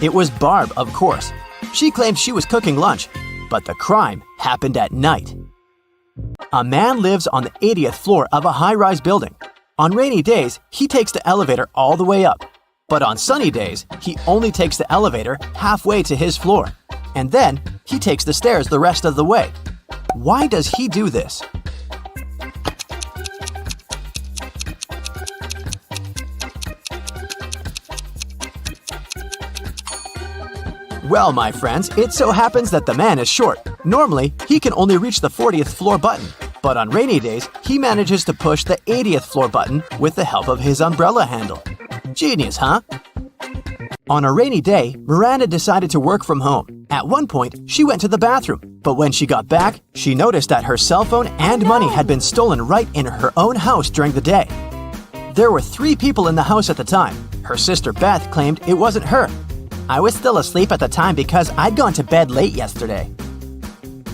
It was Barb, of course. She claimed she was cooking lunch, but the crime happened at night. A man lives on the 80th floor of a high-rise building. On rainy days, he takes the elevator all the way up. But on sunny days, he only takes the elevator halfway to his floor. And then, he takes the stairs the rest of the way. Why does he do this? Well, my friends, it so happens that the man is short. Normally, he can only reach the 40th floor button, but on rainy days, he manages to push the 80th floor button with the help of his umbrella handle. Genius, huh? On a rainy day, Miranda decided to work from home. At one point, she went to the bathroom, but when she got back, she noticed that her cell phone and money had been stolen right in her own house during the day. There were 3 people in the house at the time. Her sister Beth claimed it wasn't her. I was still asleep at the time because I'd gone to bed late yesterday.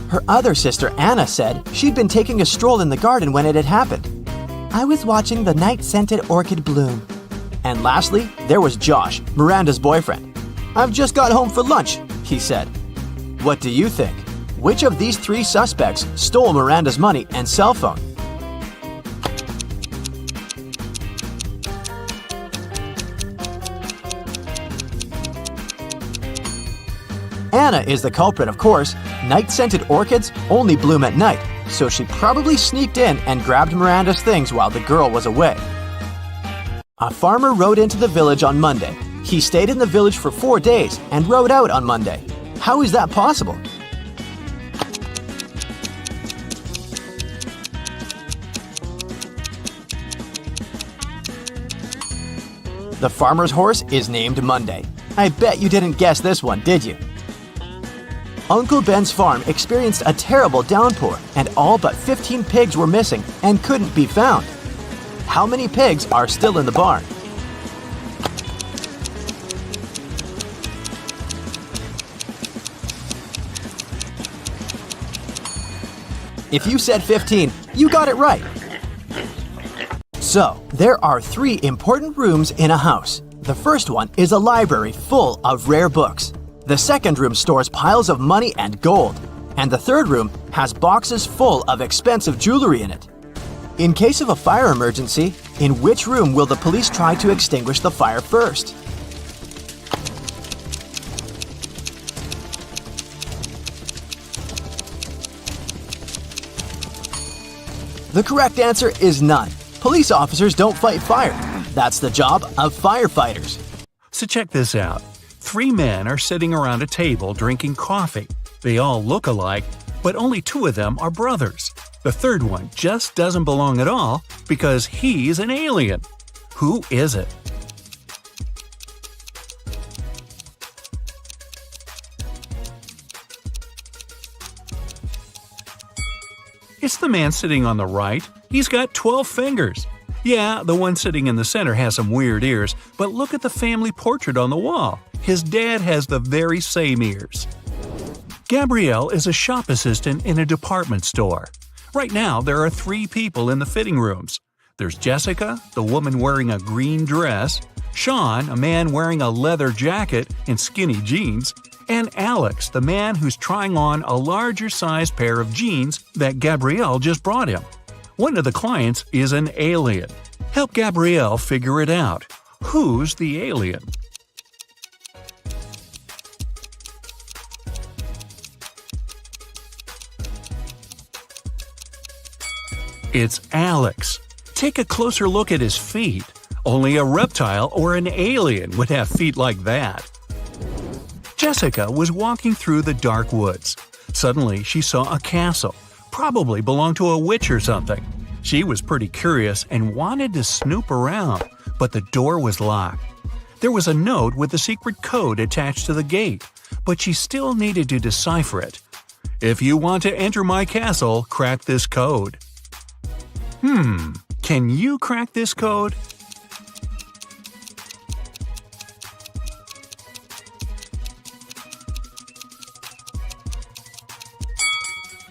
Her other sister Anna said she'd been taking a stroll in the garden when it had happened. I was watching the night-scented orchid bloom. And lastly, there was Josh, Miranda's boyfriend. I've just got home for lunch, he said. What do you think? Which of these 3 suspects stole Miranda's money and cell phone? Anna is the culprit, of course. Night-scented orchids only bloom at night, so she probably sneaked in and grabbed Miranda's things while the girl was away. A farmer rode into the village on Monday. He stayed in the village for 4 days and rode out on Monday. How is that possible? The farmer's horse is named Monday. I bet you didn't guess this one, did you? Uncle Ben's farm experienced a terrible downpour, and all but 15 pigs were missing and couldn't be found. How many pigs are still in the barn? If you said 15, you got it right. So, there are 3 important rooms in a house. The first one is a library full of rare books. The second room stores piles of money and gold. And the third room has boxes full of expensive jewelry in it. In case of a fire emergency, in which room will the police try to extinguish the fire first? The correct answer is none. Police officers don't fight fire. That's the job of firefighters. So check this out. 3 men are sitting around a table drinking coffee. They all look alike, but only 2 of them are brothers. The third one just doesn't belong at all because he's an alien. Who is it? It's the man sitting on the right. He's got 12 fingers. Yeah, the one sitting in the center has some weird ears, but look at the family portrait on the wall. His dad has the very same ears. Gabrielle is a shop assistant in a department store. Right now, there are 3 people in the fitting rooms. There's Jessica, the woman wearing a green dress, Sean, a man wearing a leather jacket and skinny jeans, and Alex, the man who's trying on a larger-sized pair of jeans that Gabrielle just brought him. One of the clients is an alien. Help Gabrielle figure it out. Who's the alien? It's Alex. Take a closer look at his feet. Only a reptile or an alien would have feet like that. Jessica was walking through the dark woods. Suddenly, she saw a castle. Probably belonged to a witch or something. She was pretty curious and wanted to snoop around, but the door was locked. There was a note with a secret code attached to the gate, but she still needed to decipher it. If you want to enter my castle, crack this code. Can you crack this code?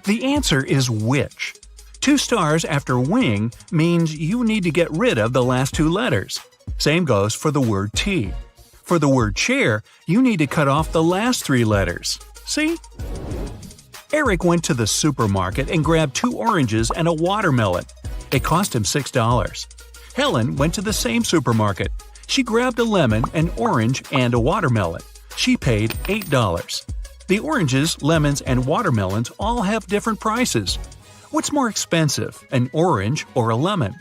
The answer is witch. 2 stars after wing means you need to get rid of the last 2 letters. Same goes for the word T. For the word chair, you need to cut off the last 3 letters. See? Eric went to the supermarket and grabbed 2 oranges and a watermelon. It cost him $6. Helen went to the same supermarket. She grabbed a lemon, an orange, and a watermelon. She paid $8. The oranges, lemons, and watermelons all have different prices. What's more expensive, an orange or a lemon?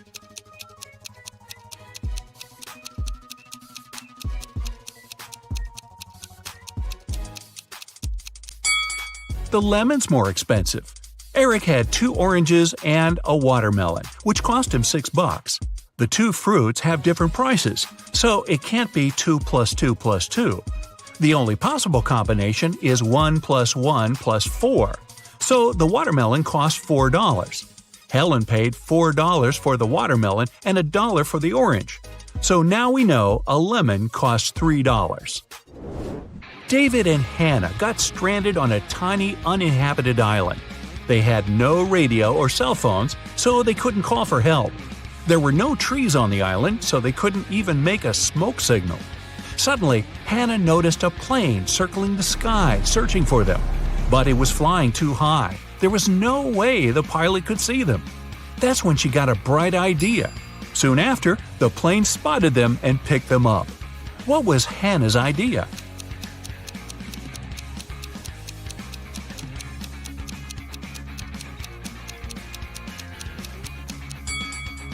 the lemon's more expensive. Eric had 2 oranges and a watermelon, which cost him $6. The 2 fruits have different prices, so it can't be 2 plus 2 plus 2. The only possible combination is 1 plus 1 plus 4, so the watermelon cost $4. Helen paid $4 for the watermelon and $1 for the orange. So now we know a lemon costs $3. David and Hannah got stranded on a tiny uninhabited island. They had no radio or cell phones, so they couldn't call for help. There were no trees on the island, so they couldn't even make a smoke signal. Suddenly, Hannah noticed a plane circling the sky, searching for them. But it was flying too high. There was no way the pilot could see them. That's when she got a bright idea. Soon after, the plane spotted them and picked them up. What was Hannah's idea?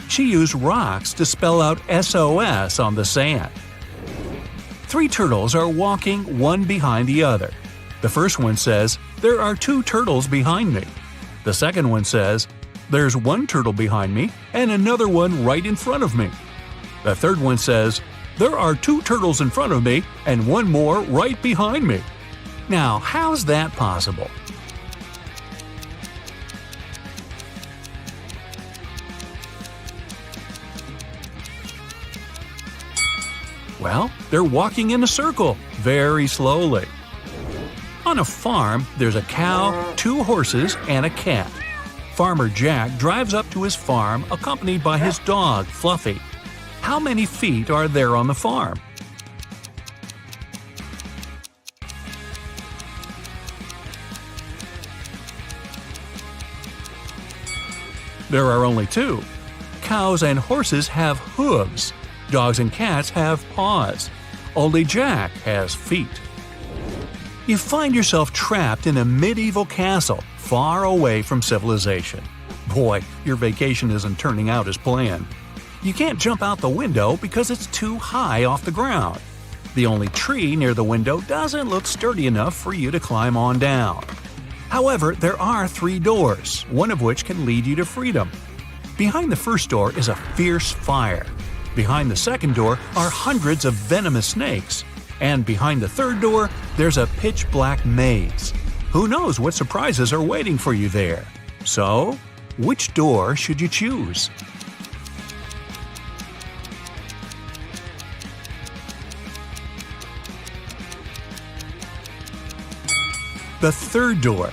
She used rocks to spell out SOS on the sand. 3 turtles are walking one behind the other. The first one says, "There are 2 turtles behind me." The second one says, "There's 1 turtle behind me and another one right in front of me." The third one says, "There are 2 turtles in front of me and 1 more right behind me." Now, how's that possible? Well, they're walking in a circle, very slowly. On a farm, there's a cow, 2 horses, and a cat. Farmer Jack drives up to his farm accompanied by his dog, Fluffy. How many feet are there on the farm? There are only 2. Cows and horses have hooves. Dogs and cats have paws. Only Jack has feet. You find yourself trapped in a medieval castle, far away from civilization. Boy, your vacation isn't turning out as planned. You can't jump out the window because it's too high off the ground. The only tree near the window doesn't look sturdy enough for you to climb on down. However, there are 3 doors, one of which can lead you to freedom. Behind the first door is a fierce fire. Behind the second door are hundreds of venomous snakes. And behind the third door, there's a pitch-black maze. Who knows what surprises are waiting for you there? So, which door should you choose? The third door.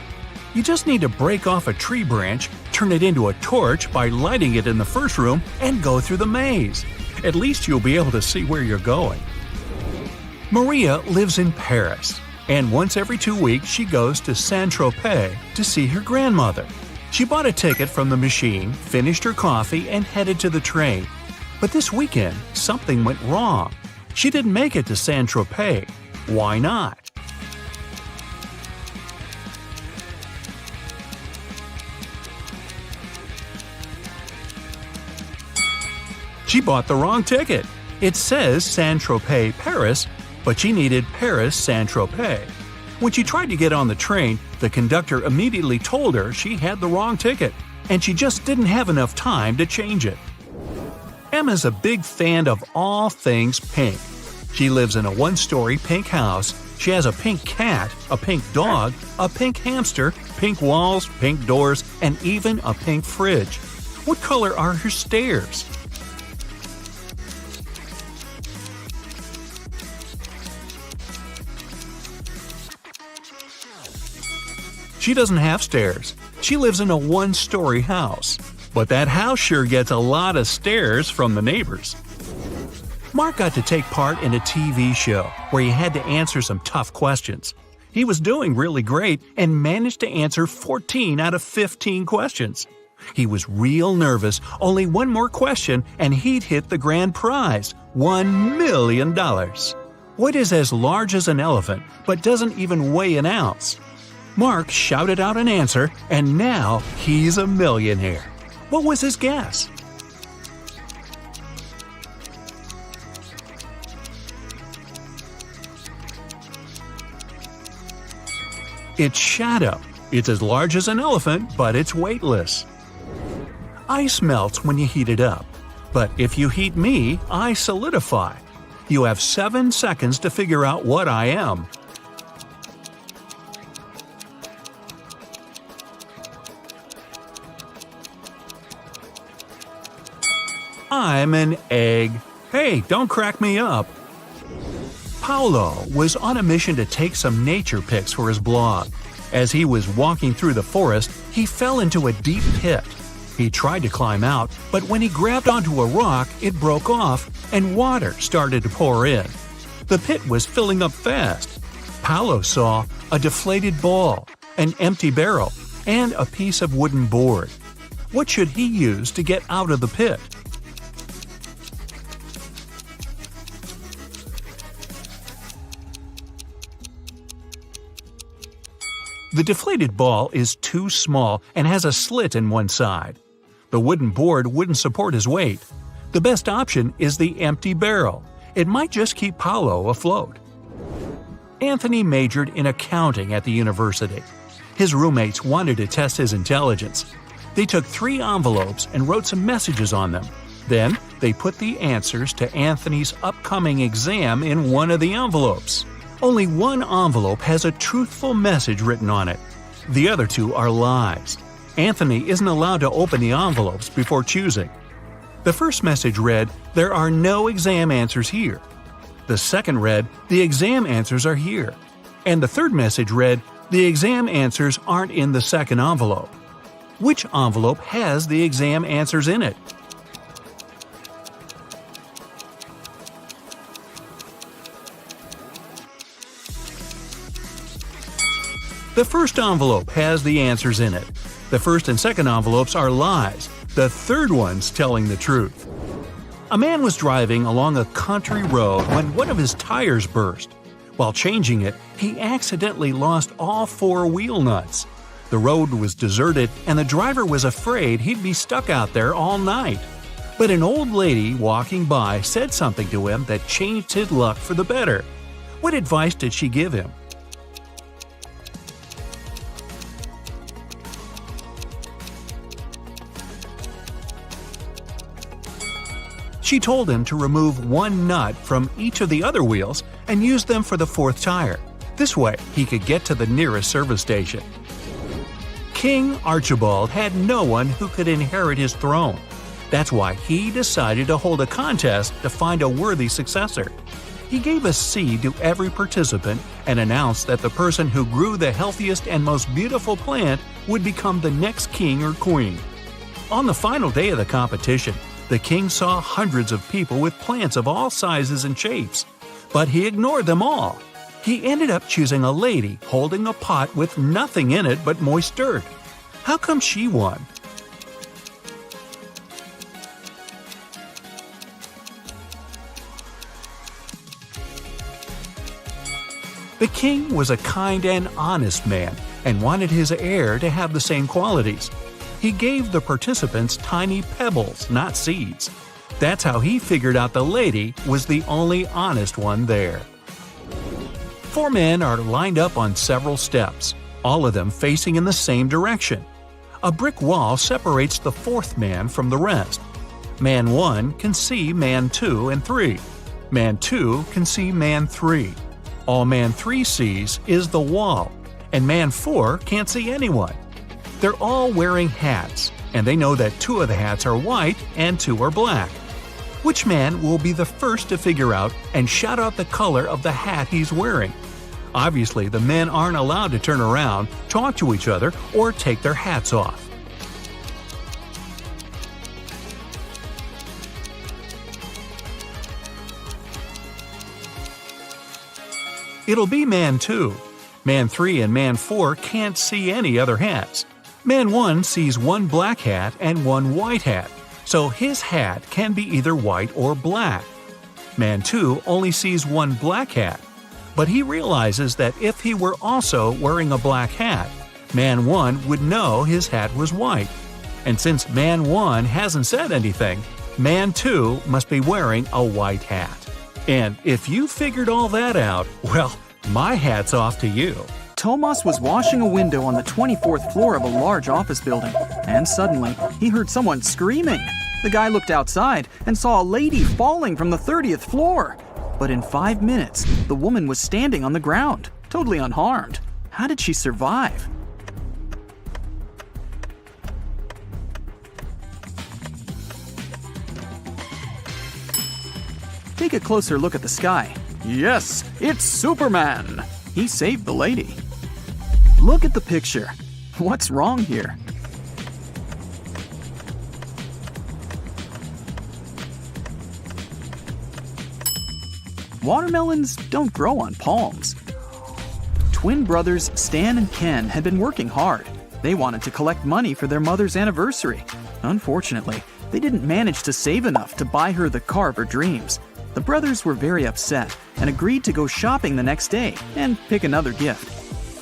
You just need to break off a tree branch, turn it into a torch by lighting it in the first room, and go through the maze. At least you'll be able to see where you're going. Maria lives in Paris, and once every 2 weeks she goes to Saint-Tropez to see her grandmother. She bought a ticket from the machine, finished her coffee, and headed to the train. But this weekend, something went wrong. She didn't make it to Saint-Tropez. Why not? She bought the wrong ticket. It says Saint-Tropez, Paris, but she needed Paris, Saint-Tropez. When she tried to get on the train, the conductor immediately told her she had the wrong ticket, and she just didn't have enough time to change it. Emma's a big fan of all things pink. She lives in a 1-story pink house. She has a pink cat, a pink dog, a pink hamster, pink walls, pink doors, and even a pink fridge. What color are her stairs? She doesn't have stairs. She lives in a 1-story house. But that house sure gets a lot of stares from the neighbors. Mark got to take part in a TV show where he had to answer some tough questions. He was doing really great and managed to answer 14 out of 15 questions. He was real nervous. Only one more question and he'd hit the grand prize, $1 million. What is as large as an elephant but doesn't even weigh an ounce? Mark shouted out an answer, and now he's a millionaire. What was his guess? It's shadow. It's as large as an elephant, but it's weightless. Ice melts when you heat it up. But if you heat me, I solidify. You have 7 seconds to figure out what I am. I'm an egg. Hey, don't crack me up. Paulo was on a mission to take some nature pics for his blog. As he was walking through the forest, he fell into a deep pit. He tried to climb out, but when he grabbed onto a rock, it broke off and water started to pour in. The pit was filling up fast. Paulo saw a deflated ball, an empty barrel, and a piece of wooden board. What should he use to get out of the pit? The deflated ball is too small and has a slit in one side. The wooden board wouldn't support his weight. The best option is the empty barrel. It might just keep Paulo afloat. Anthony majored in accounting at the university. His roommates wanted to test his intelligence. They took 3 envelopes and wrote some messages on them. Then, they put the answers to Anthony's upcoming exam in one of the envelopes. Only one envelope has a truthful message written on it. The other 2 are lies. Anthony isn't allowed to open the envelopes before choosing. The first message read, "There are no exam answers here." The second read, "The exam answers are here." And the third message read, "The exam answers aren't in the second envelope." Which envelope has the exam answers in it? The first envelope has the answers in it. The first and second envelopes are lies. The third one's telling the truth. A man was driving along a country road when one of his tires burst. While changing it, he accidentally lost all 4 wheel nuts. The road was deserted and the driver was afraid he'd be stuck out there all night. But an old lady walking by said something to him that changed his luck for the better. What advice did she give him? She told him to remove 1 nut from each of the other wheels and use them for the 4th tire. This way, he could get to the nearest service station. King Archibald had no one who could inherit his throne. That's why he decided to hold a contest to find a worthy successor. He gave a seed to every participant and announced that the person who grew the healthiest and most beautiful plant would become the next king or queen. On the final day of the competition, the king saw hundreds of people with plants of all sizes and shapes, but he ignored them all. He ended up choosing a lady holding a pot with nothing in it but moist dirt. How come she won? The king was a kind and honest man and wanted his heir to have the same qualities. He gave the participants tiny pebbles, not seeds. That's how he figured out the lady was the only honest one there. 4 men are lined up on several steps, all of them facing in the same direction. A brick wall separates the 4th man from the rest. Man 1 can see man 2 and 3. Man 2 can see man 3. All man 3 sees is the wall, and man 4 can't see anyone. They're all wearing hats, and they know that 2 of the hats are white and 2 are black. Which man will be the first to figure out and shout out the color of the hat he's wearing? Obviously, the men aren't allowed to turn around, talk to each other, or take their hats off. It'll be man 2. Man 3 and man 4 can't see any other hats. Man 1 sees 1 black hat and 1 white hat, so his hat can be either white or black. Man 2 only sees 1 black hat, but he realizes that if he were also wearing a black hat, Man 1 would know his hat was white. And since Man 1 hasn't said anything, Man 2 must be wearing a white hat. And if you figured all that out, well, my hat's off to you. Tomas was washing a window on the 24th floor of a large office building, and suddenly he heard someone screaming. The guy looked outside and saw a lady falling from the 30th floor. But in 5 minutes, the woman was standing on the ground, totally unharmed. How did she survive? Take a closer look at the sky. Yes, it's Superman! He saved the lady. Look at the picture. What's wrong here? Watermelons don't grow on palms. Twin brothers Stan and Ken had been working hard. They wanted to collect money for their mother's anniversary. Unfortunately, they didn't manage to save enough to buy her the car of her dreams. The brothers were very upset and agreed to go shopping the next day and pick another gift.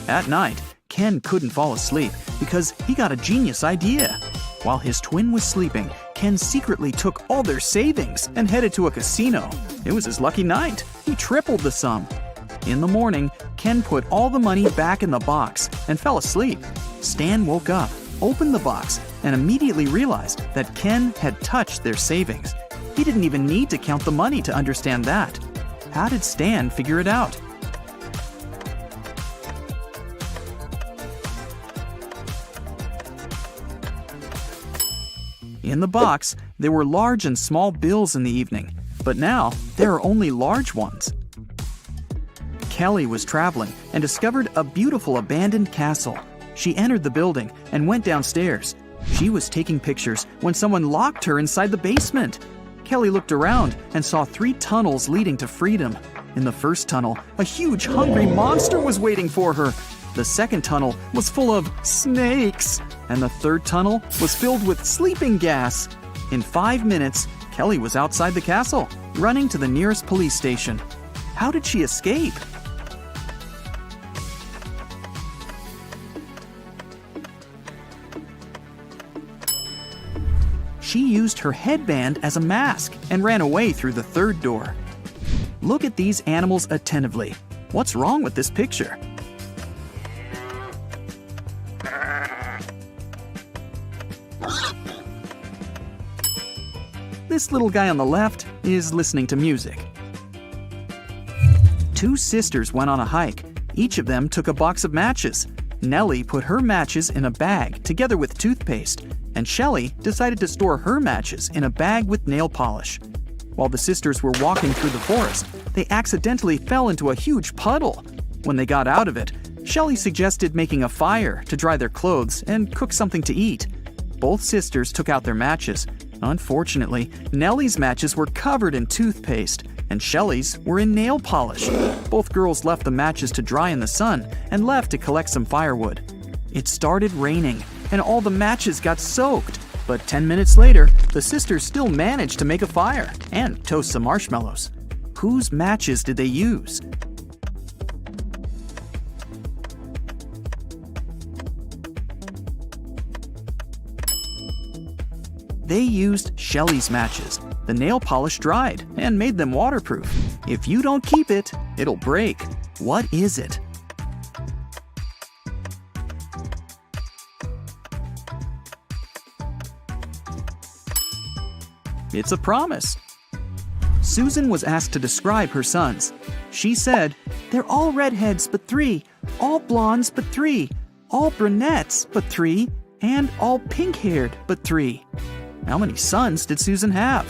At night, Ken couldn't fall asleep because he got a genius idea. While his twin was sleeping, Ken secretly took all their savings and headed to a casino. It was his lucky night. He tripled the sum. In the morning, Ken put all the money back in the box and fell asleep. Stan woke up, opened the box, and immediately realized that Ken had touched their savings. He didn't even need to count the money to understand that. How did Stan figure it out? In the box, there were large and small bills in the evening, but now there are only large ones. Kelly was traveling and discovered a beautiful abandoned castle. She entered the building and went downstairs. She was taking pictures when someone locked her inside the basement. Kelly looked around and saw 3 tunnels leading to freedom. In the first tunnel, a huge hungry monster was waiting for her. The second tunnel was full of snakes, and the third tunnel was filled with sleeping gas. In 5 minutes, Kelly was outside the castle, running to the nearest police station. How did she escape? She used her headband as a mask and ran away through the third door. Look at these animals attentively. What's wrong with this picture? This little guy on the left is listening to music. 2 sisters went on a hike. Each of them took a box of matches. Nellie put her matches in a bag together with toothpaste, and Shelley decided to store her matches in a bag with nail polish. While the sisters were walking through the forest, they accidentally fell into a huge puddle. When they got out of it, Shelley suggested making a fire to dry their clothes and cook something to eat. Both sisters took out their matches. Unfortunately, Nellie's matches were covered in toothpaste, and Shelley's were in nail polish. Both girls left the matches to dry in the sun and left to collect some firewood. It started raining, and all the matches got soaked. But 10 minutes later, the sisters still managed to make a fire and toast some marshmallows. Whose matches did they use? They used Shelley's matches. The nail polish dried and made them waterproof. If you don't keep it, it'll break. What is it? It's a promise. Susan was asked to describe her sons. She said, "They're all redheads but 3, all blondes but 3, all brunettes but 3, and all pink-haired but 3. How many sons did Susan have?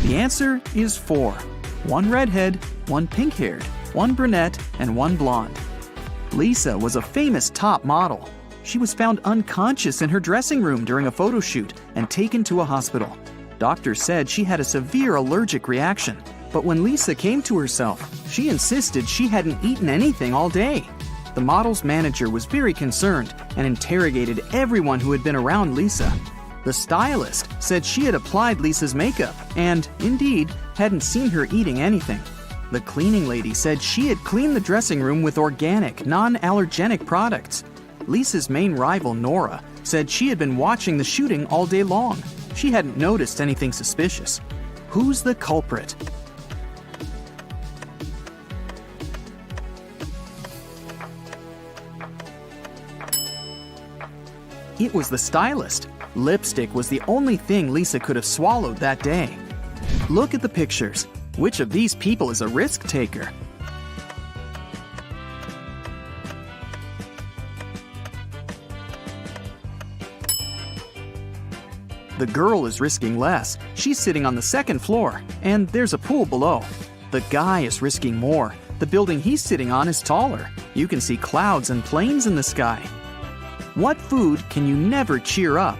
The answer is 4. 1 redhead, 1 pink-haired, 1 brunette, and 1 blonde. Lisa was a famous top model. She was found unconscious in her dressing room during a photo shoot and taken to a hospital. Doctors said she had a severe allergic reaction, but when Lisa came to herself, she insisted she hadn't eaten anything all day. The model's manager was very concerned and interrogated everyone who had been around Lisa. The stylist said she had applied Lisa's makeup and, indeed, hadn't seen her eating anything. The cleaning lady said she had cleaned the dressing room with organic, non-allergenic products. Lisa's main rival, Nora, said she had been watching the shooting all day long. She hadn't noticed anything suspicious. Who's the culprit? It was the stylist. Lipstick was the only thing Lisa could have swallowed that day. Look at the pictures. Which of these people is a risk taker? The girl is risking less. She's sitting on the second floor, and there's a pool below. The guy is risking more. The building he's sitting on is taller. You can see clouds and planes in the sky. What food can you never cheer up?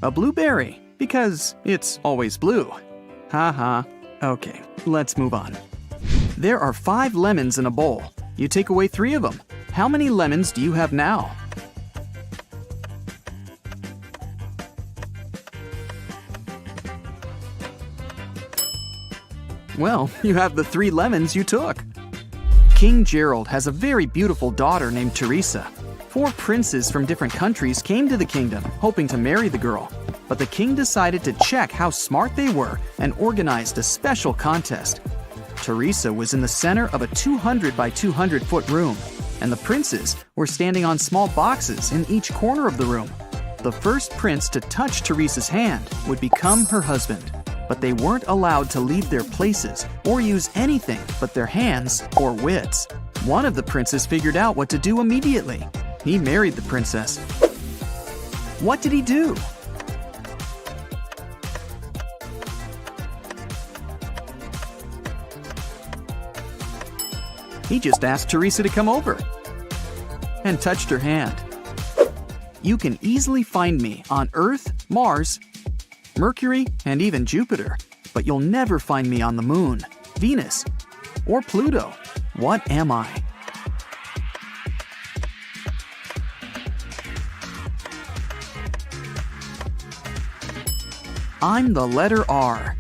A blueberry, because it's always blue. Haha. Okay, let's move on. There are 5 lemons in a bowl. You take away 3 of them. How many lemons do you have now? Well, you have the 3 lemons you took. King Gerald has a very beautiful daughter named Teresa. 4 princes from different countries came to the kingdom, hoping to marry the girl. But the king decided to check how smart they were and organized a special contest. Teresa was in the center of a 200 by 200 foot room, and the princes were standing on small boxes in each corner of the room. The first prince to touch Teresa's hand would become her husband, but they weren't allowed to leave their places or use anything but their hands or wits. One of the princes figured out what to do immediately. He married the princess. What did he do? He just asked Teresa to come over and touched her hand. You can easily find me on Earth, Mars, Mercury, and even Jupiter, but you'll never find me on the Moon, Venus, or Pluto. What am I? I'm the letter R.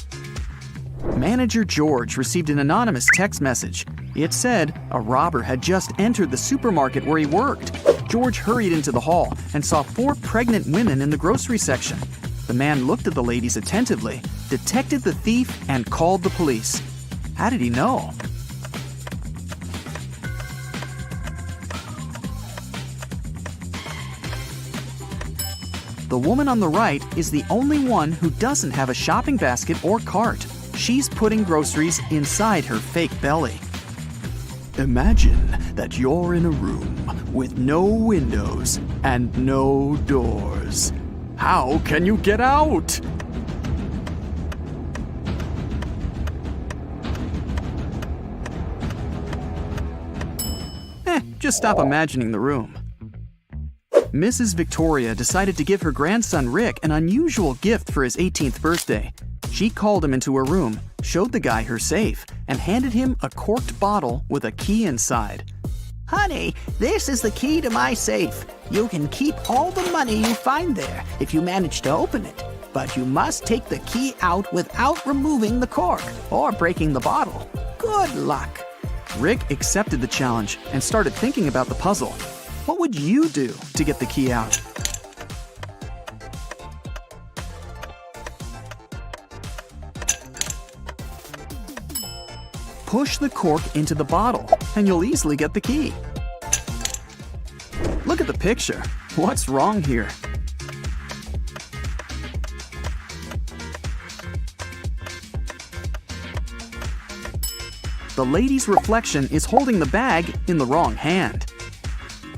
Manager George received an anonymous text message. It said a robber had just entered the supermarket where he worked. George hurried into the hall and saw 4 pregnant women in the grocery section. The man looked at the ladies attentively, detected the thief, and called the police. How did he know? The woman on the right is the only one who doesn't have a shopping basket or cart. She's putting groceries inside her fake belly. Imagine that you're in a room with no windows and no doors. How can you get out? Just stop imagining the room. Mrs. Victoria decided to give her grandson Rick an unusual gift for his 18th birthday. She called him into her room, showed the guy her safe, and handed him a corked bottle with a key inside. Honey, this is the key to my safe. You can keep all the money you find there if you manage to open it. But you must take the key out without removing the cork or breaking the bottle. Good luck. Rick accepted the challenge and started thinking about the puzzle. What would you do to get the key out? Push the cork into the bottle, and you'll easily get the key. Look at the picture. What's wrong here? The lady's reflection is holding the bag in the wrong hand.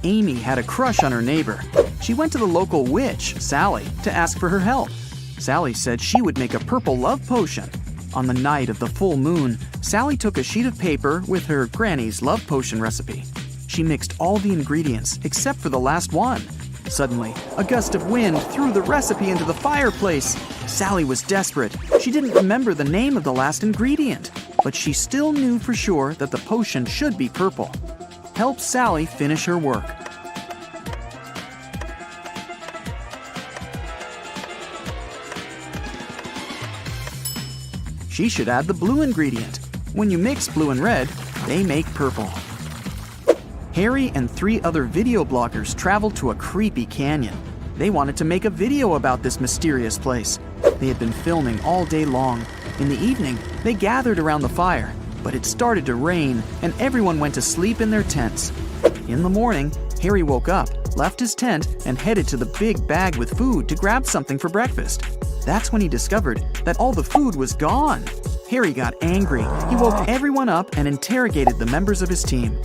Amy had a crush on her neighbor. She went to the local witch, Sally, to ask for her help. Sally said she would make a purple love potion. On the night of the full moon, Sally took a sheet of paper with her granny's love potion recipe. She mixed all the ingredients except for the last one. Suddenly, a gust of wind threw the recipe into the fireplace. Sally was desperate. She didn't remember the name of the last ingredient, but she still knew for sure that the potion should be purple. Help Sally finish her work. She should add the blue ingredient. When you mix blue and red, they make purple. Harry and 3 other video bloggers traveled to a creepy canyon. They wanted to make a video about this mysterious place. They had been filming all day long. In the evening, they gathered around the fire, but it started to rain and everyone went to sleep in their tents. In the morning, Harry woke up, left his tent, and headed to the big bag with food to grab something for breakfast. That's when he discovered that all the food was gone. Harry got angry. He woke everyone up and interrogated the members of his team.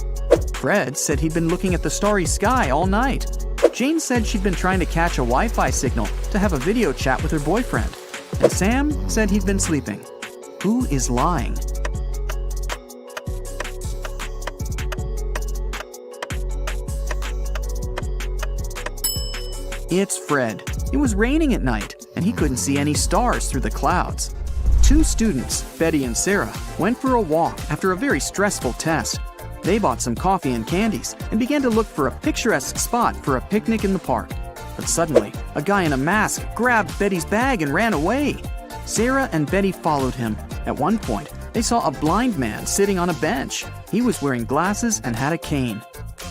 Fred said he'd been looking at the starry sky all night. Jane said she'd been trying to catch a Wi-Fi signal to have a video chat with her boyfriend. And Sam said he'd been sleeping. Who is lying? It's Fred. It was raining at night, and he couldn't see any stars through the clouds. 2 students, Betty and Sarah, went for a walk after a very stressful test. They bought some coffee and candies and began to look for a picturesque spot for a picnic in the park. But suddenly, a guy in a mask grabbed Betty's bag and ran away. Sarah and Betty followed him. At one point, they saw a blind man sitting on a bench. He was wearing glasses and had a cane.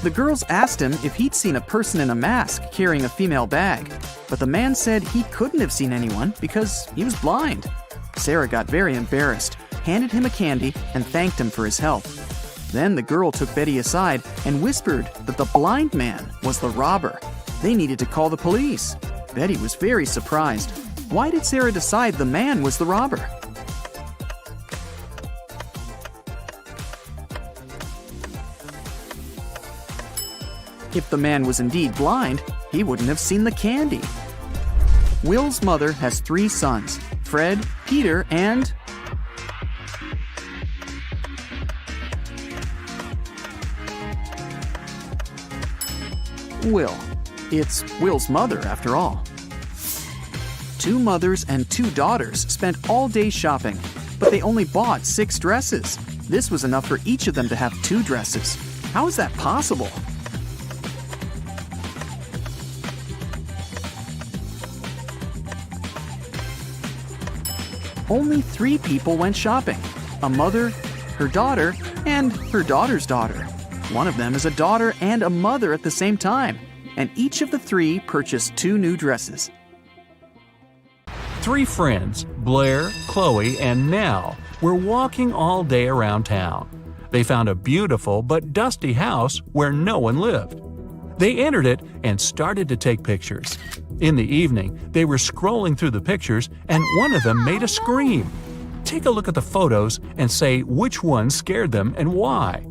The girls asked him if he'd seen a person in a mask carrying a female bag, but the man said he couldn't have seen anyone because he was blind. Sarah got very embarrassed, handed him a candy, and thanked him for his help. Then the girl took Betty aside and whispered that the blind man was the robber. They needed to call the police. Betty was very surprised. Why did Sarah decide the man was the robber? If the man was indeed blind, he wouldn't have seen the candy. Will's mother has 3 sons, Fred, Peter, and... Will. It's Will's mother, after all. 2 mothers and 2 daughters spent all day shopping, but they only bought 6 dresses. This was enough for each of them to have 2 dresses. How is that possible? Only 3 people went shopping: a mother, her daughter, and her daughter's daughter. One of them is a daughter and a mother at the same time, and each of the 3 purchased 2 new dresses. 3 friends, Blair, Chloe, and Nell, were walking all day around town. They found a beautiful but dusty house where no one lived. They entered it and started to take pictures. In the evening, they were scrolling through the pictures and one of them made a scream. Take a look at the photos and say which one scared them and why.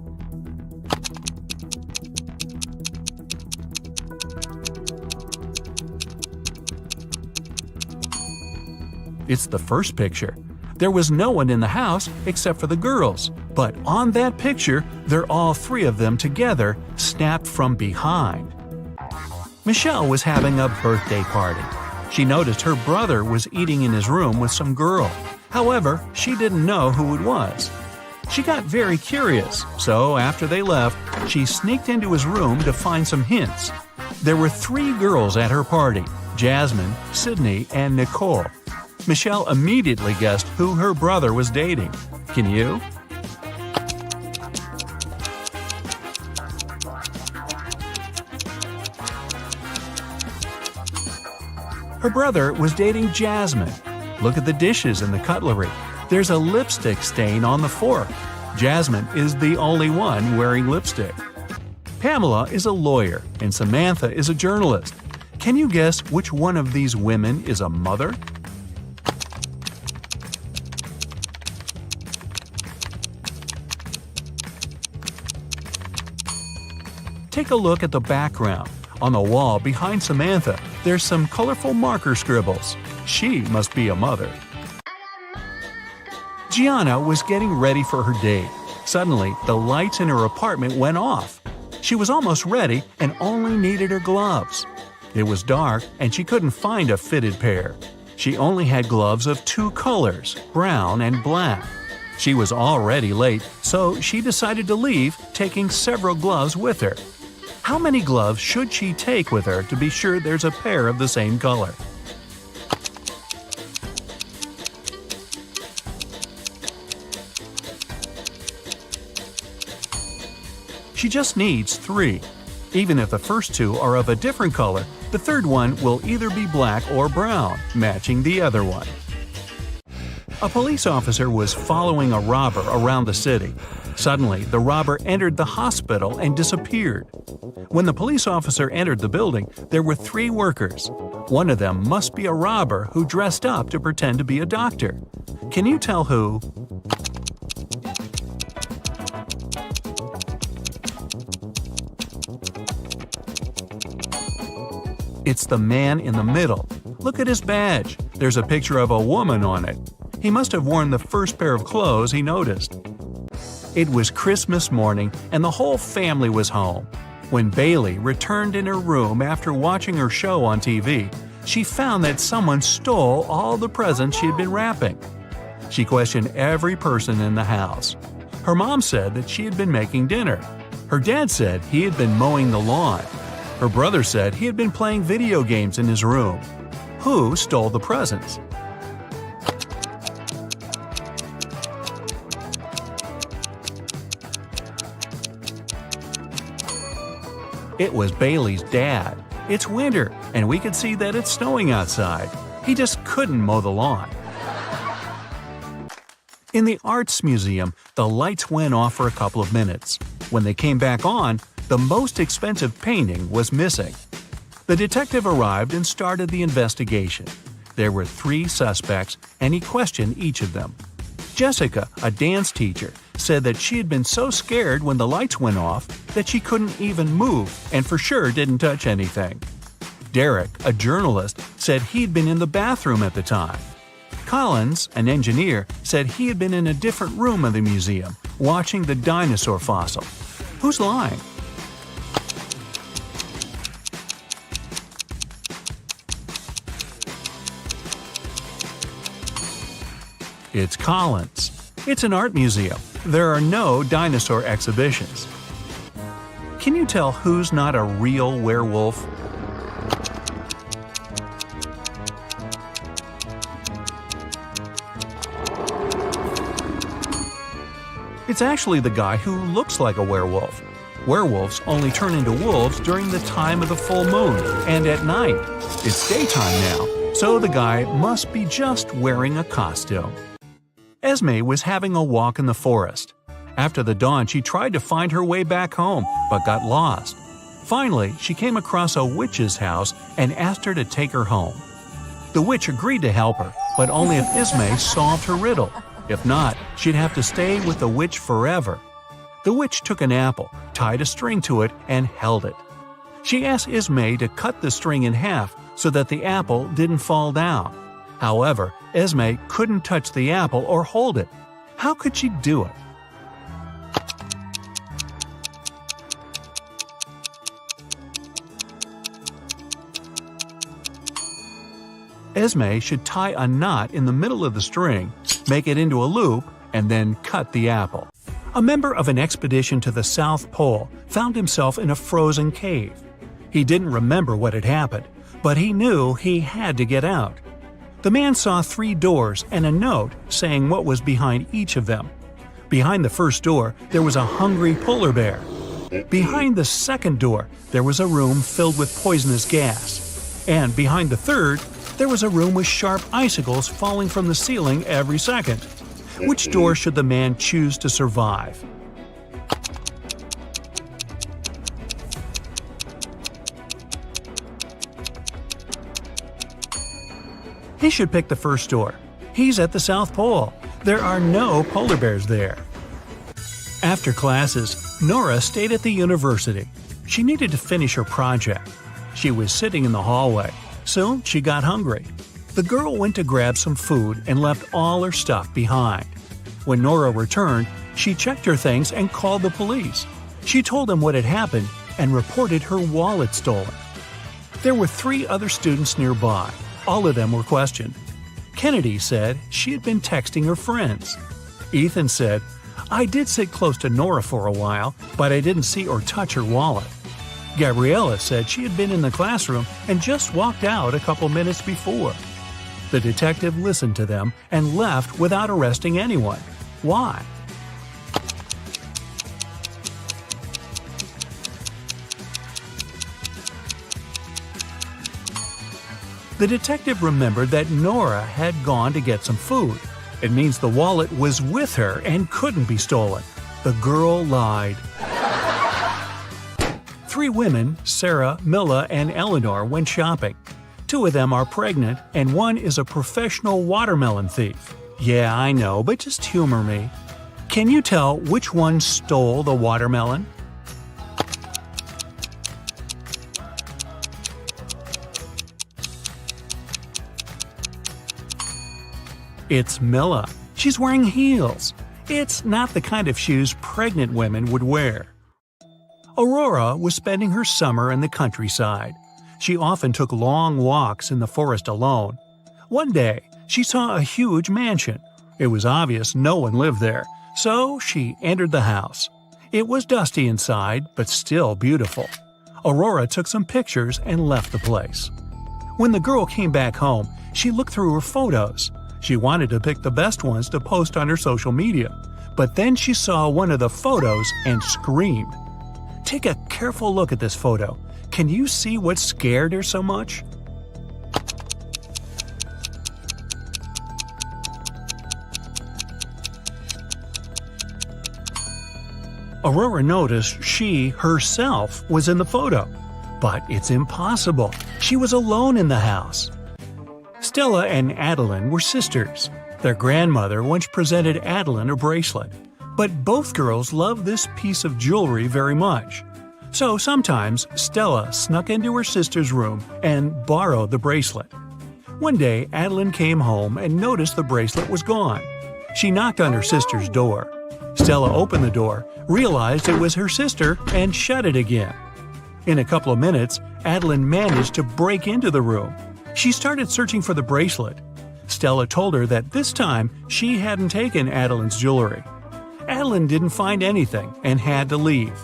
It's the first picture. There was no one in the house except for the girls, but on that picture, they're all 3 of them together, snapped from behind. Michelle was having a birthday party. She noticed her brother was eating in his room with some girl. However, she didn't know who it was. She got very curious, so after they left, she sneaked into his room to find some hints. There were 3 girls at her party: Jasmine, Sydney, and Nicole. Michelle immediately guessed who her brother was dating. Can you? Her brother was dating Jasmine. Look at the dishes and the cutlery. There's a lipstick stain on the fork. Jasmine is the only one wearing lipstick. Pamela is a lawyer and Samantha is a journalist. Can you guess which one of these women is a mother? Take a look at the background. On the wall behind Samantha, there's some colorful marker scribbles. She must be a mother. Gianna was getting ready for her date. Suddenly, the lights in her apartment went off. She was almost ready and only needed her gloves. It was dark and she couldn't find a fitted pair. She only had gloves of 2 colors, brown and black. She was already late, so she decided to leave, taking several gloves with her. How many gloves should she take with her to be sure there's a pair of the same color? She just needs 3. Even if the first 2 are of a different color, the third one will either be black or brown, matching the other one. A police officer was following a robber around the city. Suddenly, the robber entered the hospital and disappeared. When the police officer entered the building, there were 3 workers. One of them must be a robber who dressed up to pretend to be a doctor. Can you tell who? It's the man in the middle. Look at his badge. There's a picture of a woman on it. He must have worn the first pair of clothes he noticed. It was Christmas morning and the whole family was home. When Bailey returned in her room after watching her show on TV, she found that someone stole all the presents she had been wrapping. She questioned every person in the house. Her mom said that she had been making dinner. Her dad said he had been mowing the lawn. Her brother said he had been playing video games in his room. Who stole the presents? It was Bailey's dad. It's winter, and we could see that it's snowing outside. He just couldn't mow the lawn. In the Arts Museum, the lights went off for a couple of minutes. When they came back on, the most expensive painting was missing. The detective arrived and started the investigation. There were 3 suspects, and he questioned each of them. Jessica, a dance teacher, said that she had been so scared when the lights went off that she couldn't even move and for sure didn't touch anything. Derek, a journalist, said he'd been in the bathroom at the time. Collins, an engineer, said he had been in a different room of the museum, watching the dinosaur fossil. Who's lying? It's Collins. It's an art museum. There are no dinosaur exhibitions. Can you tell who's not a real werewolf? It's actually the guy who looks like a werewolf. Werewolves only turn into wolves during the time of the full moon and at night. It's daytime now, so the guy must be just wearing a costume. Esme was having a walk in the forest. After the dawn, she tried to find her way back home, but got lost. Finally, she came across a witch's house and asked her to take her home. The witch agreed to help her, but only if Esme solved her riddle. If not, she'd have to stay with the witch forever. The witch took an apple, tied a string to it, and held it. She asked Esme to cut the string in half so that the apple didn't fall down. However, Esme couldn't touch the apple or hold it. How could she do it? Esme should tie a knot in the middle of the string, make it into a loop, and then cut the apple. A member of an expedition to the South Pole found himself in a frozen cave. He didn't remember what had happened, but he knew he had to get out. The man saw 3 doors and a note saying what was behind each of them. Behind the first door, there was a hungry polar bear. Behind the second door, there was a room filled with poisonous gas. And behind the third, there was a room with sharp icicles falling from the ceiling every second. Which door should the man choose to survive? He should pick the first door. He's at the South Pole. There are no polar bears there. After classes, Nora stayed at the university. She needed to finish her project. She was sitting in the hallway. Soon she got hungry. The girl went to grab some food and left all her stuff behind. When Nora returned, she checked her things and called the police. She told them what had happened and reported her wallet stolen. There were 3 other students nearby. All of them were questioned. Kennedy said she had been texting her friends. Ethan said, "I did sit close to Nora for a while, but I didn't see or touch her wallet." Gabriella said she had been in the classroom and just walked out a couple minutes before. The detective listened to them and left without arresting anyone. Why? The detective remembered that Nora had gone to get some food. It means the wallet was with her and couldn't be stolen. The girl lied. 3 women, Sarah, Milla, and Eleanor, went shopping. 2 of them are pregnant, and 1 is a professional watermelon thief. Yeah, I know, but just humor me. Can you tell which one stole the watermelon? It's Milla. She's wearing heels. It's not the kind of shoes pregnant women would wear. Aurora was spending her summer in the countryside. She often took long walks in the forest alone. One day, she saw a huge mansion. It was obvious no one lived there, so she entered the house. It was dusty inside, but still beautiful. Aurora took some pictures and left the place. When the girl came back home, she looked through her photos. She wanted to pick the best ones to post on her social media, but then she saw one of the photos and screamed. Take a careful look at this photo. Can you see what scared her so much? Aurora noticed she, herself, was in the photo. But it's impossible. She was alone in the house. Stella and Adeline were sisters. Their grandmother once presented Adeline a bracelet. But both girls loved this piece of jewelry very much. So sometimes Stella snuck into her sister's room and borrowed the bracelet. One day, Adeline came home and noticed the bracelet was gone. She knocked on her sister's door. Stella opened the door, realized it was her sister, and shut it again. In a couple of minutes, Adeline managed to break into the room. She started searching for the bracelet. Stella told her that this time she hadn't taken Adeline's jewelry. Adeline didn't find anything and had to leave.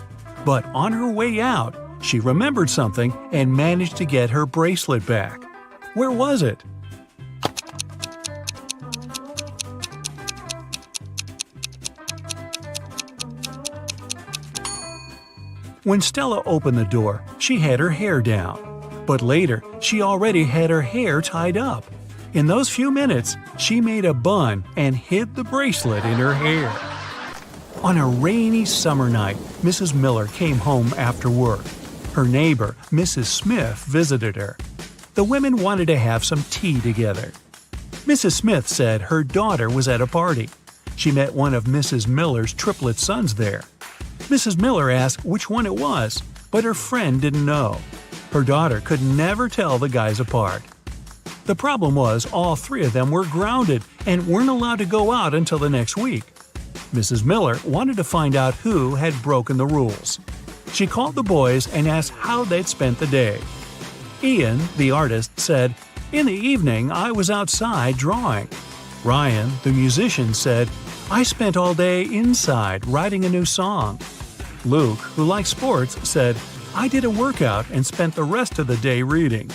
But on her way out, she remembered something and managed to get her bracelet back. Where was it? When Stella opened the door, she had her hair down. But later, she already had her hair tied up. In those few minutes, she made a bun and hid the bracelet in her hair. On a rainy summer night, Mrs. Miller came home after work. Her neighbor, Mrs. Smith, visited her. The women wanted to have some tea together. Mrs. Smith said her daughter was at a party. She met one of Mrs. Miller's triplet sons there. Mrs. Miller asked which one it was, but her friend didn't know. Her daughter could never tell the guys apart. The problem was all 3 of them were grounded and weren't allowed to go out until the next week. Mrs. Miller wanted to find out who had broken the rules. She called the boys and asked how they'd spent the day. Ian, the artist, said, "In the evening, I was outside drawing." Ryan, the musician, said, "I spent all day inside writing a new song." Luke, who likes sports, said, "I did a workout and spent the rest of the day reading."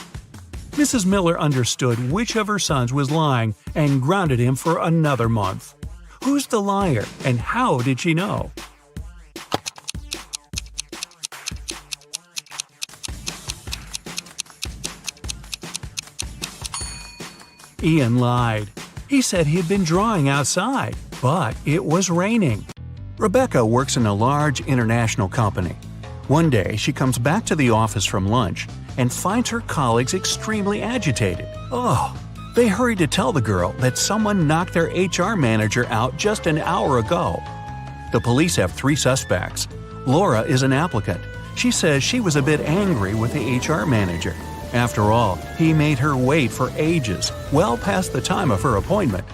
Mrs. Miller understood which of her sons was lying and grounded him for another month. Who's the liar, and how did she know? Ian lied. He said he had been drawing outside, but it was raining. Rebecca works in a large international company. One day, she comes back to the office from lunch and finds her colleagues extremely agitated. They hurried to tell the girl that someone knocked their HR manager out just an hour ago. The police have 3 suspects. Laura is an applicant. She says she was a bit angry with the HR manager. After all, he made her wait for ages, well past the time of her appointment.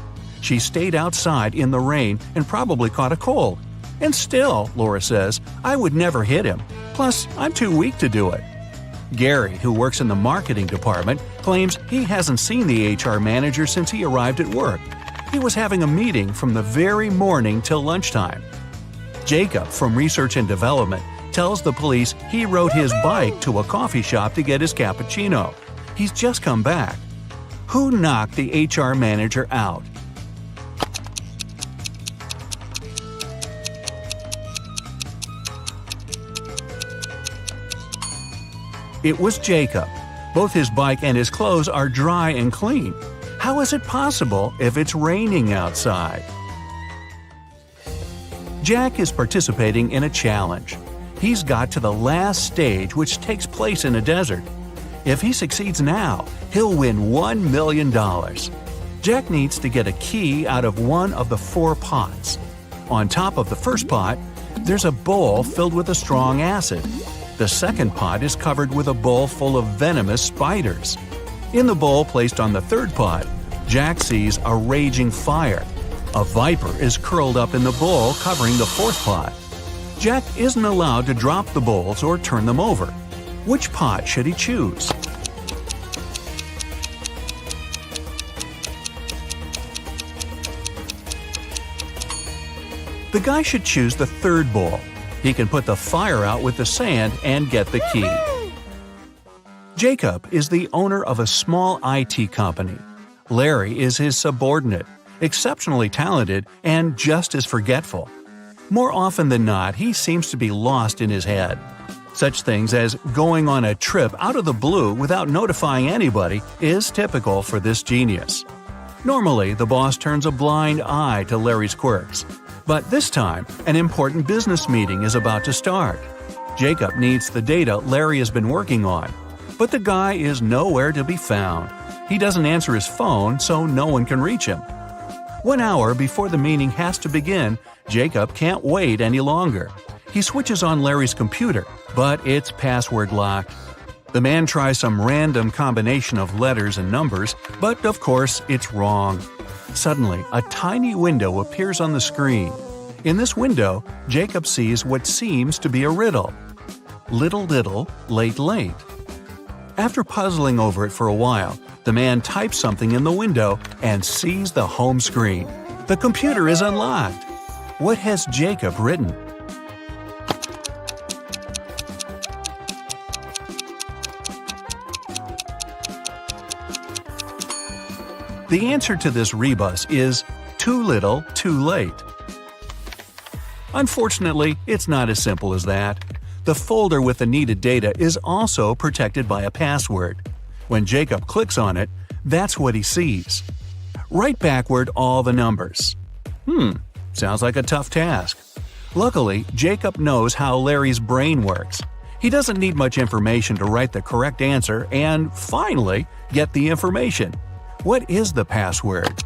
She stayed outside in the rain and probably caught a cold. And still, Laura says, I would never hit him. Plus, I'm too weak to do it. Gary, who works in the marketing department, claims he hasn't seen the HR manager since he arrived at work. He was having a meeting from the very morning till lunchtime. Jacob, from Research and Development, tells the police he rode his bike to a coffee shop to get his cappuccino. He's just come back. Who knocked the HR manager out? It was Jacob. Both his bike and his clothes are dry and clean. How is it possible if it's raining outside? Jack is participating in a challenge. He's got to the last stage, which takes place in a desert. If he succeeds now, he'll win $1 million. Jack needs to get a key out of one of the 4 pots. On top of the first pot, there's a bowl filled with a strong acid. The second pot is covered with a bowl full of venomous spiders. In the bowl placed on the third pot, Jack sees a raging fire. A viper is curled up in the bowl covering the fourth pot. Jack isn't allowed to drop the bowls or turn them over. Which pot should he choose? The guy should choose the third bowl. He can put the fire out with the sand and get the key. Jacob is the owner of a small IT company. Larry is his subordinate, exceptionally talented and just as forgetful. More often than not, he seems to be lost in his head. Such things as going on a trip out of the blue without notifying anybody is typical for this genius. Normally, the boss turns a blind eye to Larry's quirks. But this time, an important business meeting is about to start. Jacob needs the data Larry has been working on, but the guy is nowhere to be found. He doesn't answer his phone, so no one can reach him. 1 hour before the meeting has to begin, Jacob can't wait any longer. He switches on Larry's computer, but it's password locked. The man tries some random combination of letters and numbers, but of course it's wrong. Suddenly, a tiny window appears on the screen. In this window, Jacob sees what seems to be a riddle. Little, late, late. After puzzling over it for a while, the man types something in the window and sees the home screen. The computer is unlocked. What has Jacob written? The answer to this rebus is too little, too late. Unfortunately, it's not as simple as that. The folder with the needed data is also protected by a password. When Jacob clicks on it, that's what he sees. Write backward all the numbers. Sounds like a tough task. Luckily, Jacob knows how Larry's brain works. He doesn't need much information to write the correct answer and, finally, get the information. What is the password?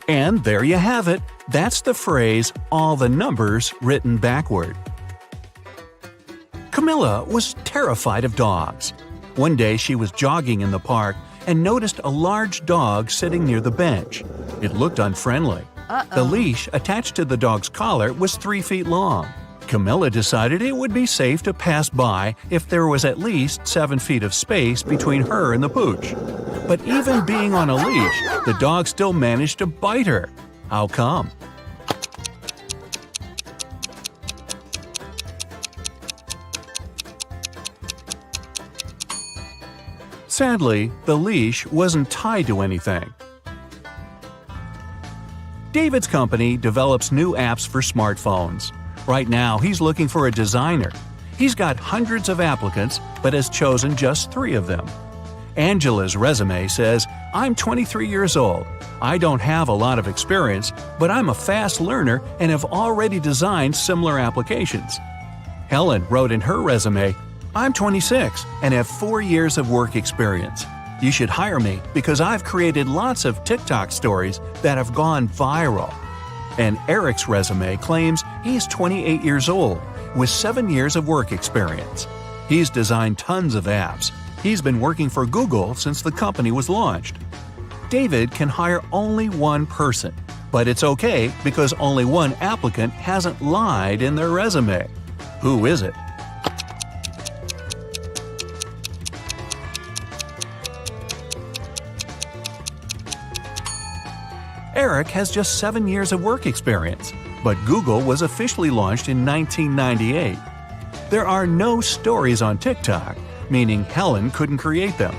And there you have it. That's the phrase, all the numbers written backward. Camilla was terrified of dogs. One day she was jogging in the park and noticed a large dog sitting near the bench. It looked unfriendly. The leash attached to the dog's collar was 3 feet long. Camilla decided it would be safe to pass by if there was at least 7 feet of space between her and the pooch. But even being on a leash, the dog still managed to bite her. How come? Sadly, the leash wasn't tied to anything. David's company develops new apps for smartphones. Right now, he's looking for a designer. He's got hundreds of applicants, but has chosen just 3 of them. Angela's resume says, "I'm 23 years old. I don't have a lot of experience, but I'm a fast learner and have already designed similar applications." Helen wrote in her resume, "I'm 26 and have 4 years of work experience. You should hire me because I've created lots of TikTok stories that have gone viral." And Eric's resume claims he's 28 years old with 7 years of work experience. He's designed tons of apps. He's been working for Google since the company was launched. David can hire only one person, but it's okay because only one applicant hasn't lied in their resume. Who is it? Eric has just 7 years of work experience, but Google was officially launched in 1998. There are no stories on TikTok, meaning Helen couldn't create them.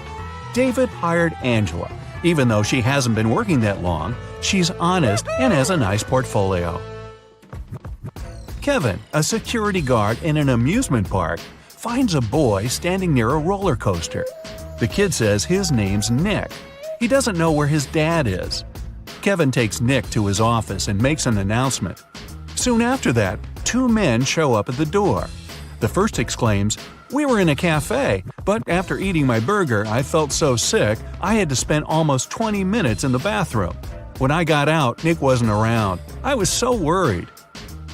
David hired Angela. Even though she hasn't been working that long, she's honest and has a nice portfolio. Kevin, a security guard in an amusement park, finds a boy standing near a roller coaster. The kid says his name's Nick. He doesn't know where his dad is. Kevin takes Nick to his office and makes an announcement. Soon after that, two men show up at the door. The first exclaims, "We were in a cafe, but after eating my burger, I felt so sick I had to spend almost 20 minutes in the bathroom. When I got out, Nick wasn't around. I was so worried."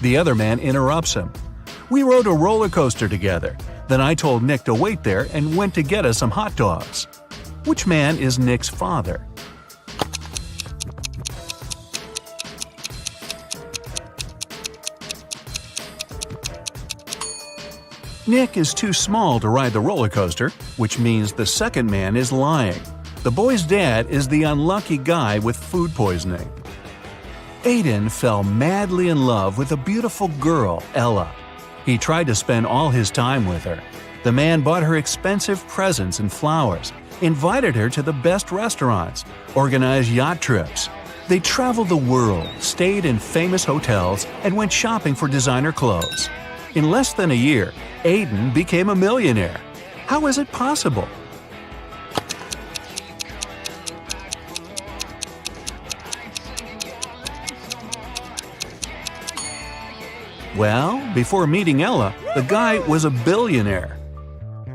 The other man interrupts him. "We rode a roller coaster together. Then I told Nick to wait there and went to get us some hot dogs." Which man is Nick's father? Nick is too small to ride the roller coaster, which means the second man is lying. The boy's dad is the unlucky guy with food poisoning. Aiden fell madly in love with a beautiful girl, Ella. He tried to spend all his time with her. The man bought her expensive presents and flowers, invited her to the best restaurants, organized yacht trips. They traveled the world, stayed in famous hotels, and went shopping for designer clothes. In less than a year, Aiden became a millionaire. How is it possible? Well, before meeting Ella, the guy was a billionaire.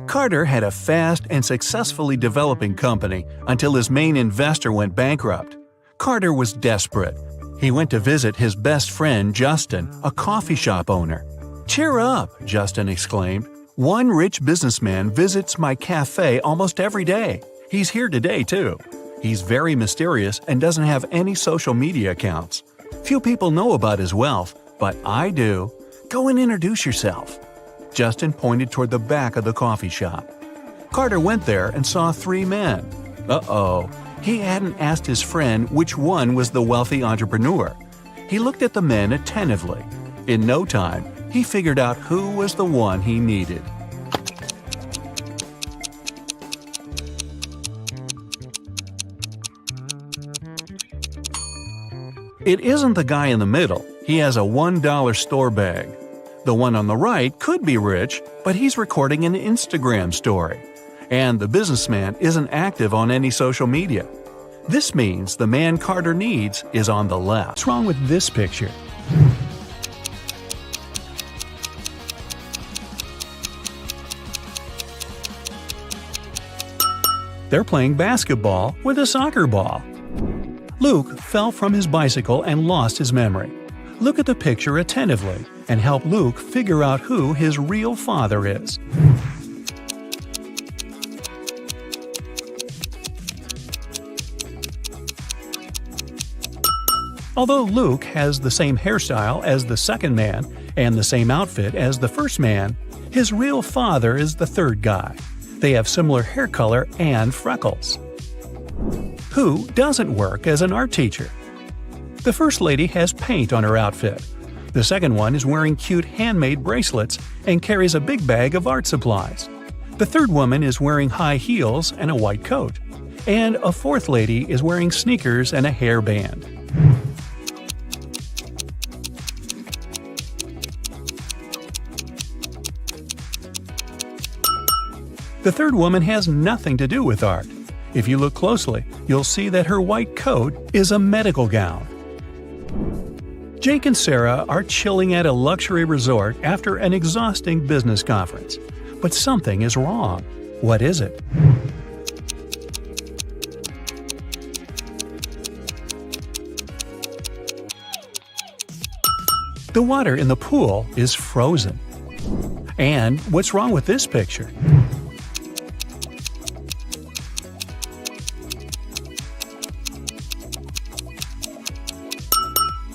Carter had a fast and successfully developing company until his main investor went bankrupt. Carter was desperate. He went to visit his best friend Justin, a coffee shop owner. "Cheer up," Justin exclaimed. "One rich businessman visits my cafe almost every day. He's here today, too. He's very mysterious and doesn't have any social media accounts. Few people know about his wealth, but I do. Go and introduce yourself." Justin pointed toward the back of the coffee shop. Carter went there and saw three men. Uh-oh. He hadn't asked his friend which one was the wealthy entrepreneur. He looked at the men attentively. In no time, he figured out who was the one he needed. It isn't the guy in the middle. He has a $1 store bag. The one on the right could be rich, but he's recording an Instagram story. And the businessman isn't active on any social media. This means the man Carter needs is on the left. What's wrong with this picture? They're playing basketball with a soccer ball. Luke fell from his bicycle and lost his memory. Look at the picture attentively and help Luke figure out who his real father is. Although Luke has the same hairstyle as the second man and the same outfit as the first man, his real father is the third guy. They have similar hair color and freckles. Who doesn't work as an art teacher? The first lady has paint on her outfit. The second one is wearing cute handmade bracelets and carries a big bag of art supplies. The third woman is wearing high heels and a white coat. And a fourth lady is wearing sneakers and a hairband. The third woman has nothing to do with art. If you look closely, you'll see that her white coat is a medical gown. Jake and Sarah are chilling at a luxury resort after an exhausting business conference. But something is wrong. What is it? The water in the pool is frozen. And what's wrong with this picture?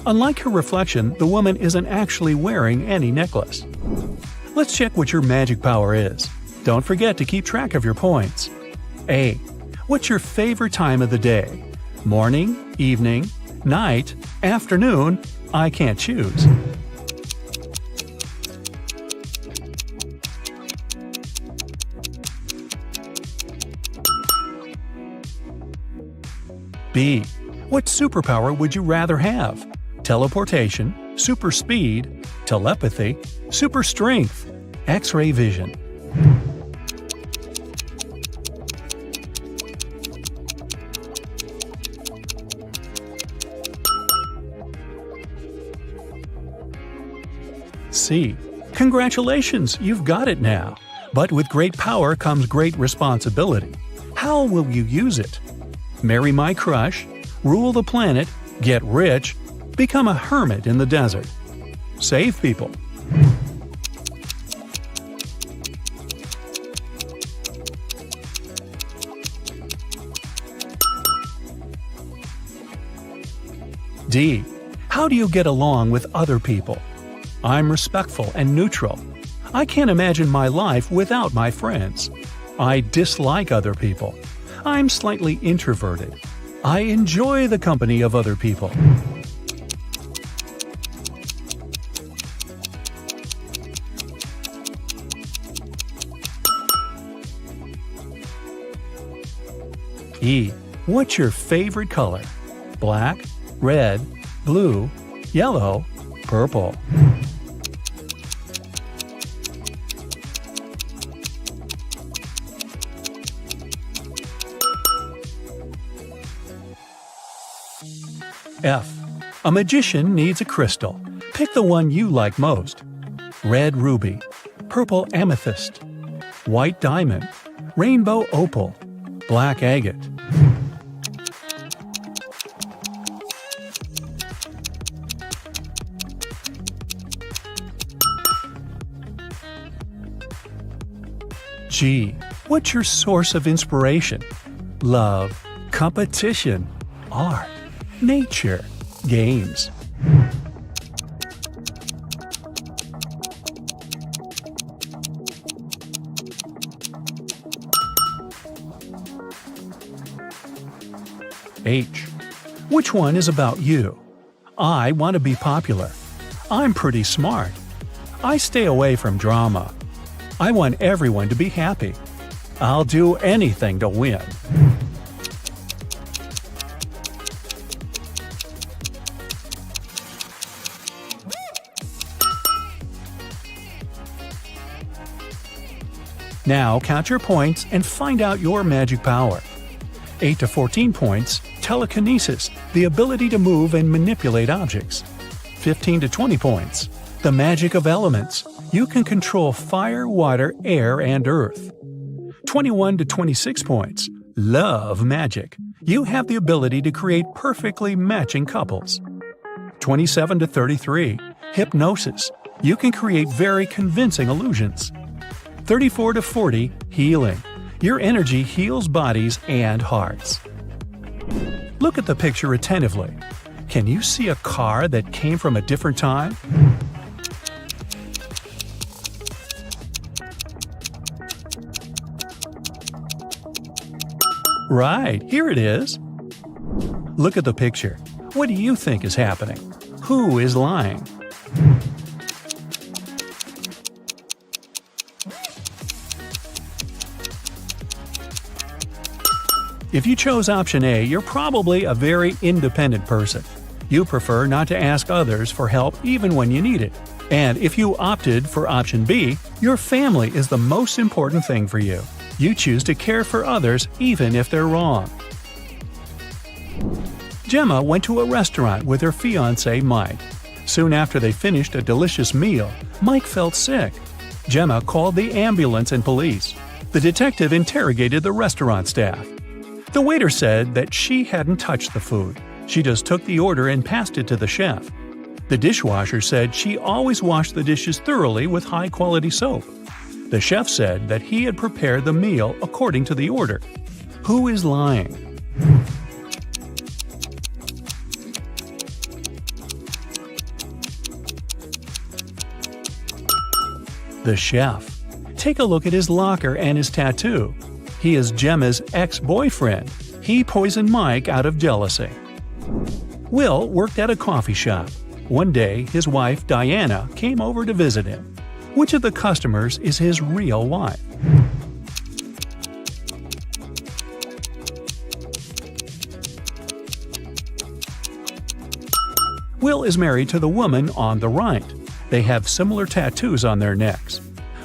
Unlike her reflection, the woman isn't actually wearing any necklace. Let's check what your magic power is. Don't forget to keep track of your points. A. What's your favorite time of the day? Morning, evening, night, afternoon? I can't choose. B. What superpower would you rather have? teleportation, super speed, telepathy, super strength, X-ray vision. C. Congratulations, you've got it now. But with great power comes great responsibility. How will you use it? Marry my crush, rule the planet, get rich, become a hermit in the desert. Save people. D. How do you get along with other people? I'm respectful and neutral. I can't imagine my life without my friends. I dislike other people. I'm slightly introverted. I enjoy the company of other people. E. What's your favorite color? Black, red, blue, yellow, purple. F. A magician needs a crystal. Pick the one you like most. Red ruby, purple amethyst, white diamond, rainbow opal, black agate. G. What's your source of inspiration? Love, competition, art, nature, games. H. Which one is about you? I want to be popular. I'm pretty smart. I stay away from drama. I want everyone to be happy. I'll do anything to win. Now count your points and find out your magic power. 8 to 14 points, telekinesis, the ability to move and manipulate objects. 15 to 20 points, the magic of elements. You can control fire, water, air, and earth. 21 to 26 points, love magic. You have the ability to create perfectly matching couples. 27 to 33, hypnosis. You can create very convincing illusions. 34 to 40, healing. Your energy heals bodies and hearts. Look at the picture attentively. Can you see a car that came from a different time? Right, here it is. Look at the picture. What do you think is happening? Who is lying? If you chose option A, you're probably a very independent person. You prefer not to ask others for help even when you need it. And if you opted for option B, your family is the most important thing for you. You choose to care for others even if they're wrong. Gemma went to a restaurant with her fiancé Mike. Soon after they finished a delicious meal, Mike felt sick. Gemma called the ambulance and police. The detective interrogated the restaurant staff. The waiter said that she hadn't touched the food. She just took the order and passed it to the chef. The dishwasher said she always washed the dishes thoroughly with high-quality soap. The chef said that he had prepared the meal according to the order. Who is lying? The chef. Take a look at his locker and his tattoo. He is Gemma's ex-boyfriend. He poisoned Mike out of jealousy. Will worked at a coffee shop. One day, his wife, Diana, came over to visit him. Which of the customers is his real wife? Will is married to the woman on the right. They have similar tattoos on their necks.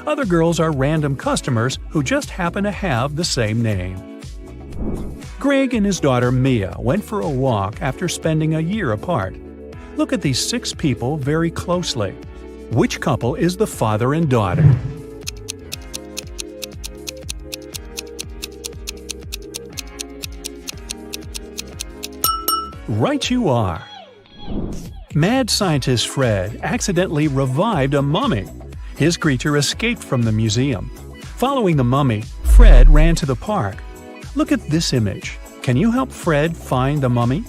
Other girls are random customers who just happen to have the same name. Greg and his daughter Mia went for a walk after spending a year apart. Look at these 6 people very closely. Which couple is the father and daughter? Right you are! Mad scientist Fred accidentally revived a mummy. His creature escaped from the museum. Following the mummy, Fred ran to the park. Look at this image. Can you help Fred find the mummy?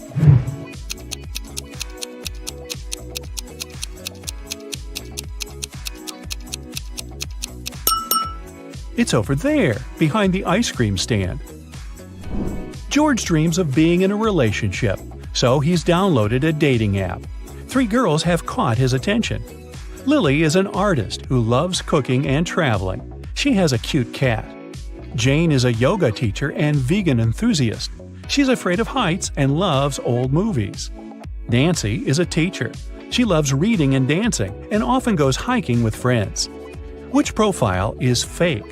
It's over there, behind the ice cream stand. George dreams of being in a relationship, so he's downloaded a dating app. 3 girls have caught his attention. Lily is an artist who loves cooking and traveling. She has a cute cat. Jane is a yoga teacher and vegan enthusiast. She's afraid of heights and loves old movies. Nancy is a teacher. She loves reading and dancing and often goes hiking with friends. Which profile is fake?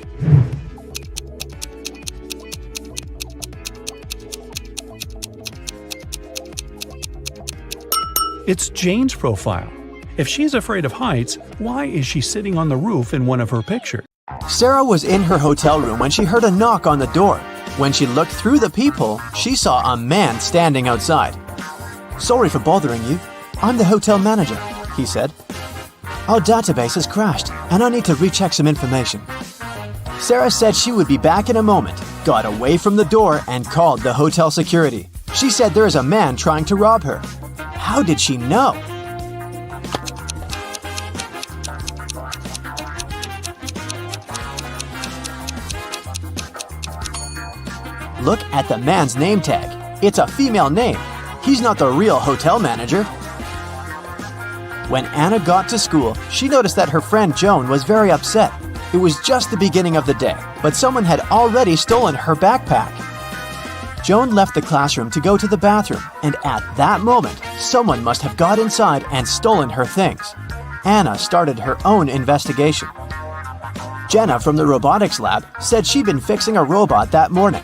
It's Jane's profile. If she's afraid of heights, why is she sitting on the roof in one of her pictures? Sarah was in her hotel room when she heard a knock on the door. When she looked through the peephole, she saw a man standing outside. "Sorry for bothering you. I'm the hotel manager," he said. "Our database has crashed, and I need to recheck some information." Sarah said she would be back in a moment, got away from the door, and called the hotel security. She said there is a man trying to rob her. How did she know? Look at the man's name tag. It's a female name. He's not the real hotel manager. When Anna got to school, she noticed that her friend Joan was very upset. It was just the beginning of the day, but someone had already stolen her backpack. Joan left the classroom to go to the bathroom, and at that moment, someone must have got inside and stolen her things. Anna started her own investigation. Jenna from the robotics lab said she'd been fixing a robot that morning.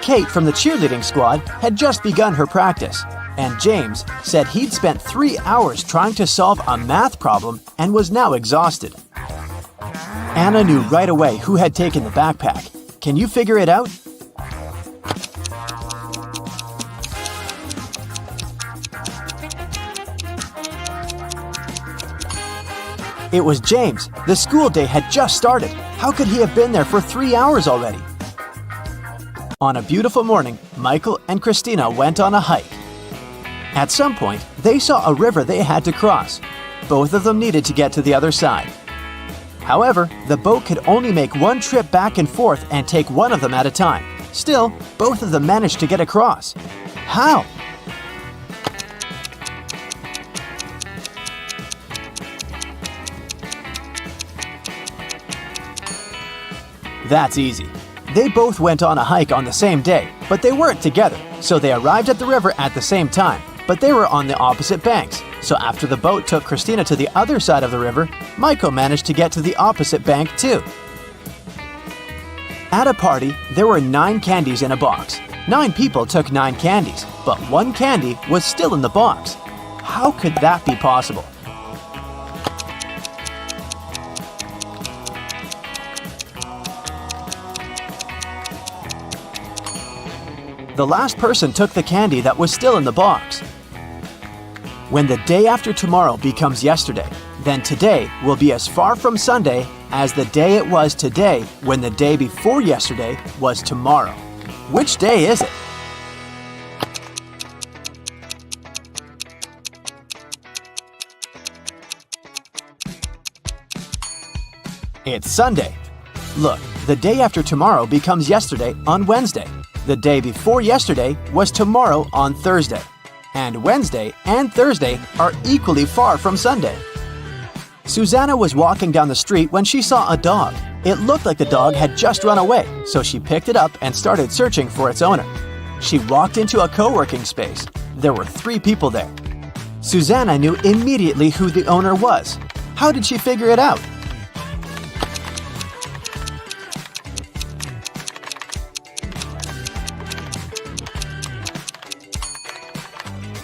Kate from the cheerleading squad had just begun her practice, and James said he'd spent 3 hours trying to solve a math problem and was now exhausted. Anna knew right away who had taken the backpack. Can you figure it out? It was James. The school day had just started. How could he have been there for 3 hours already? On a beautiful morning, Michael and Christina went on a hike. At some point, they saw a river they had to cross. Both of them needed to get to the other side. However, the boat could only make one trip back and forth and take one of them at a time. Still, both of them managed to get across. How? That's easy. They both went on a hike on the same day, but they weren't together, so they arrived at the river at the same time, but they were on the opposite banks. So after the boat took Christina to the other side of the river, Michael managed to get to the opposite bank too. At a party, there were 9 candies in a box. 9 people took 9 candies, but 1 candy was still in the box. How could that be possible? The last person took the candy that was still in the box. When the day after tomorrow becomes yesterday, then today will be as far from Sunday as the day it was today when the day before yesterday was tomorrow. Which day is it? It's Sunday. Look, the day after tomorrow becomes yesterday on Wednesday. The day before yesterday was tomorrow on Thursday. And Wednesday and Thursday are equally far from Sunday. Susanna was walking down the street when she saw a dog. It looked like the dog had just run away, so she picked it up and started searching for its owner. She walked into a co-working space. There were 3 people there. Susanna knew immediately who the owner was. How did she figure it out?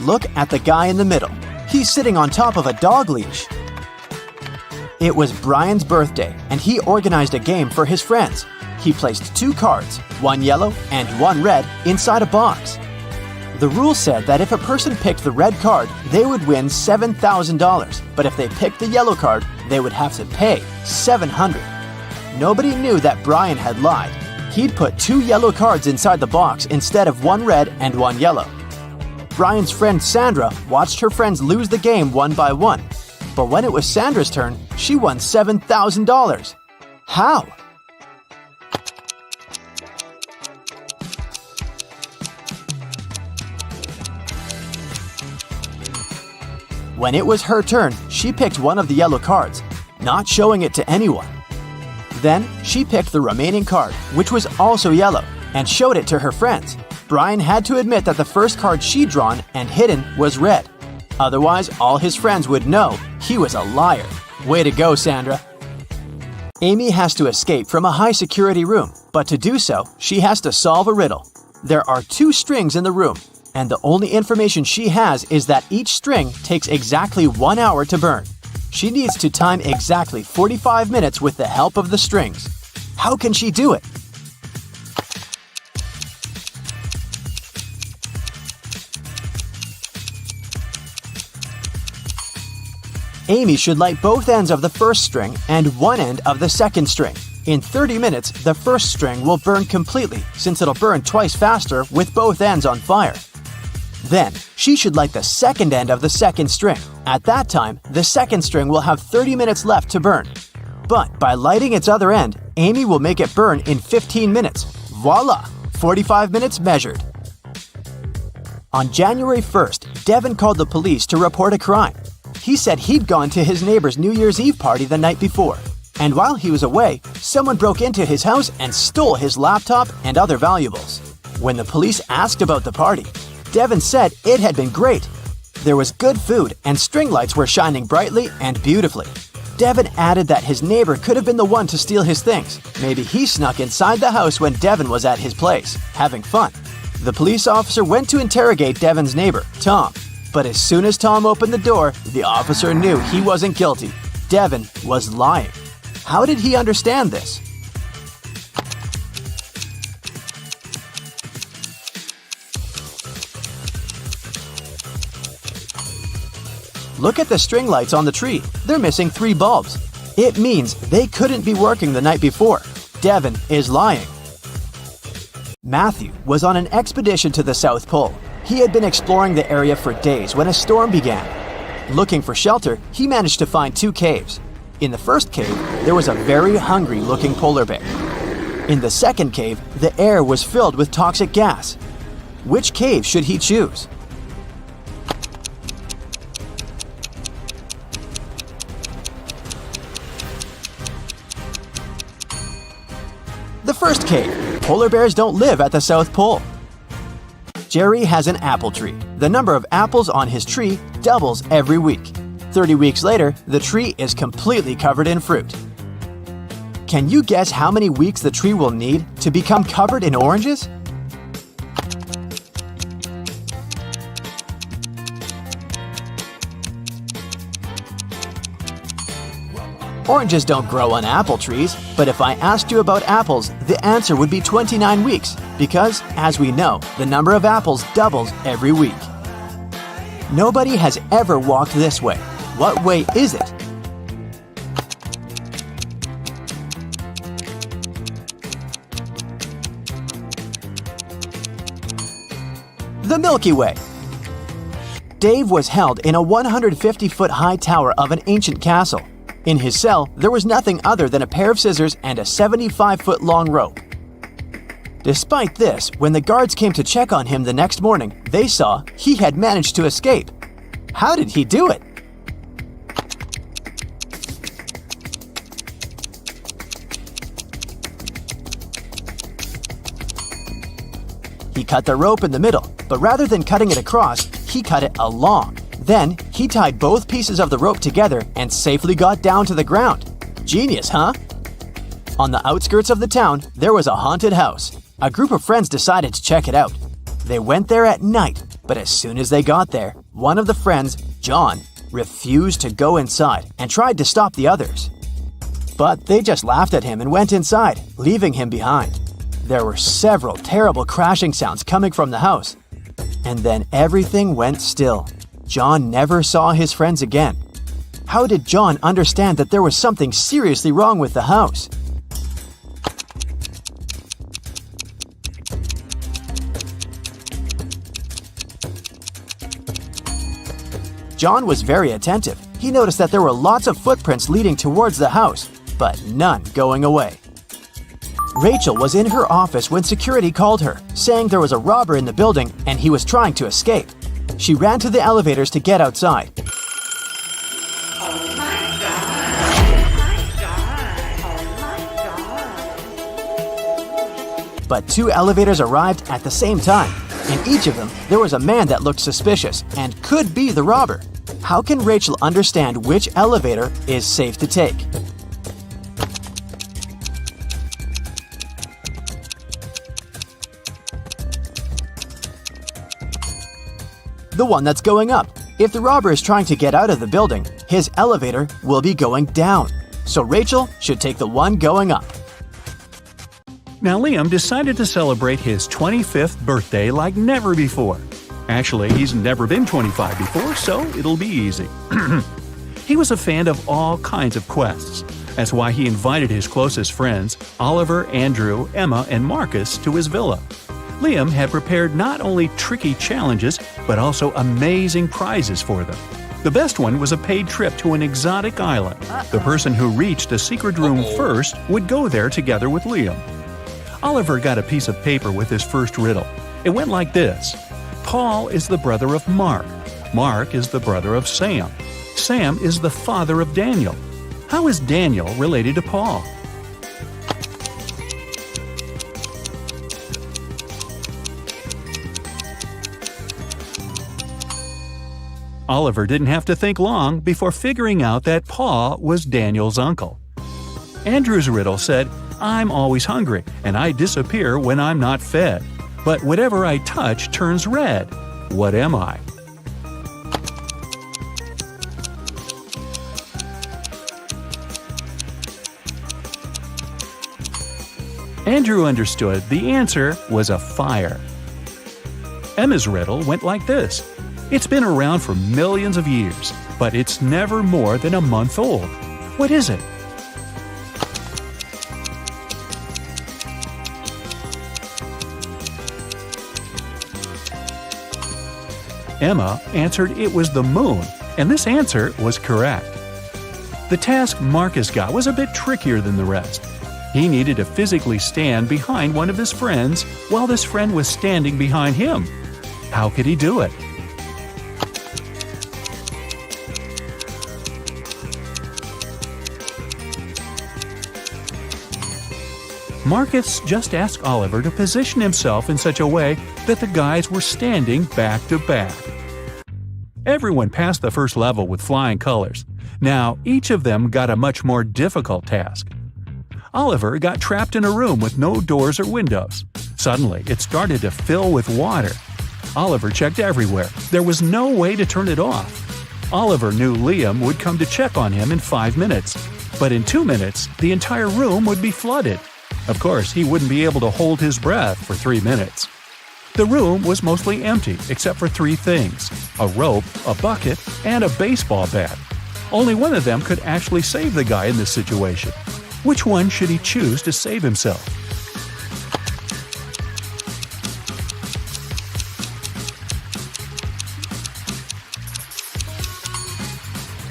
Look at the guy in the middle. He's sitting on top of a dog leash. It was Brian's birthday, and he organized a game for his friends. He placed 2 cards, one yellow and one red, inside a box. The rule said that if a person picked the red card, they would win $7,000, but if they picked the yellow card, they would have to pay $700. Nobody knew that Brian had lied. He'd put 2 yellow cards inside the box instead of one red and one yellow. Brian's friend Sandra watched her friends lose the game one by one. But when it was Sandra's turn, she won $7,000. How? When it was her turn, she picked one of the yellow cards, not showing it to anyone. Then, she picked the remaining card, which was also yellow, and showed it to her friends. Brian had to admit that the first card she'd drawn and hidden was red. Otherwise, all his friends would know he was a liar. Way to go, Sandra. Amy has to escape from a high-security room, but to do so, she has to solve a riddle. There are 2 strings in the room, and the only information she has is that each string takes exactly 1 hour to burn. She needs to time exactly 45 minutes with the help of the strings. How can she do it? Amy should light both ends of the first string and one end of the second string. In 30 minutes, the first string will burn completely since it'll burn twice faster with both ends on fire. Then, she should light the second end of the second string. At that time, the second string will have 30 minutes left to burn. But by lighting its other end, Amy will make it burn in 15 minutes. Voila! 45 minutes measured. On January 1st, Devin called the police to report a crime. He said he'd gone to his neighbor's New Year's Eve party the night before. And while he was away, someone broke into his house and stole his laptop and other valuables. When the police asked about the party, Devin said it had been great. There was good food and string lights were shining brightly and beautifully. Devin added that his neighbor could have been the one to steal his things. Maybe he snuck inside the house when Devin was at his place, having fun. The police officer went to interrogate Devin's neighbor, Tom. But as soon as Tom opened the door, the officer knew he wasn't guilty. Devin was lying. How did he understand this? Look at the string lights on the tree. They're missing 3 bulbs. It means they couldn't be working the night before. Devin is lying. Matthew was on an expedition to the South Pole. He had been exploring the area for days when a storm began. Looking for shelter, he managed to find 2 caves. In the first cave, there was a very hungry-looking polar bear. In the second cave, the air was filled with toxic gas. Which cave should he choose? The first cave. Polar bears don't live at the South Pole. Jerry has an apple tree. The number of apples on his tree doubles every week. 30 weeks later, the tree is completely covered in fruit. Can you guess how many weeks the tree will need to become covered in oranges? Oranges don't grow on apple trees, but if I asked you about apples, the answer would be 29 weeks, because, as we know, the number of apples doubles every week. Nobody has ever walked this way. What way is it? The Milky Way. Dave was held in a 150-foot-high tower of an ancient castle. In his cell, there was nothing other than a pair of scissors and a 75-foot-long rope. Despite this, when the guards came to check on him the next morning, they saw he had managed to escape. How did he do it? He cut the rope in the middle, but rather than cutting it across, he cut it along. Then, He tied both pieces of the rope together and safely got down to the ground. Genius, huh? On the outskirts of the town, there was a haunted house. A group of friends decided to check it out. They went there at night, but as soon as they got there, one of the friends, John, refused to go inside and tried to stop the others. But they just laughed at him and went inside, leaving him behind. There were several terrible crashing sounds coming from the house. And then everything went still. John never saw his friends again. How did John understand that there was something seriously wrong with the house? John was very attentive. He noticed that there were lots of footprints leading towards the house, but none going away. Rachel was in her office when security called her, saying there was a robber in the building and he was trying to escape. She ran to the elevators to get outside. But 2 elevators arrived at the same time. In each of them, there was a man that looked suspicious and could be the robber. How can Rachel understand which elevator is safe to take? The one that's going up. If the robber is trying to get out of the building, his elevator will be going down. So Rachel should take the one going up. Now Liam decided to celebrate his 25th birthday like never before. Actually, he's never been 25 before, so it'll be easy. He was a fan of all kinds of quests. That's why he invited his closest friends, Oliver, Andrew, Emma, and Marcus, to his villa. Liam had prepared not only tricky challenges, but also amazing prizes for them. The best one was a paid trip to an exotic island. The person who reached the secret room first would go there together with Liam. Oliver got a piece of paper with his first riddle. It went like this. Paul is the brother of Mark. Mark is the brother of Sam. Sam is the father of Daniel. How is Daniel related to Paul? Oliver didn't have to think long before figuring out that Paul was Daniel's uncle. Andrew's riddle said, I'm always hungry, and I disappear when I'm not fed. But whatever I touch turns red. What am I? Andrew understood the answer was a fire. Emma's riddle went like this. It's been around for millions of years, but it's never more than a month old. What is it? Emma answered it was the moon, and this answer was correct. The task Marcus got was a bit trickier than the rest. He needed to physically stand behind one of his friends while this friend was standing behind him. How could he do it? Marcus just asked Oliver to position himself in such a way that the guys were standing back to back. Everyone passed the first level with flying colors. Now, each of them got a much more difficult task. Oliver got trapped in a room with no doors or windows. Suddenly, it started to fill with water. Oliver checked everywhere. There was no way to turn it off. Oliver knew Liam would come to check on him in 5 minutes. But in 2 minutes, the entire room would be flooded. Of course, he wouldn't be able to hold his breath for 3 minutes. The room was mostly empty except for 3 things: a rope, a bucket, and a baseball bat. Only one of them could actually save the guy in this situation. Which one should he choose to save himself?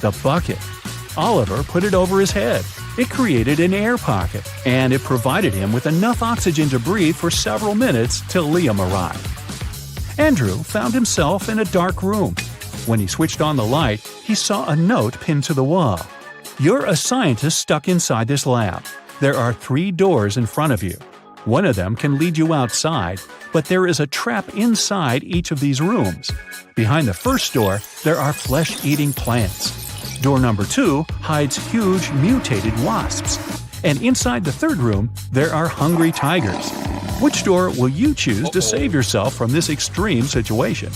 The bucket. Oliver put it over his head. It created an air pocket, and it provided him with enough oxygen to breathe for several minutes till Liam arrived. Andrew found himself in a dark room. When he switched on the light, he saw a note pinned to the wall. You're a scientist stuck inside this lab. There are 3 doors in front of you. One of them can lead you outside, but there is a trap inside each of these rooms. Behind the first door, there are flesh-eating plants. Door number 2 hides huge mutated wasps. And inside the third room, there are hungry tigers. Which door will you choose to save yourself from this extreme situation?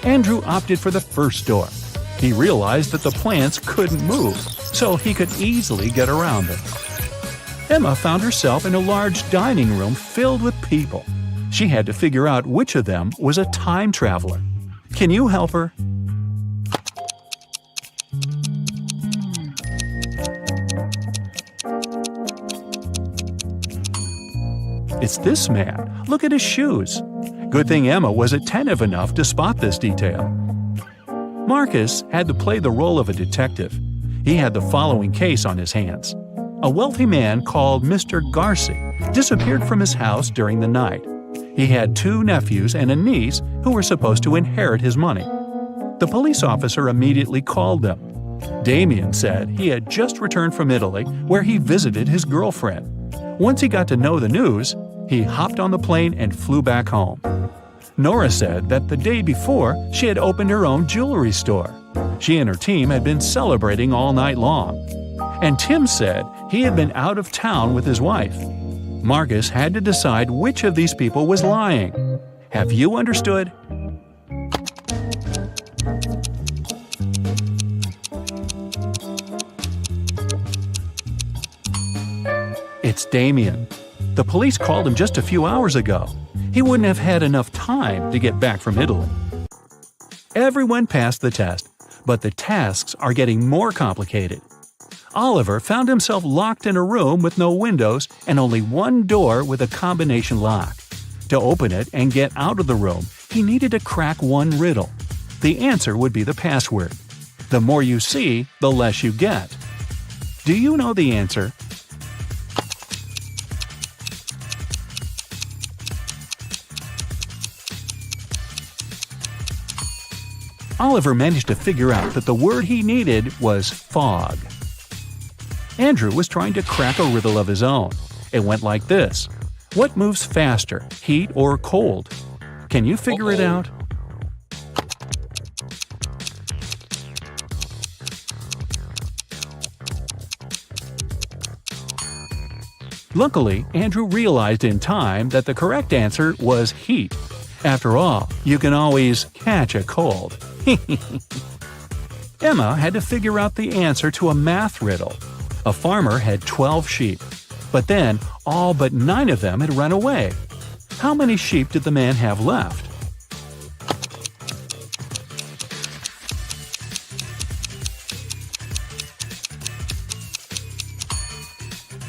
Andrew opted for the first door. He realized that the plants couldn't move, so he could easily get around them. Emma found herself in a large dining room filled with people. She had to figure out which of them was a time traveler. Can you help her? It's this man. Look at his shoes. Good thing Emma was attentive enough to spot this detail. Marcus had to play the role of a detective. He had the following case on his hands. A wealthy man called Mr. Garcy disappeared from his house during the night. He had 2 nephews and a niece who were supposed to inherit his money. The police officer immediately called them. Damien said he had just returned from Italy, where he visited his girlfriend. Once he got to know the news, he hopped on the plane and flew back home. Nora said that the day before, she had opened her own jewelry store. She and her team had been celebrating all night long. And Tim said he had been out of town with his wife. Marcus had to decide which of these people was lying. Have you understood? It's Damien. The police called him just a few hours ago. He wouldn't have had enough time to get back from Italy. Everyone passed the test, but the tasks are getting more complicated. Oliver found himself locked in a room with no windows and only one door with a combination lock. To open it and get out of the room, he needed to crack one riddle. The answer would be the password. The more you see, the less you get. Do you know the answer? Oliver managed to figure out that the word he needed was fog. Andrew was trying to crack a riddle of his own. It went like this. What moves faster, heat or cold? Can you figure it out? Luckily, Andrew realized in time that the correct answer was heat. After all, you can always catch a cold. Emma had to figure out the answer to a math riddle. A farmer had 12 sheep, but then all but 9 of them had run away. How many sheep did the man have left?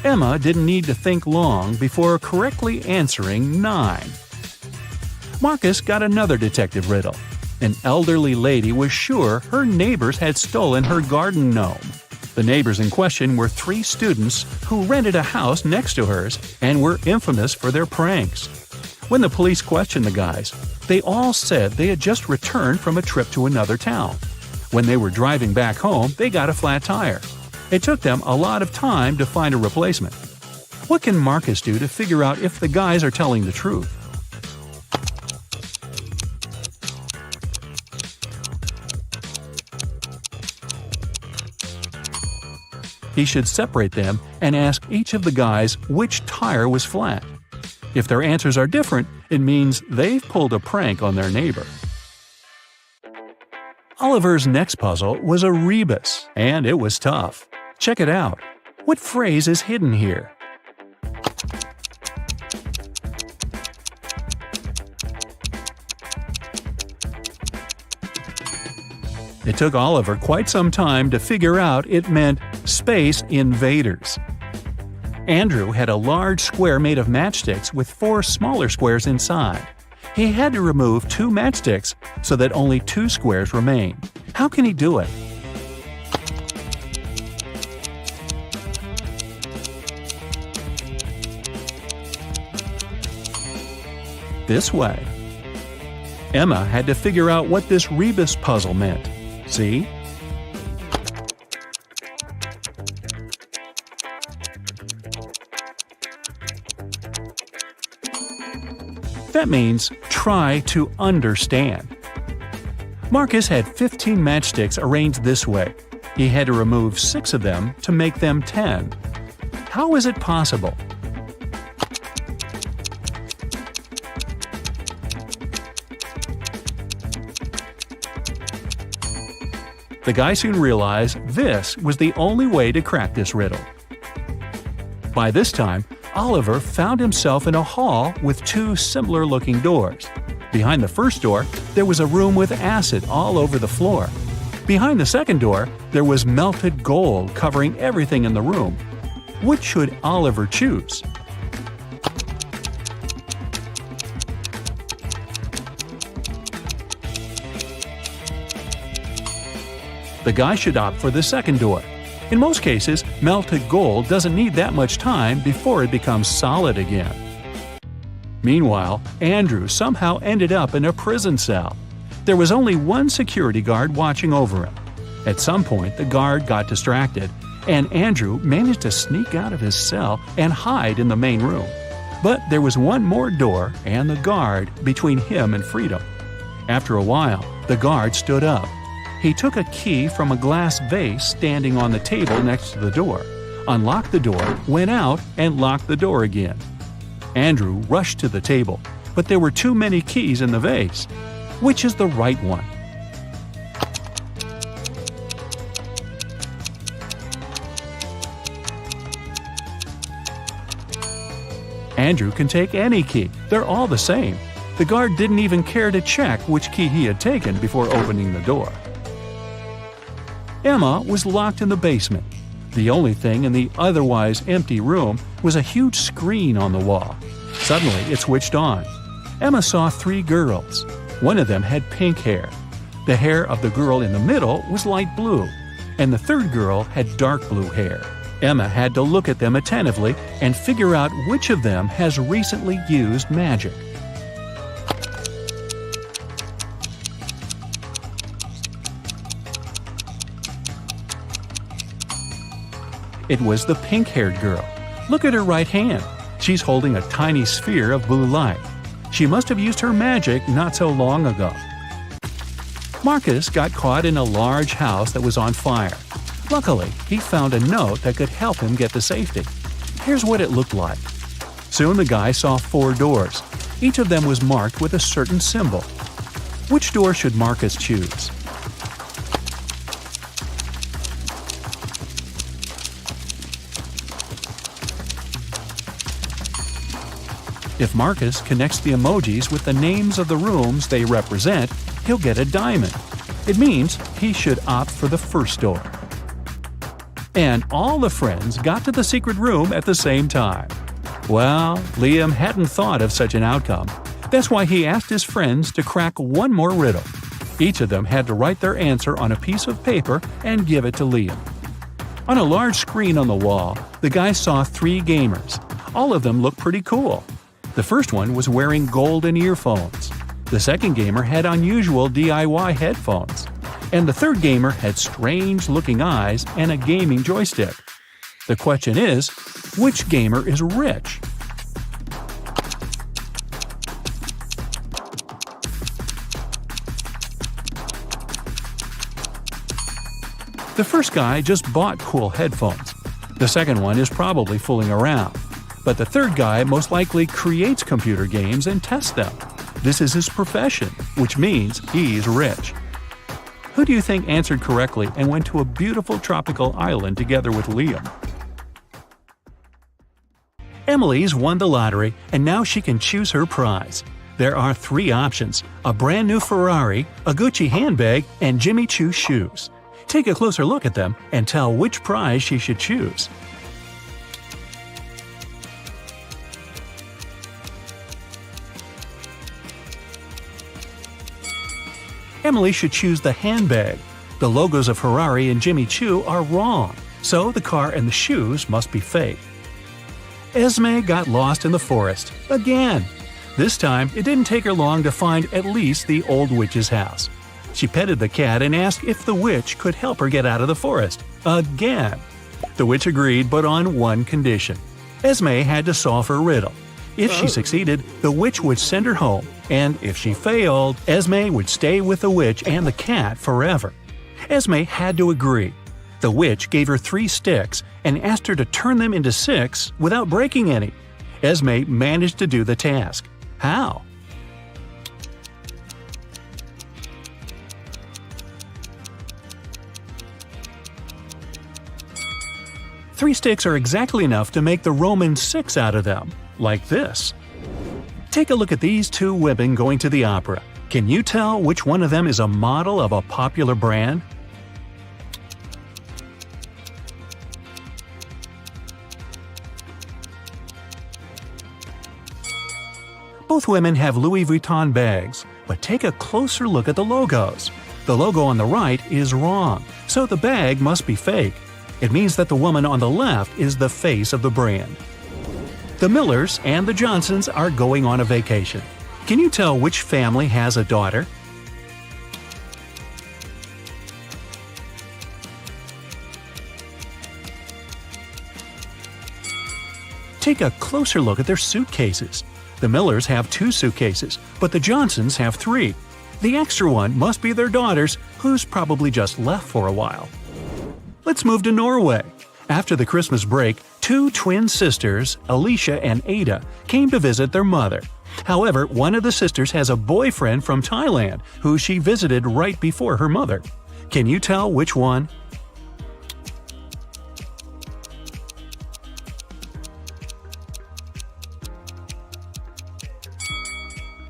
Emma didn't need to think long before correctly answering 9. Marcus got another detective riddle. An elderly lady was sure her neighbors had stolen her garden gnome. The neighbors in question were 3 students who rented a house next to hers and were infamous for their pranks. When the police questioned the guys, they all said they had just returned from a trip to another town. When they were driving back home, they got a flat tire. It took them a lot of time to find a replacement. What can Marcus do to figure out if the guys are telling the truth? He should separate them and ask each of the guys which tire was flat. If their answers are different, it means they've pulled a prank on their neighbor. Oliver's next puzzle was a rebus, and it was tough. Check it out. What phrase is hidden here? It took Oliver quite some time to figure out it meant Space Invaders. Andrew had a large square made of matchsticks with 4 smaller squares inside. He had to remove 2 matchsticks so that only 2 squares remain. How can he do it? This way. Emma had to figure out what this rebus puzzle meant. See? That means try to understand. Marcus had 15 matchsticks arranged this way. He had to remove 6 of them to make them 10. How is it possible? The guy soon realized this was the only way to crack this riddle. By this time, Oliver found himself in a hall with 2 similar-looking doors. Behind the first door, there was a room with acid all over the floor. Behind the second door, there was melted gold covering everything in the room. Which should Oliver choose? The guy should opt for the second door. In most cases, melted gold doesn't need that much time before it becomes solid again. Meanwhile, Andrew somehow ended up in a prison cell. There was only one security guard watching over him. At some point, the guard got distracted, and Andrew managed to sneak out of his cell and hide in the main room. But there was one more door and the guard between him and freedom. After a while, the guard stood up. He took a key from a glass vase standing on the table next to the door, unlocked the door, went out, and locked the door again. Andrew rushed to the table, but there were too many keys in the vase. Which is the right one? Andrew can take any key. They're all the same. The guard didn't even care to check which key he had taken before opening the door. Emma was locked in the basement. The only thing in the otherwise empty room was a huge screen on the wall. Suddenly, it switched on. Emma saw 3 girls. One of them had pink hair. The hair of the girl in the middle was light blue, and the third girl had dark blue hair. Emma had to look at them attentively and figure out which of them has recently used magic. It was the pink-haired girl. Look at her right hand. She's holding a tiny sphere of blue light. She must have used her magic not so long ago. Marcus got caught in a large house that was on fire. Luckily, he found a note that could help him get to safety. Here's what it looked like. Soon the guy saw 4 doors. Each of them was marked with a certain symbol. Which door should Marcus choose? If Marcus connects the emojis with the names of the rooms they represent, he'll get a diamond. It means he should opt for the first door. And all the friends got to the secret room at the same time. Well, Liam hadn't thought of such an outcome. That's why he asked his friends to crack one more riddle. Each of them had to write their answer on a piece of paper and give it to Liam. On a large screen on the wall, the guy saw 3 gamers. All of them looked pretty cool. The first one was wearing golden earphones. The second gamer had unusual DIY headphones. And the third gamer had strange-looking eyes and a gaming joystick. The question is, which gamer is rich? The first guy just bought cool headphones. The second one is probably fooling around. But the third guy most likely creates computer games and tests them. This is his profession, which means he's rich. Who do you think answered correctly and went to a beautiful tropical island together with Liam? Emily's won the lottery, and now she can choose her prize. There are 3 options: a brand new Ferrari, a Gucci handbag, and Jimmy Choo shoes. Take a closer look at them and tell which prize she should choose. Emily should choose the handbag. The logos of Ferrari and Jimmy Choo are wrong, so the car and the shoes must be fake. Esme got lost in the forest. Again! This time, it didn't take her long to find at least the old witch's house. She petted the cat and asked if the witch could help her get out of the forest. Again. The witch agreed, but on one condition. Esme had to solve her riddle. If she succeeded, the witch would send her home, and if she failed, Esme would stay with the witch and the cat forever. Esme had to agree. The witch gave her 3 sticks and asked her to turn them into 6 without breaking any. Esme managed to do the task. How? Three sticks are exactly enough to make the Roman 6 out of them, like this. Take a look at these 2 women going to the opera. Can you tell which one of them is a model of a popular brand? Both women have Louis Vuitton bags, but take a closer look at the logos. The logo on the right is wrong, so the bag must be fake. It means that the woman on the left is the face of the brand. The Millers and the Johnsons are going on a vacation. Can you tell which family has a daughter? Take a closer look at their suitcases. The Millers have 2 suitcases, but the Johnsons have 3. The extra one must be their daughter's, who's probably just left for a while. Let's move to Norway. After the Christmas break, 2 twin sisters, Alicia and Ada, came to visit their mother. However, one of the sisters has a boyfriend from Thailand who she visited right before her mother. Can you tell which one?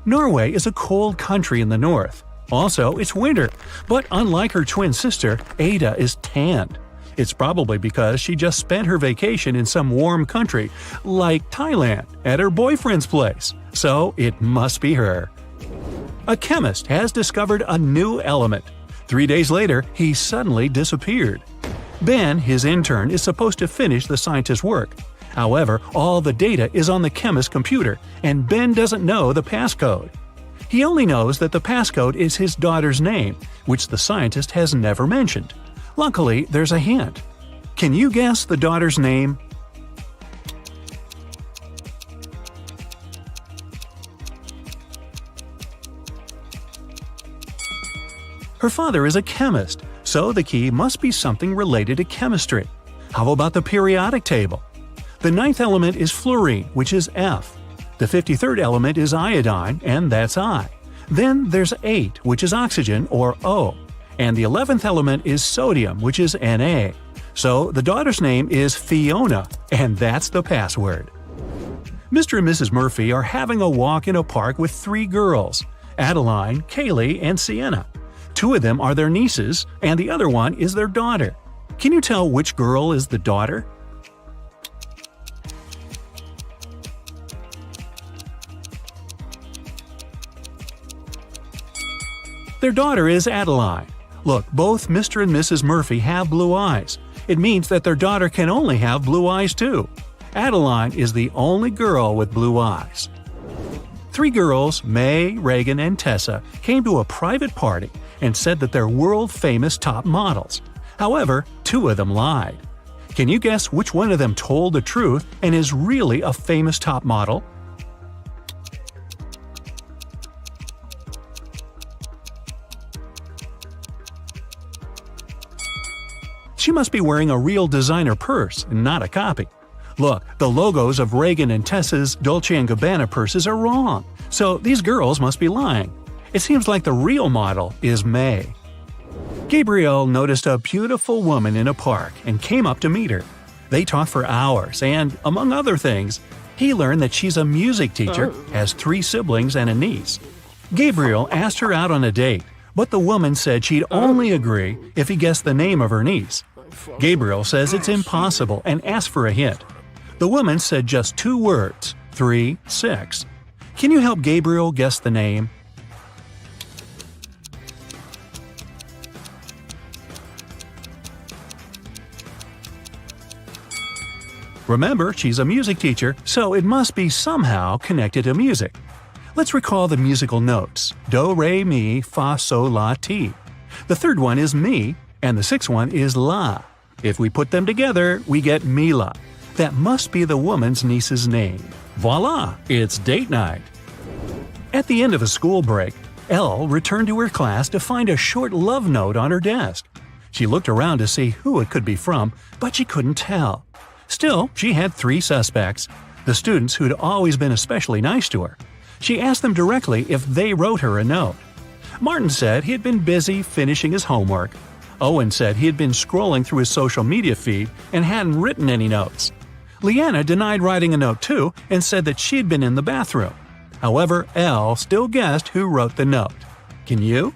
Norway is a cold country in the north. Also, it's winter, but unlike her twin sister, Ada is tanned. It's probably because she just spent her vacation in some warm country, like Thailand, at her boyfriend's place, so it must be her. A chemist has discovered a new element. 3 days later, he suddenly disappeared. Ben, his intern, is supposed to finish the scientist's work. However, all the data is on the chemist's computer, and Ben doesn't know the passcode. He only knows that the passcode is his daughter's name, which the scientist has never mentioned. Luckily, there's a hint. Can you guess the daughter's name? Her father is a chemist, so the key must be something related to chemistry. How about the periodic table? The 9th element is fluorine, which is F. The 53rd element is iodine, and that's I. Then there's 8, which is oxygen, or O. And the 11th element is sodium, which is Na. So the daughter's name is Fiona, and that's the password. Mr. and Mrs. Murphy are having a walk in a park with 3 girls, Adeline, Kaylee, and Sienna. 2 of them are their nieces, and the other one is their daughter. Can you tell which girl is the daughter? Their daughter is Adeline. Look, both Mr. and Mrs. Murphy have blue eyes. It means that their daughter can only have blue eyes too. Adeline is the only girl with blue eyes. 3 girls, May, Reagan, and Tessa, came to a private party and said that they're world-famous top models. However, 2 of them lied. Can you guess which one of them told the truth and is really a famous top model? She must be wearing a real designer purse and not a copy. Look, the logos of Reagan and Tessa's Dolce & Gabbana purses are wrong, so these girls must be lying. It seems like the real model is May. Gabriel noticed a beautiful woman in a park and came up to meet her. They talked for hours and, among other things, he learned that she's a music teacher, has 3 siblings and a niece. Gabriel asked her out on a date, but the woman said she'd only agree if he guessed the name of her niece. Gabriel says it's impossible and asked for a hint. The woman said just 2 words, 3, 6. Can you help Gabriel guess the name? Remember, she's a music teacher, so it must be somehow connected to music. Let's recall the musical notes: do, re, mi, fa, sol, la, ti. The third one is mi, and the sixth one is la. If we put them together, we get Mila. That must be the woman's niece's name. Voila! It's date night. At the end of a school break, Elle returned to her class to find a short love note on her desk. She looked around to see who it could be from, but she couldn't tell. Still, she had 3 suspects: the students who'd always been especially nice to her. She asked them directly if they wrote her a note. Martin said he had been busy finishing his homework. Owen said he had been scrolling through his social media feed and hadn't written any notes. Leanna denied writing a note too and said that she'd been in the bathroom. However, Elle still guessed who wrote the note. Can you?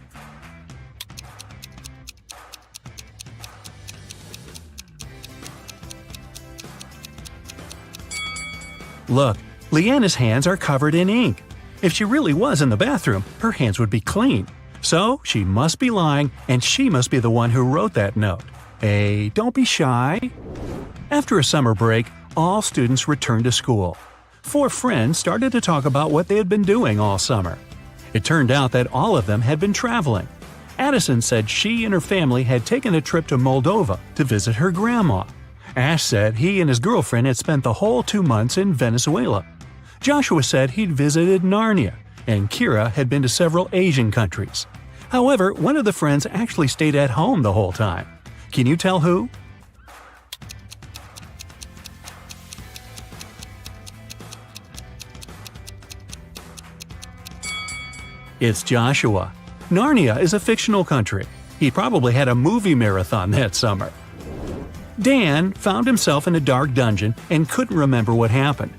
Look, Leanna's hands are covered in ink. If she really was in the bathroom, her hands would be clean. So she must be lying, and she must be the one who wrote that note. Hey, don't be shy. After a summer break, all students returned to school. 4 friends started to talk about what they had been doing all summer. It turned out that all of them had been traveling. Addison said she and her family had taken a trip to Moldova to visit her grandma. Ash said he and his girlfriend had spent the whole 2 months in Venezuela. Joshua said he'd visited Narnia, and Kira had been to several Asian countries. However, one of the friends actually stayed at home the whole time. Can you tell who? It's Joshua. Narnia is a fictional country. He probably had a movie marathon that summer. Dan found himself in a dark dungeon and couldn't remember what happened.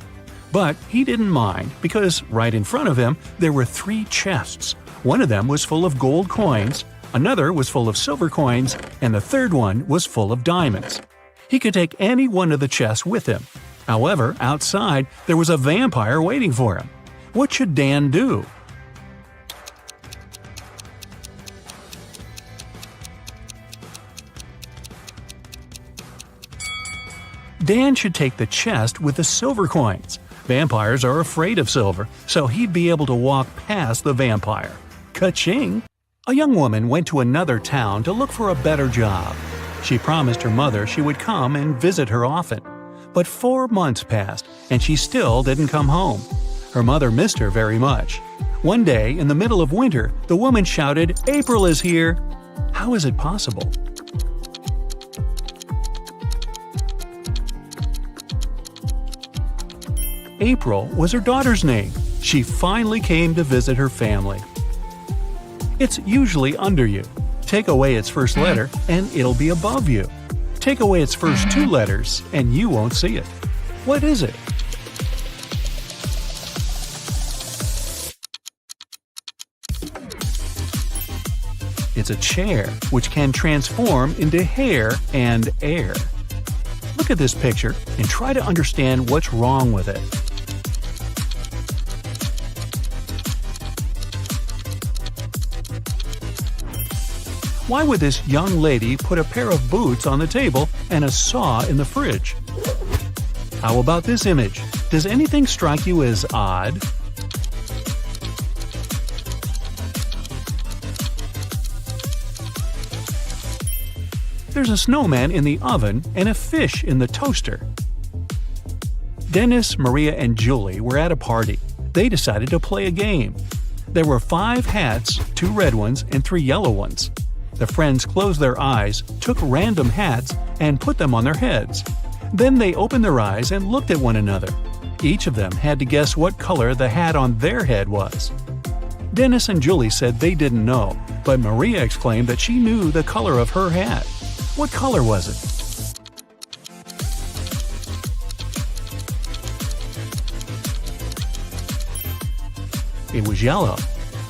But he didn't mind because right in front of him there were 3 chests. One of them was full of gold coins, another was full of silver coins, and the third one was full of diamonds. He could take any one of the chests with him. However, outside there was a vampire waiting for him. What should Dan do? Dan should take the chest with the silver coins. Vampires are afraid of silver, so he'd be able to walk past the vampire. Ka-ching! A young woman went to another town to look for a better job. She promised her mother she would come and visit her often. But 4 months passed, and she still didn't come home. Her mother missed her very much. One day, in the middle of winter, the woman shouted, "April is here!" How is it possible? April was her daughter's name. She finally came to visit her family. It's usually under you. Take away its first letter, and it'll be above you. Take away its first 2 letters, and you won't see it. What is it? It's a chair, which can transform into hair and air. Look at this picture and try to understand what's wrong with it. Why would this young lady put a pair of boots on the table and a saw in the fridge? How about this image? Does anything strike you as odd? There's a snowman in the oven and a fish in the toaster. Dennis, Maria, and Julie were at a party. They decided to play a game. There were 5 hats, 2 red ones and 3 yellow ones. The friends closed their eyes, took random hats, and put them on their heads. Then they opened their eyes and looked at one another. Each of them had to guess what color the hat on their head was. Dennis and Julie said they didn't know, but Maria exclaimed that she knew the color of her hat. What color was it? It was yellow.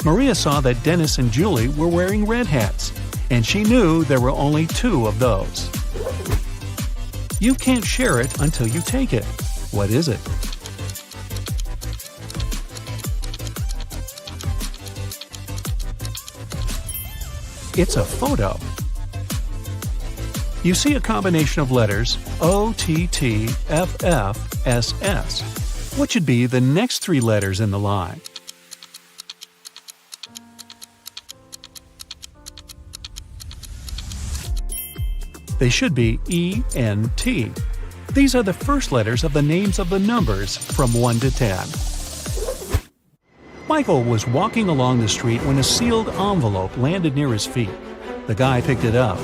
Maria saw that Dennis and Julie were wearing red hats, and she knew there were only 2 of those. You can't share it until you take it. What is it? It's a photo. You see a combination of letters OTTFFSS. What should be the next 3 letters in the line? They should be E-N-T. These are the first letters of the names of the numbers from 1 to 10. Michael was walking along the street when a sealed envelope landed near his feet. The guy picked it up.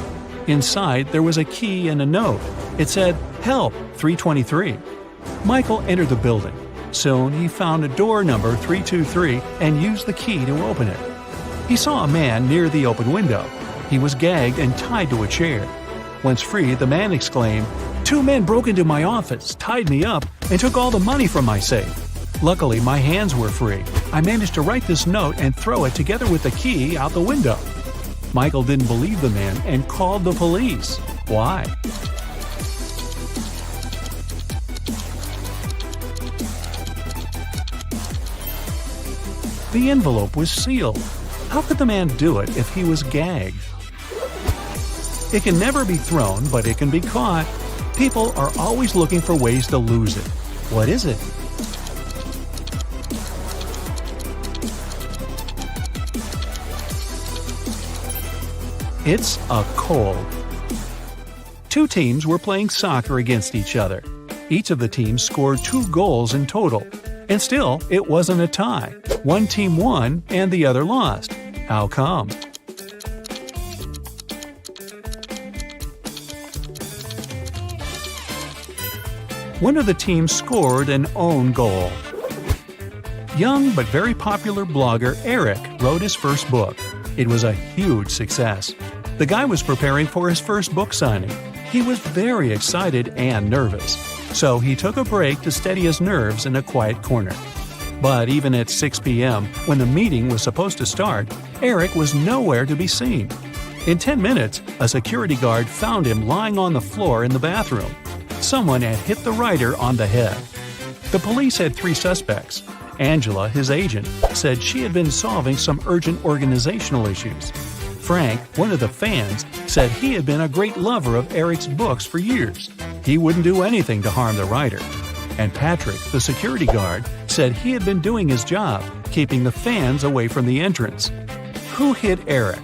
Inside, there was a key and a note. It said, "Help, 323." Michael entered the building. Soon, he found a door number 323 and used the key to open it. He saw a man near the open window. He was gagged and tied to a chair. Once free, the man exclaimed, "Two men broke into my office, tied me up, and took all the money from my safe. Luckily, my hands were free. I managed to write this note and throw it together with the key out the window." Michael didn't believe the man and called the police. Why? The envelope was sealed. How could the man do it if he was gagged? It can never be thrown, but it can be caught. People are always looking for ways to lose it. What is it? It's a cold. Two teams were playing soccer against each other. Each of the teams scored 2 goals in total. And still, it wasn't a tie. One team won and the other lost. How come? One of the teams scored an own goal. Young but very popular blogger Eric wrote his first book. It was a huge success. The guy was preparing for his first book signing. He was very excited and nervous, so he took a break to steady his nerves in a quiet corner. But even at 6 p.m., when the meeting was supposed to start, Eric was nowhere to be seen. In 10 minutes, a security guard found him lying on the floor in the bathroom. Someone had hit the writer on the head. The police had 3 suspects. Angela, his agent, said she had been solving some urgent organizational issues. Frank, one of the fans, said he had been a great lover of Eric's books for years. He wouldn't do anything to harm the writer. And Patrick, the security guard, said he had been doing his job, keeping the fans away from the entrance. Who hit Eric?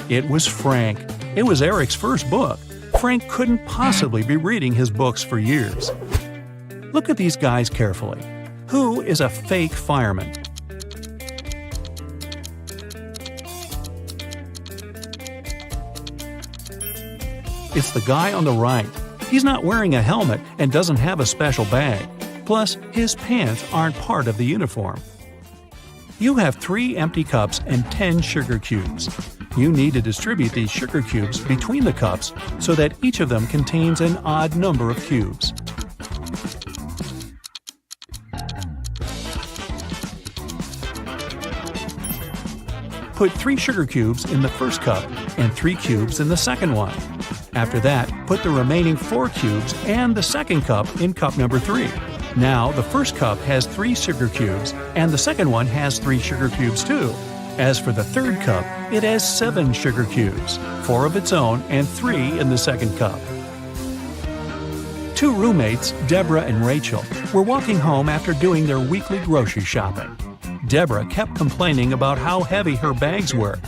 It was Frank. It was Eric's first book. Frank couldn't possibly be reading his books for years. Look at these guys carefully. Who is a fake fireman? It's the guy on the right. He's not wearing a helmet and doesn't have a special bag. Plus, his pants aren't part of the uniform. You have 3 empty cups and 10 sugar cubes. You need to distribute these sugar cubes between the cups so that each of them contains an odd number of cubes. Put 3 sugar cubes in the first cup and 3 cubes in the second one. After that, put the remaining 4 cubes and the second cup in cup number 3. Now, the first cup has 3 sugar cubes and the second one has 3 sugar cubes too. As for the third cup, it has 7 sugar cubes, 4 of its own and 3 in the second cup. 2 roommates, Deborah and Rachel, were walking home after doing their weekly grocery shopping. Deborah kept complaining about how heavy her bags were.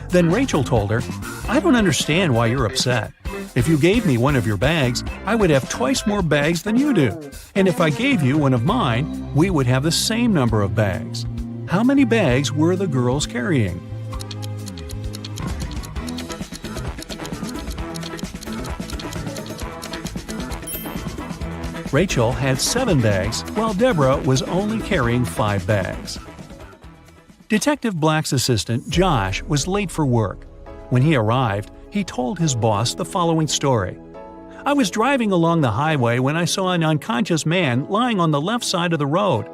Then Rachel told her, "I don't understand why you're upset. If you gave me one of your bags, I would have twice more bags than you do. And if I gave you one of mine, we would have the same number of bags." How many bags were the girls carrying? Rachel had 7 bags, while Deborah was only carrying 5 bags. Detective Black's assistant, Josh, was late for work. When he arrived, he told his boss the following story. "I was driving along the highway when I saw an unconscious man lying on the left side of the road.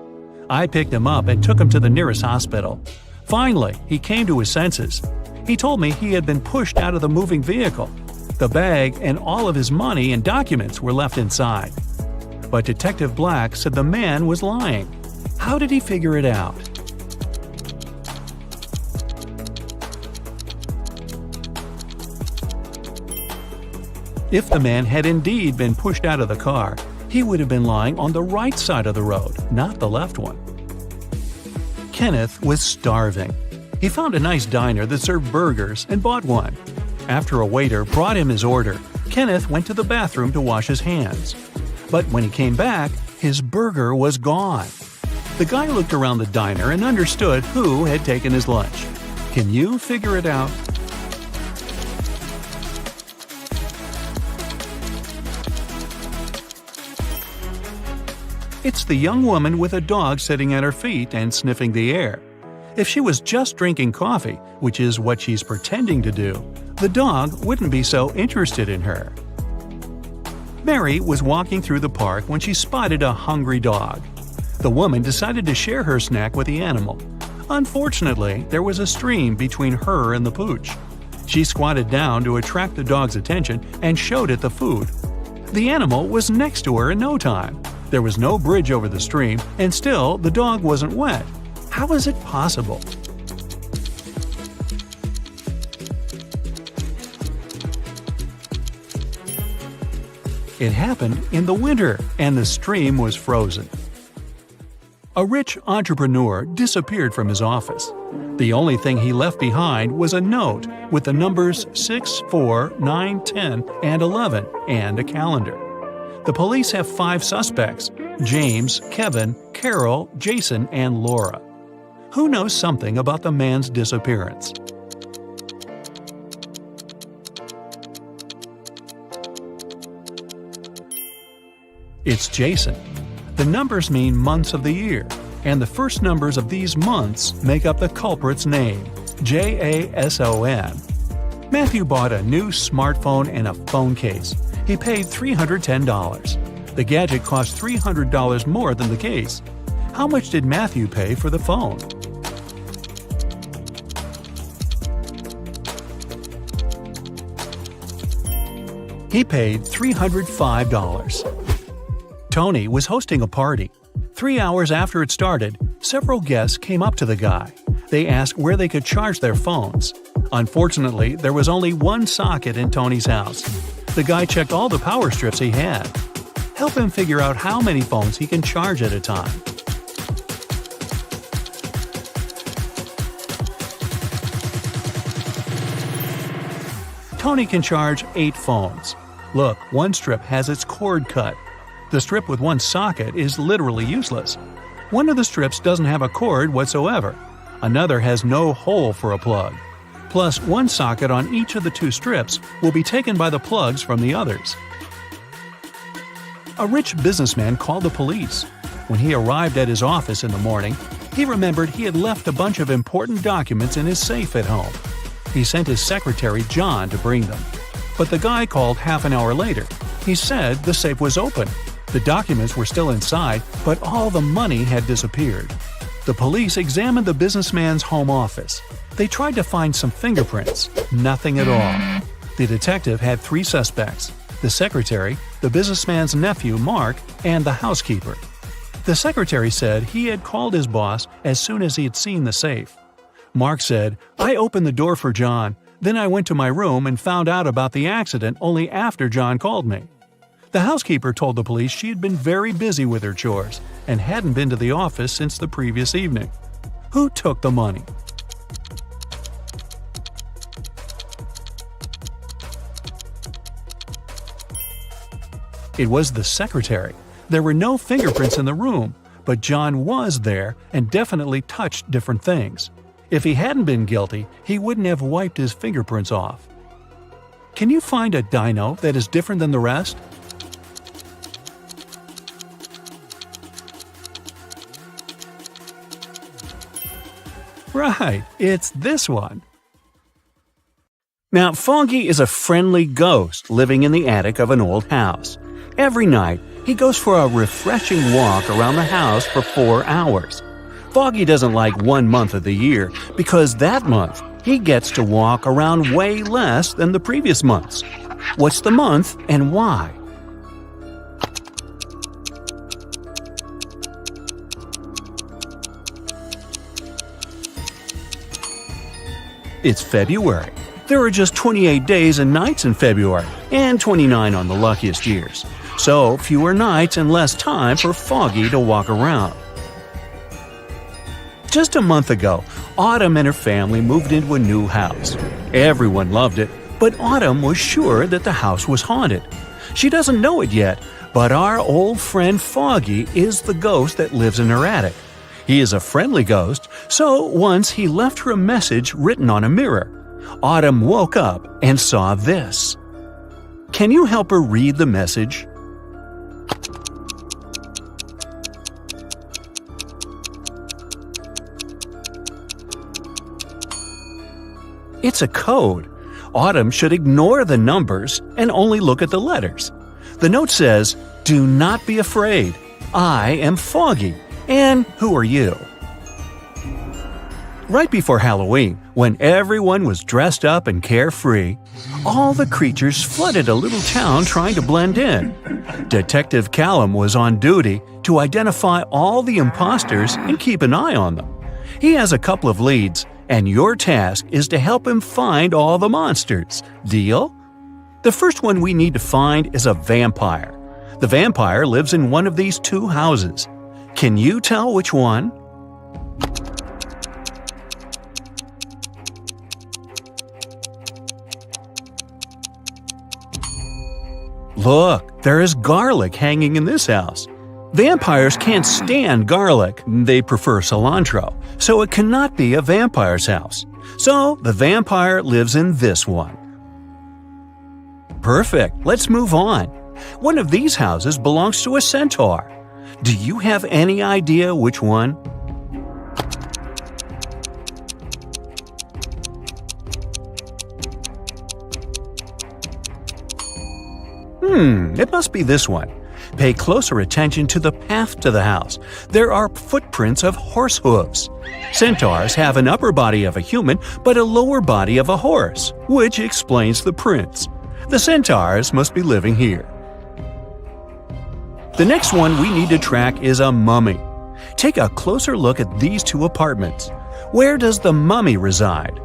I picked him up and took him to the nearest hospital. Finally, he came to his senses. He told me he had been pushed out of the moving vehicle. The bag and all of his money and documents were left inside." But Detective Black said the man was lying. How did he figure it out? If the man had indeed been pushed out of the car, he would have been lying on the right side of the road, not the left one. Kenneth was starving. He found a nice diner that served burgers and bought one. After a waiter brought him his order, Kenneth went to the bathroom to wash his hands. But when he came back, his burger was gone. The guy looked around the diner and understood who had taken his lunch. Can you figure it out? It's the young woman with a dog sitting at her feet and sniffing the air. If she was just drinking coffee, which is what she's pretending to do, the dog wouldn't be so interested in her. Mary was walking through the park when she spotted a hungry dog. The woman decided to share her snack with the animal. Unfortunately, there was a stream between her and the pooch. She squatted down to attract the dog's attention and showed it the food. The animal was next to her in no time. There was no bridge over the stream, and still the dog wasn't wet. How is it possible? It happened in the winter, and the stream was frozen. A rich entrepreneur disappeared from his office. The only thing he left behind was a note with the numbers 6, 4, 9, 10, and 11, and a calendar. The police have 5 suspects: James, Kevin, Carol, Jason, and Laura. Who knows something about the man's disappearance? It's Jason. The numbers mean months of the year, and the first numbers of these months make up the culprit's name, Jason. Matthew bought a new smartphone and a phone case. He paid $310. The gadget cost $300 more than the case. How much did Matthew pay for the phone? He paid $305. Tony was hosting a party. 3 hours after it started, several guests came up to the guy. They asked where they could charge their phones. Unfortunately, there was only one socket in Tony's house. The guy checked all the power strips he had. Help him figure out how many phones he can charge at a time. Tony can charge 8 phones. Look, one strip has its cord cut. The strip with one socket is literally useless. One of the strips doesn't have a cord whatsoever. Another has no hole for a plug. Plus, one socket on each of the 2 strips will be taken by the plugs from the others. A rich businessman called the police. When he arrived at his office in the morning, he remembered he had left a bunch of important documents in his safe at home. He sent his secretary, John, to bring them. But the guy called half an hour later. He said the safe was open. The documents were still inside, but all the money had disappeared. The police examined the businessman's home office. They tried to find some fingerprints. Nothing at all. The detective had 3 suspects: the secretary, the businessman's nephew, Mark, and the housekeeper. The secretary said he had called his boss as soon as he had seen the safe. Mark said, "I opened the door for John, then I went to my room and found out about the accident only after John called me." The housekeeper told the police she had been very busy with her chores and hadn't been to the office since the previous evening. Who took the money? It was the secretary. There were no fingerprints in the room, but John was there and definitely touched different things. If he hadn't been guilty, he wouldn't have wiped his fingerprints off. Can you find a dino that is different than the rest? Right, it's this one. Now, Foggy is a friendly ghost living in the attic of an old house. Every night, he goes for a refreshing walk around the house for 4 hours. Foggy doesn't like 1 month of the year because that month he gets to walk around way less than the previous months. What's the month and why? It's February. There are just 28 days and nights in February, and 29 on the luckiest years. So, fewer nights and less time for Foggy to walk around. Just a month ago, Autumn and her family moved into a new house. Everyone loved it, but Autumn was sure that the house was haunted. She doesn't know it yet, but our old friend Foggy is the ghost that lives in her attic. He is a friendly ghost, so once he left her a message written on a mirror. Autumn woke up and saw this. Can you help her read the message? It's a code. Autumn should ignore the numbers and only look at the letters. The note says, "Do not be afraid. I am Foggy. And who are you?" Right before Halloween, when everyone was dressed up and carefree, all the creatures flooded a little town trying to blend in. Detective Callum was on duty to identify all the imposters and keep an eye on them. He has a couple of leads, and your task is to help him find all the monsters. Deal? The first one we need to find is a vampire. The vampire lives in one of these two houses. Can you tell which one? Look, there is garlic hanging in this house. Vampires can't stand garlic, they prefer cilantro, so it cannot be a vampire's house. So the vampire lives in this one. Perfect, let's move on. One of these houses belongs to a centaur. Do you have any idea which one? It must be this one. Pay closer attention to the path to the house. There are footprints of horse hooves. Centaurs have an upper body of a human, but a lower body of a horse, which explains the prints. The centaurs must be living here. The next one we need to track is a mummy. Take a closer look at these two apartments. Where does the mummy reside?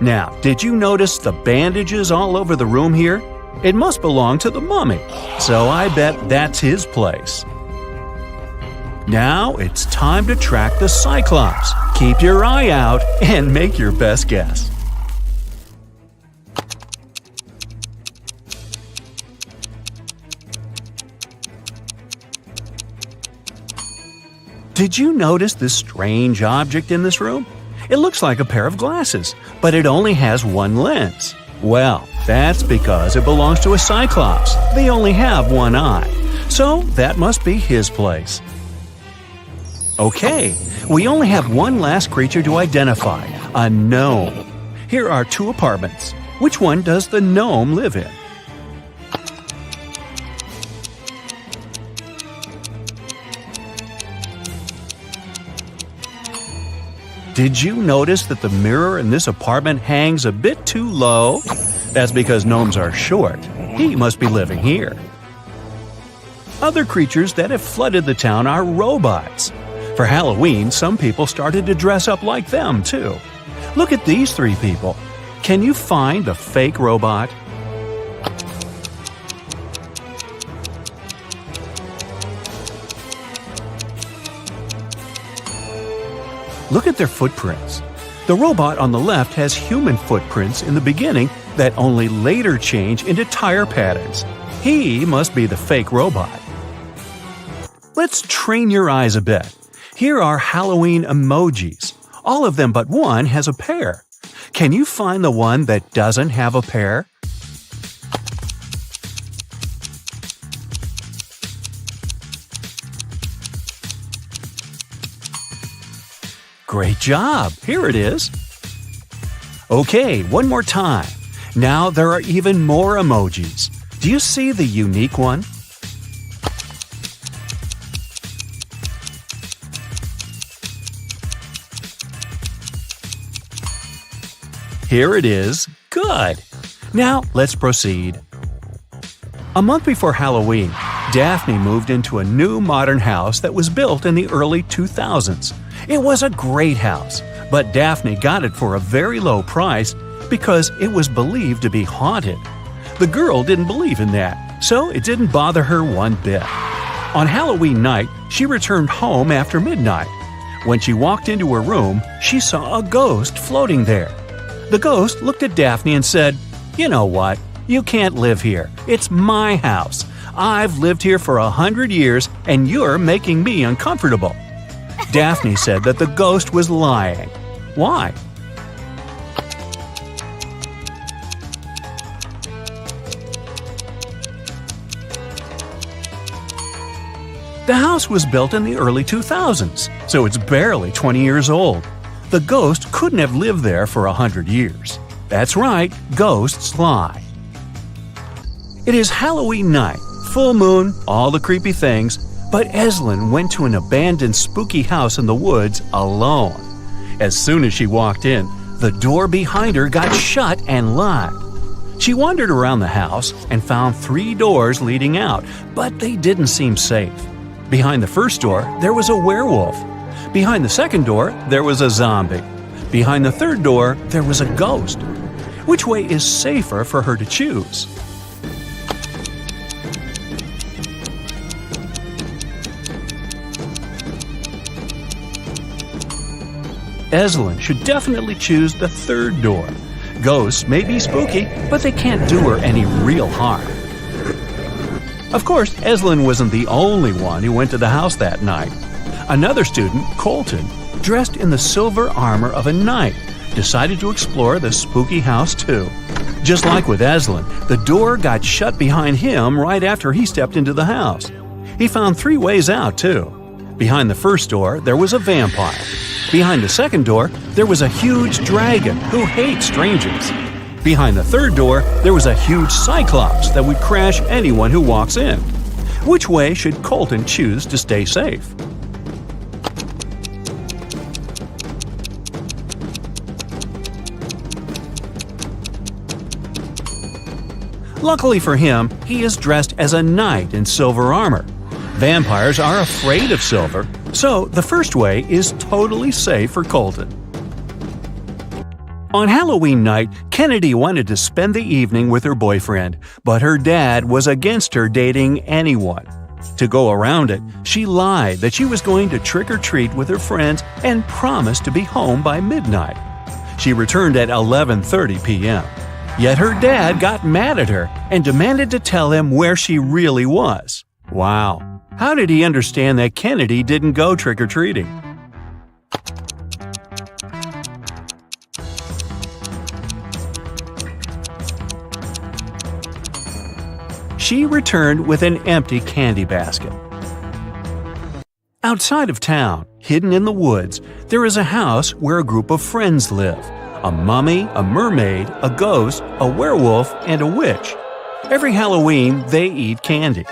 Now, did you notice the bandages all over the room here? It must belong to the mummy, so I bet that's his place. Now it's time to track the Cyclops. Keep your eye out and make your best guess. Did you notice this strange object in this room? It looks like a pair of glasses, but it only has one lens. Well, that's because it belongs to a Cyclops. They only have one eye. So that must be his place. Okay, we only have one last creature to identify, a gnome. Here are two apartments. Which one does the gnome live in? Did you notice that the mirror in this apartment hangs a bit too low? That's because gnomes are short. He must be living here. Other creatures that have flooded the town are robots. For Halloween, some people started to dress up like them, too. Look at these three people. Can you find the fake robot? Look at their footprints. The robot on the left has human footprints in the beginning that only later change into tire patterns. He must be the fake robot. Let's train your eyes a bit. Here are Halloween emojis. All of them but one has a pair. Can you find the one that doesn't have a pair? Great job! Here it is. Okay, one more time. Now there are even more emojis. Do you see the unique one? Here it is. Good! Now let's proceed. A month before Halloween, Daphne moved into a new modern house that was built in the early 2000s. It was a great house, but Daphne got it for a very low price because it was believed to be haunted. The girl didn't believe in that, so it didn't bother her one bit. On Halloween night, she returned home after midnight. When she walked into her room, she saw a ghost floating there. The ghost looked at Daphne and said, "You know what? You can't live here. It's my house. I've lived here for 100 years, and you're making me uncomfortable." Daphne said that the ghost was lying. Why? The house was built in the early 2000s, so it's barely 20 years old. The ghost couldn't have lived there for 100 years. That's right, ghosts lie. It is Halloween night, full moon, all the creepy things, but Eslyn went to an abandoned spooky house in the woods alone. As soon as she walked in, the door behind her got shut and locked. She wandered around the house and found 3 doors leading out, but they didn't seem safe. Behind the first door, there was a werewolf. Behind the second door, there was a zombie. Behind the third door, there was a ghost. Which way is safer for her to choose? Eslyn should definitely choose the third door. Ghosts may be spooky, but they can't do her any real harm. Of course, Eslyn wasn't the only one who went to the house that night. Another student, Colton, dressed in the silver armor of a knight, decided to explore the spooky house too. Just like with Eslyn, the door got shut behind him right after he stepped into the house. He found 3 ways out too. Behind the first door, there was a vampire. Behind the second door, there was a huge dragon who hates strangers. Behind the third door, there was a huge cyclops that would crash anyone who walks in. Which way should Colton choose to stay safe? Luckily for him, he is dressed as a knight in silver armor. Vampires are afraid of silver, so the first way is totally safe for Colton. On Halloween night, Kennedy wanted to spend the evening with her boyfriend, but her dad was against her dating anyone. To go around it, she lied that she was going to trick-or-treat with her friends and promised to be home by midnight. She returned at 11:30 p.m. Yet her dad got mad at her and demanded to tell him where she really was. Wow! How did he understand that Kennedy didn't go trick-or-treating? She returned with an empty candy basket. Outside of town, hidden in the woods, there is a house where a group of friends live. A mummy, a mermaid, a ghost, a werewolf, and a witch. Every Halloween, they eat candy.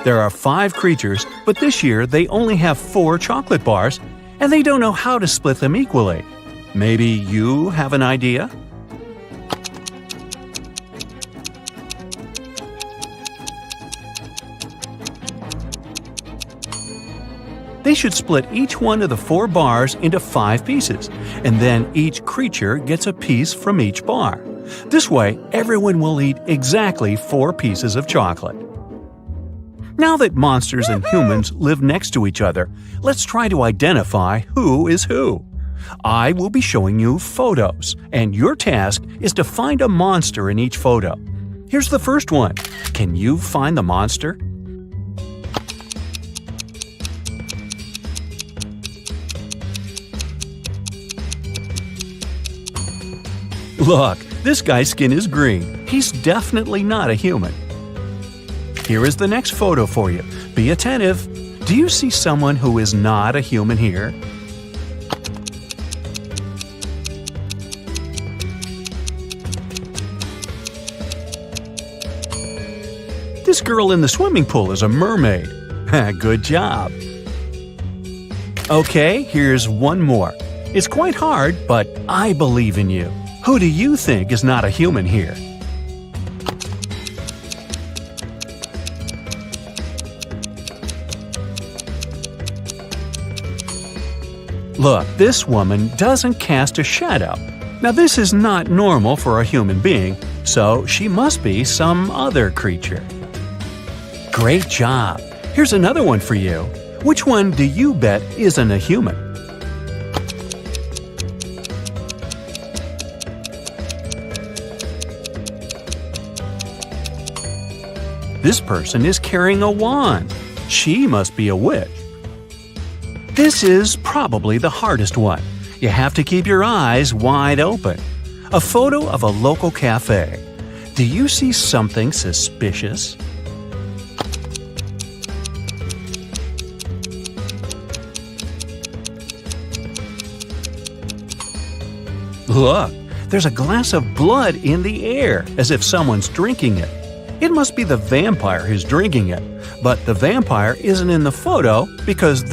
There are 5 creatures, but this year they only have 4 chocolate bars, and they don't know how to split them equally. Maybe you have an idea? They should split each one of the 4 bars into 5 pieces, and then each creature gets a piece from each bar. This way, everyone will eat exactly 4 pieces of chocolate. Now that monsters and humans live next to each other, let's try to identify who is who. I will be showing you photos, and your task is to find a monster in each photo. Here's the first one. Can you find the monster? Look, this guy's skin is green. He's definitely not a human. Here is the next photo for you. Be attentive. Do you see someone who is not a human here? This girl in the swimming pool is a mermaid. Good job. Okay, here's one more. It's quite hard, but I believe in you. Who do you think is not a human here? Look, this woman doesn't cast a shadow. Now this is not normal for a human being, so she must be some other creature. Great job! Here's another one for you. Which one do you bet isn't a human? This person is carrying a wand. She must be a witch. This is probably the hardest one. You have to keep your eyes wide open. A photo of a local cafe. Do you see something suspicious? Look, there's a glass of blood in the air, as if someone's drinking it. It must be the vampire who's drinking it, but the vampire isn't in the photo because they